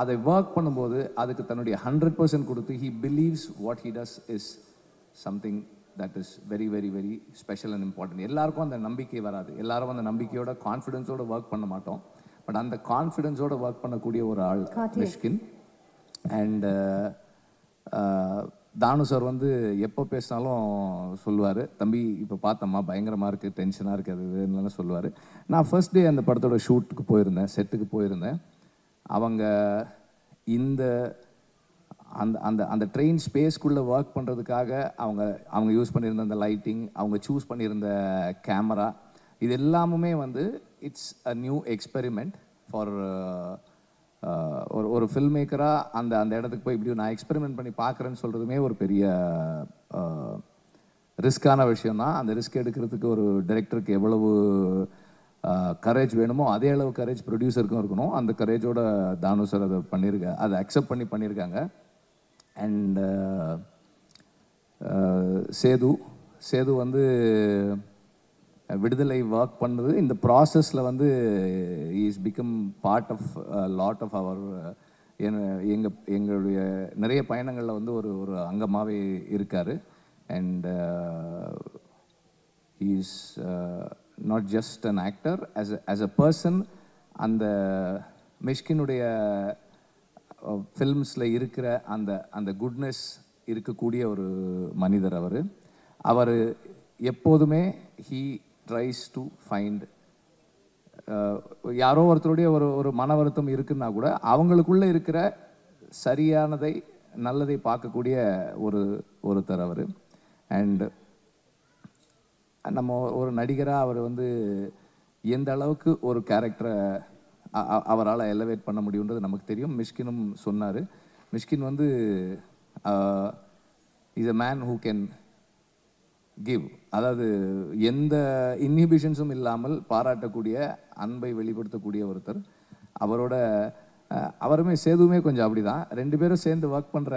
அதை ஒர்க் பண்ணும்போது அதுக்கு தன்னுடைய 100% கொடுத்து he believes what he does is something that is very very very special and important. எல்லாருக்கும் அந்த நம்பிக்கை வராது, எல்லாரும் அந்த நம்பிக்கையோட கான்ஃபிடென்ஸோட ஒர்க் பண்ண மாட்டோம். பட் அந்த கான்ஃபிடென்ஸோட ஒர்க் பண்ணக்கூடிய ஒரு ஆள் மிஷ்கின். அண்ட் தானு சார் வந்து எப்போ பேசினாலும் சொல்லுவார், தம்பி இப்போ பார்த்தம்மா பயங்கரமாக இருக்குது, டென்ஷனாக இருக்குது, அது இதுன்னு சொல்லுவார். நான் ஃபர்ஸ்ட் டே அந்த படத்தோட ஷூட்டுக்கு போயிருந்தேன், செட்டுக்கு போயிருந்தேன். அவங்க இந்த அந்த அந்த அந்த ட்ரெயின் ஸ்பேஸ்க்குள்ளே ஒர்க் பண்ணுறதுக்காக அவங்க யூஸ் பண்ணியிருந்த அந்த லைட்டிங், அவங்க சூஸ் பண்ணியிருந்த கேமரா, இது எல்லாமுமே வந்து it's a new experiment for ஒரு ஃபில்ம் மேக்கராக. அந்த அந்த இடத்துக்கு போய் இப்படி நான் எக்ஸ்பெரிமெண்ட் பண்ணி பார்க்குறேன்னு சொல்கிறதுமே ஒரு பெரிய ரிஸ்க்கான விஷயம் தான். அந்த ரிஸ்க் எடுக்கிறதுக்கு ஒரு டைரக்டருக்கு எவ்வளவு கரேஜ் வேணுமோ அதே அளவு கரேஜ் ப்ரொடியூசருக்கும் இருக்கணும். அந்த கரேஜோட தானு சார் அதை அதை அக்செப்ட் பண்ணியிருக்காங்க. அண்ட் சேது வந்து விடுதலை ஒர்க் பண்ணுறது இந்த ப்ராசஸில் வந்து is become part of lot of அவர் எங்களுடைய நிறைய பயணங்களில் வந்து ஒரு அங்கமாகவே இருக்கார். And he is not just an actor, as a person. அந்த மிஷ்கினுடைய ஃபில்ம்ஸில் இருக்கிற அந்த அந்த குட்னஸ் இருக்கக்கூடிய ஒரு மனிதர் அவர் எப்போதுமே he tries to find யாரோ ஒருத்தருடைய ஒரு மன வருத்தம் இருக்குன்னா கூட அவங்களுக்குள்ளே இருக்கிற சரியானதை நல்லதை பார்க்கக்கூடிய ஒருத்தர் அவர். அண்ட் நம்ம ஒரு நடிகராக அவர் வந்து எந்த அளவுக்கு ஒரு கேரக்டரை அவரால் எலவேட் பண்ண முடியுன்றது நமக்கு தெரியும். மிஷ்கினும் சொன்னார். மிஷ்கின் வந்து is a man who can give, அதாவது எந்த இன்ஹிபிஷன்ஸும் இல்லாமல் பாராட்டக்கூடிய, அன்பை வெளிப்படுத்தக்கூடிய ஒருத்தர். அவருமே சேதுவுமே கொஞ்சம் அப்படி தான். 2 பேரும் சேர்ந்து ஒர்க் பண்ணுற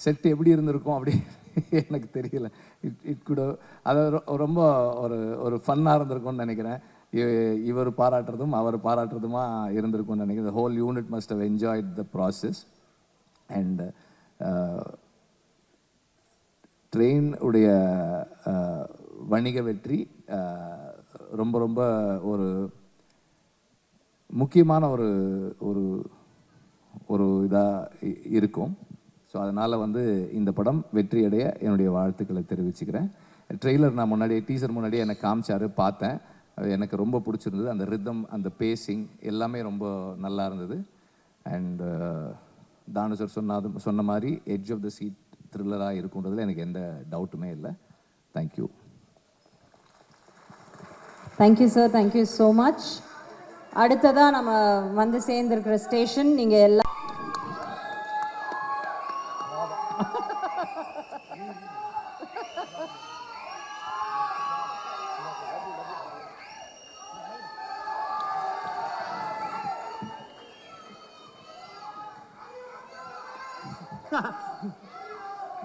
செட் எப்படி இருந்திருக்கும் அப்படி எனக்கு தெரியல. இட் கூட அது ரொம்ப ஒரு ஃபன்னாக இருந்திருக்கும்னு நினைக்கிறேன். இவர் பாராட்டுறதும் அவர் பாராட்டுறதுமா இருந்திருக்கும்னு நினைக்கிறேன். Whole unit must have enjoyed the process. And train உடைய வணிக வெற்றி ரொம்ப ரொம்ப ஒரு முக்கியமான ஒரு இதாக இருக்கும். ஸோ அதனால் வந்து இந்த படம் வெற்றியடைய என்னுடைய வாழ்த்துக்களை தெரிவிச்சுக்கிறேன். ட்ரெய்லர் நான் டீசர் முன்னாடியே எனக்கு காமிச்சாரு, பார்த்தேன். எனக்கு ரொம்ப பிடிச்சிருந்தது. அந்த ரிதம், அந்த பேசிங் எல்லாமே ரொம்ப நல்லா இருந்தது. அண்ட் தானு சார் சொன்ன மாதிரி எட்ஜ் ஆஃப் த சீட் த்ரில்லராக இருக்குன்றதுல எனக்கு எந்த டவுட்டுமே இல்லை. Thank you. Thank you sir, thank you so much. அடுத்ததாக நம்ம வந்து சேர்ந்துருக்கிற ஸ்டேஷன் நீங்கள் எல்லாம்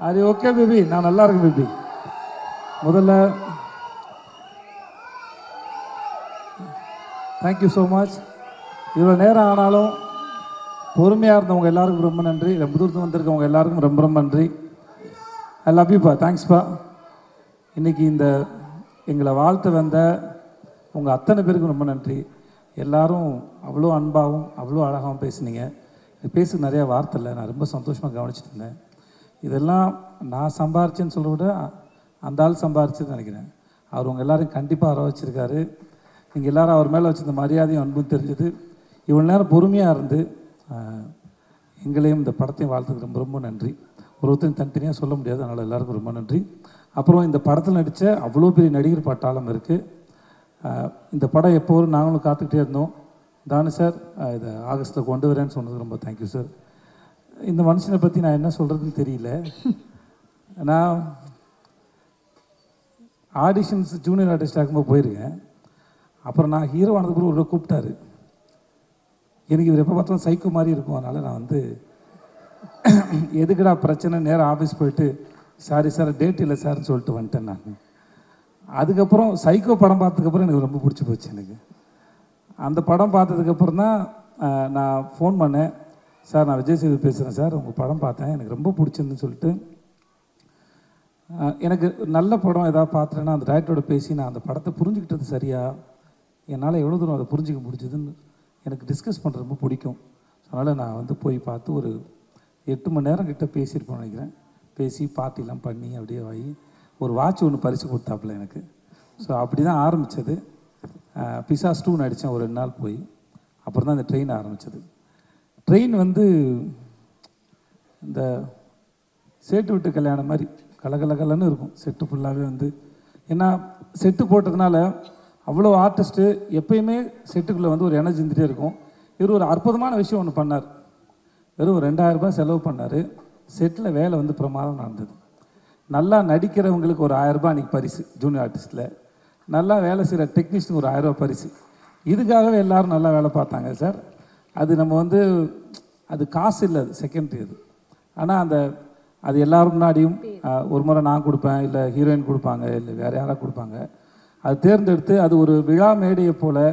அது ஓகே பேபி, நான் நல்லா இருக்கேன் பேபி. முதல்ல தேங்க்யூ ஸோ மச். இவ்வளோ நேரம் ஆனாலும் பொறுமையாக இருந்தவங்க எல்லாருக்கும் ரொம்ப நன்றி. ரொம்ப தூரத்து வந்திருக்கவங்க எல்லாருக்கும் ரொம்ப ரொம்ப நன்றி. ஐ லவ் யூப்பா, தேங்க்ஸ்ப்பா. இன்றைக்கி இந்த எங்களை வாழ்த்து வந்த உங்கள் அத்தனை பேருக்கும் ரொம்ப நன்றி. எல்லாரும் அவ்வளோ அன்பாகவும் அவ்வளோ அழகாகவும் பேசுனீங்க. பேச நிறையா வார்த்தை இல்லை, நான் ரொம்ப சந்தோஷமாக கவனிச்சிட்டு இருந்தேன். இதெல்லாம் நான் சம்பாரிச்சேன்னு சொல்ல விட அந்த ஆள் சம்பாரிச்சுன்னு நினைக்கிறேன். அவர் உங்கள் எல்லோரும் கண்டிப்பாக வர வச்சுருக்காரு. நீங்கள் எல்லோரும் அவர் மேலே வச்சுருந்த மரியாதையும் அன்பும் தெரிஞ்சது. இவ்வளோ நேரம் பொறுமையாக இருந்து எங்களையும் இந்த படத்தையும் வாழ்த்துக்கு ரொம்ப ரொம்ப நன்றி. ஒருத்தரும் தனித்தனியாக சொல்ல முடியாது, அதனால் எல்லாருக்கும் ரொம்ப நன்றி. அப்புறம் இந்த படத்தில் நடித்த அவ்வளோ பெரிய நடிகர் பட்டாளம் இருக்குது. இந்த படம் எப்போ வரும் நாங்களும் காத்துக்கிட்டே இருந்தோம். தானு சார் இதை ஆகஸ்ட்டில் கொண்டு வரேன்னு சொன்னது ரொம்ப தேங்க்யூ சார். இந்த மனுஷனை பற்றி நான் என்ன சொல்கிறதுன்னு தெரியல. நான் ஆடிஷன்ஸ் ஜூனியர் ஆர்டிஸ்ட் ஆகும்போது போயிருக்கேன். அப்புறம் நான் ஹீரோ ஆனதுக்கு ஒரு கூப்பிட்டாரு. எனக்கு இவர் எப்போ பார்த்தாலும் சைக்கோ மாதிரி இருக்கும். அதனால் நான் வந்து எதுக்குடா பிரச்சனை, நேராக ஆஃபீஸ் போயிட்டு சாரி சார் டேட் இல்லை சார்னு சொல்லிட்டு வந்துட்டேன் நான். அதுக்கப்புறம் சைக்கோ படம் பார்த்ததுக்கப்புறம் எனக்கு ரொம்ப பிடிச்சி போச்சு. எனக்கு அந்த படம் பார்த்ததுக்கப்புறம் தான் நான் ஃபோன் பண்ணேன். சார் நான் விஜய் சேது பேசுகிறேன் சார், உங்கள் படம் பார்த்தேன் எனக்கு ரொம்ப பிடிச்சிருந்துன்னு சொல்லிட்டு. எனக்கு நல்ல படம் ஏதாவது பார்த்துட்டேன்னா அந்த டேரக்டரோட பேசி நான் அந்த படத்தை புரிஞ்சுக்கிட்டது சரியா, என்னால் எவ்வளோ தூரம் அதை புரிஞ்சிக்க முடிஞ்சதுன்னு எனக்கு டிஸ்கஸ் பண்ணுறது ரொம்ப பிடிக்கும். அதனால் நான் வந்து போய் பார்த்து ஒரு 8 மணி நேரம் கிட்ட பேசியிருப்போம் நினைக்கிறேன். பேசி பார்ட்டிலாம் பண்ணி அப்படியே ஆகி ஒரு வாட்ச் ஒன்று பரிசு கொடுத்தாப்புல எனக்கு. ஸோ அப்படி தான் ஆரம்பித்தது. பிசாஸ் 2 நடித்தேன் ஒரு 2 நாள் போய். அப்புறம் தான் இந்த ட்ரெயின் ஆரம்பித்தது. ட்ரெயின் வந்து இந்த சேட்டு விட்டு கல்யாணம் மாதிரி கலகலகலன்னு இருக்கும். செட்டு ஃபுல்லாகவே வந்து ஏன்னா செட்டு போட்டதுனால அவ்வளோ ஆர்டிஸ்ட்டு எப்பயுமே செட்டுக்குள்ளே வந்து ஒரு எனர்ஜி இருந்துகிட்டே இருக்கும். இவர் ஒரு அற்புதமான விஷயம் ஒன்று பண்ணார். வெறும் 2000 ரூபாய் செலவு பண்ணார். செட்டில் வேலை வந்து பிரமாதம் நடந்தது. நல்லா நடிக்கிறவங்களுக்கு ஒரு 1000 ரூபாய் அன்றைக்கி பரிசு ஜூனியர் ஆர்டிஸ்ட்டில். நல்லா வேலை செய்கிற டெக்னீஷியனுக்கு ஒரு 1000 ரூபாய் பரிசு. இதுக்காகவே எல்லோரும் நல்லா வேலை பார்த்தாங்க சார். அது நம்ம வந்து அது காசு இல்லை, அது செகண்டரி அது. ஆனால் அது எல்லாரும் முன்னாடியும் ஒரு முறை நான் கொடுப்பேன், இல்லை ஹீரோயின் கொடுப்பாங்க, இல்லை வேறு யாராவது கொடுப்பாங்க. அது தேர்ந்தெடுத்து அது ஒரு விழா மேடையை போல்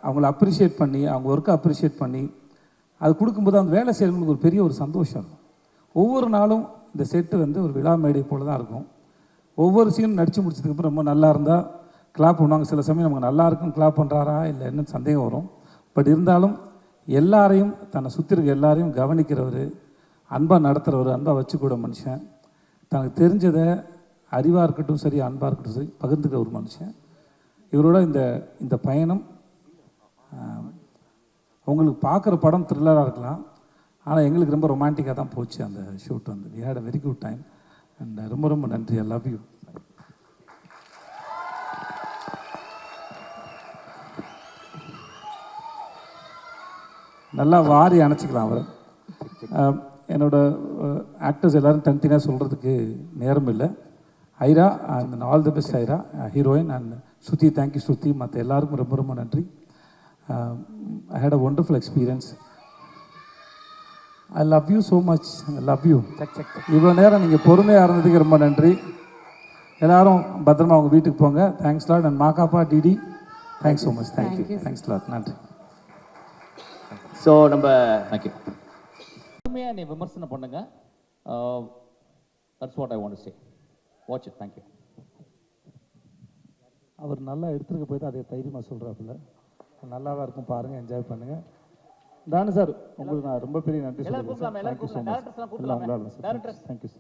அவங்கள அப்ரிஷியேட் பண்ணி அவங்க ஒர்க்கை அப்ரிஷியேட் பண்ணி அது கொடுக்கும்போது அந்த வேலை செய்கிறவங்களுக்கு ஒரு பெரிய ஒரு சந்தோஷம் இருக்கும். ஒவ்வொரு நாளும் இந்த செட்டு வந்து ஒரு விழா மேடை போல் தான் இருக்கும். ஒவ்வொரு சீனும் நடித்து முடிச்சதுக்கப்புறம் ரொம்ப நல்லா இருந்தால் கிளாப் பண்ணுவாங்க. சில சமயம் நமக்கு நல்லா இருக்கும் கிளாப் பண்ணுறாரா இல்லை என்ன சந்தேகம் வரும். பட் இருந்தாலும் எல்லாரையும் தன்னை சுற்றி இருக்க எல்லாரையும் கவனிக்கிறவர், அன்பாக நடத்துகிறவர், அன்பாக வச்சுக்கூட மனுஷன், தனக்கு தெரிஞ்சதை அறிவாக இருக்கட்டும் சரி அன்பாக இருக்கட்டும் சரி பகிர்ந்துக்கிற ஒரு மனுஷன். இவரோட இந்த பயணம் உங்களுக்கு பார்க்குற படம் த்ரில்லராக இருக்கலாம், ஆனால் எங்களுக்கு ரொம்ப ரொமான்டிக்காக தான் போச்சு அந்த ஷூட் வந்து. We had a very good time and ரொம்ப ரொம்ப நன்றி. I love you. நல்லா வாரி அணைச்சிக்கலாம் அவரை. என்னோட ஆக்டர்ஸ் எல்லோரும் தனித்தனியாக சொல்கிறதுக்கு நேரம் இல்லை. Airaa and all the best Airaa, heroine and Shruti. Thank you Shruti. மற்ற எல்லாருக்கும் ரொம்ப ரொம்ப நன்றி. I had a wonderful experience. I love you so much. I love you. இவ்வளோ நேரம் நீங்கள் பொறுமையாக இருந்ததுக்கு ரொம்ப நன்றி. எல்லோரும் பத்திரமா அவங்க வீட்டுக்கு போங்க. Thanks lot. அண்ட் மாக்காப்பா DD thanks so much. Thank you. Thanks lot. நன்றி. ஸோ நம்ம தேங்க்யூ. பொறுமையாக நீ விமர்சனம் பண்ணுங்க. That's what I want to say. Watch it. Thank you. அவர் நல்லா எடுத்துருக்க போய் தான் அதை தைரியமாக சொல்கிறாப்புல. நல்லா தான் இருக்கும், பாருங்கள், என்ஜாய் பண்ணுங்கள். தானு சார் உங்களுக்கு நான் ரொம்ப பெரிய நன்றி சொல்லுங்கள் sir. Thank you so much. Thank you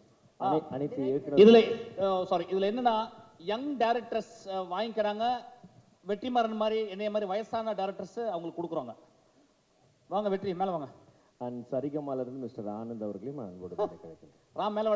sir. இதில் என்னன்னா யங் டேரக்டர்ஸ் வாங்கிக்கிறாங்க. வெற்றிமாறன் மாதிரி என்னைய மாதிரி வயசான டேரக்டர்ஸ் அவங்களுக்கு கொடுக்குறாங்க. வாங்க வெற்றி மேலே வாங்க. அண்ட் சரிகமாலிருந்து மிஸ்டர் ஆனந்த் அவர்களையும் அன்போடு கிடைக்கிறேன். ராம் மேல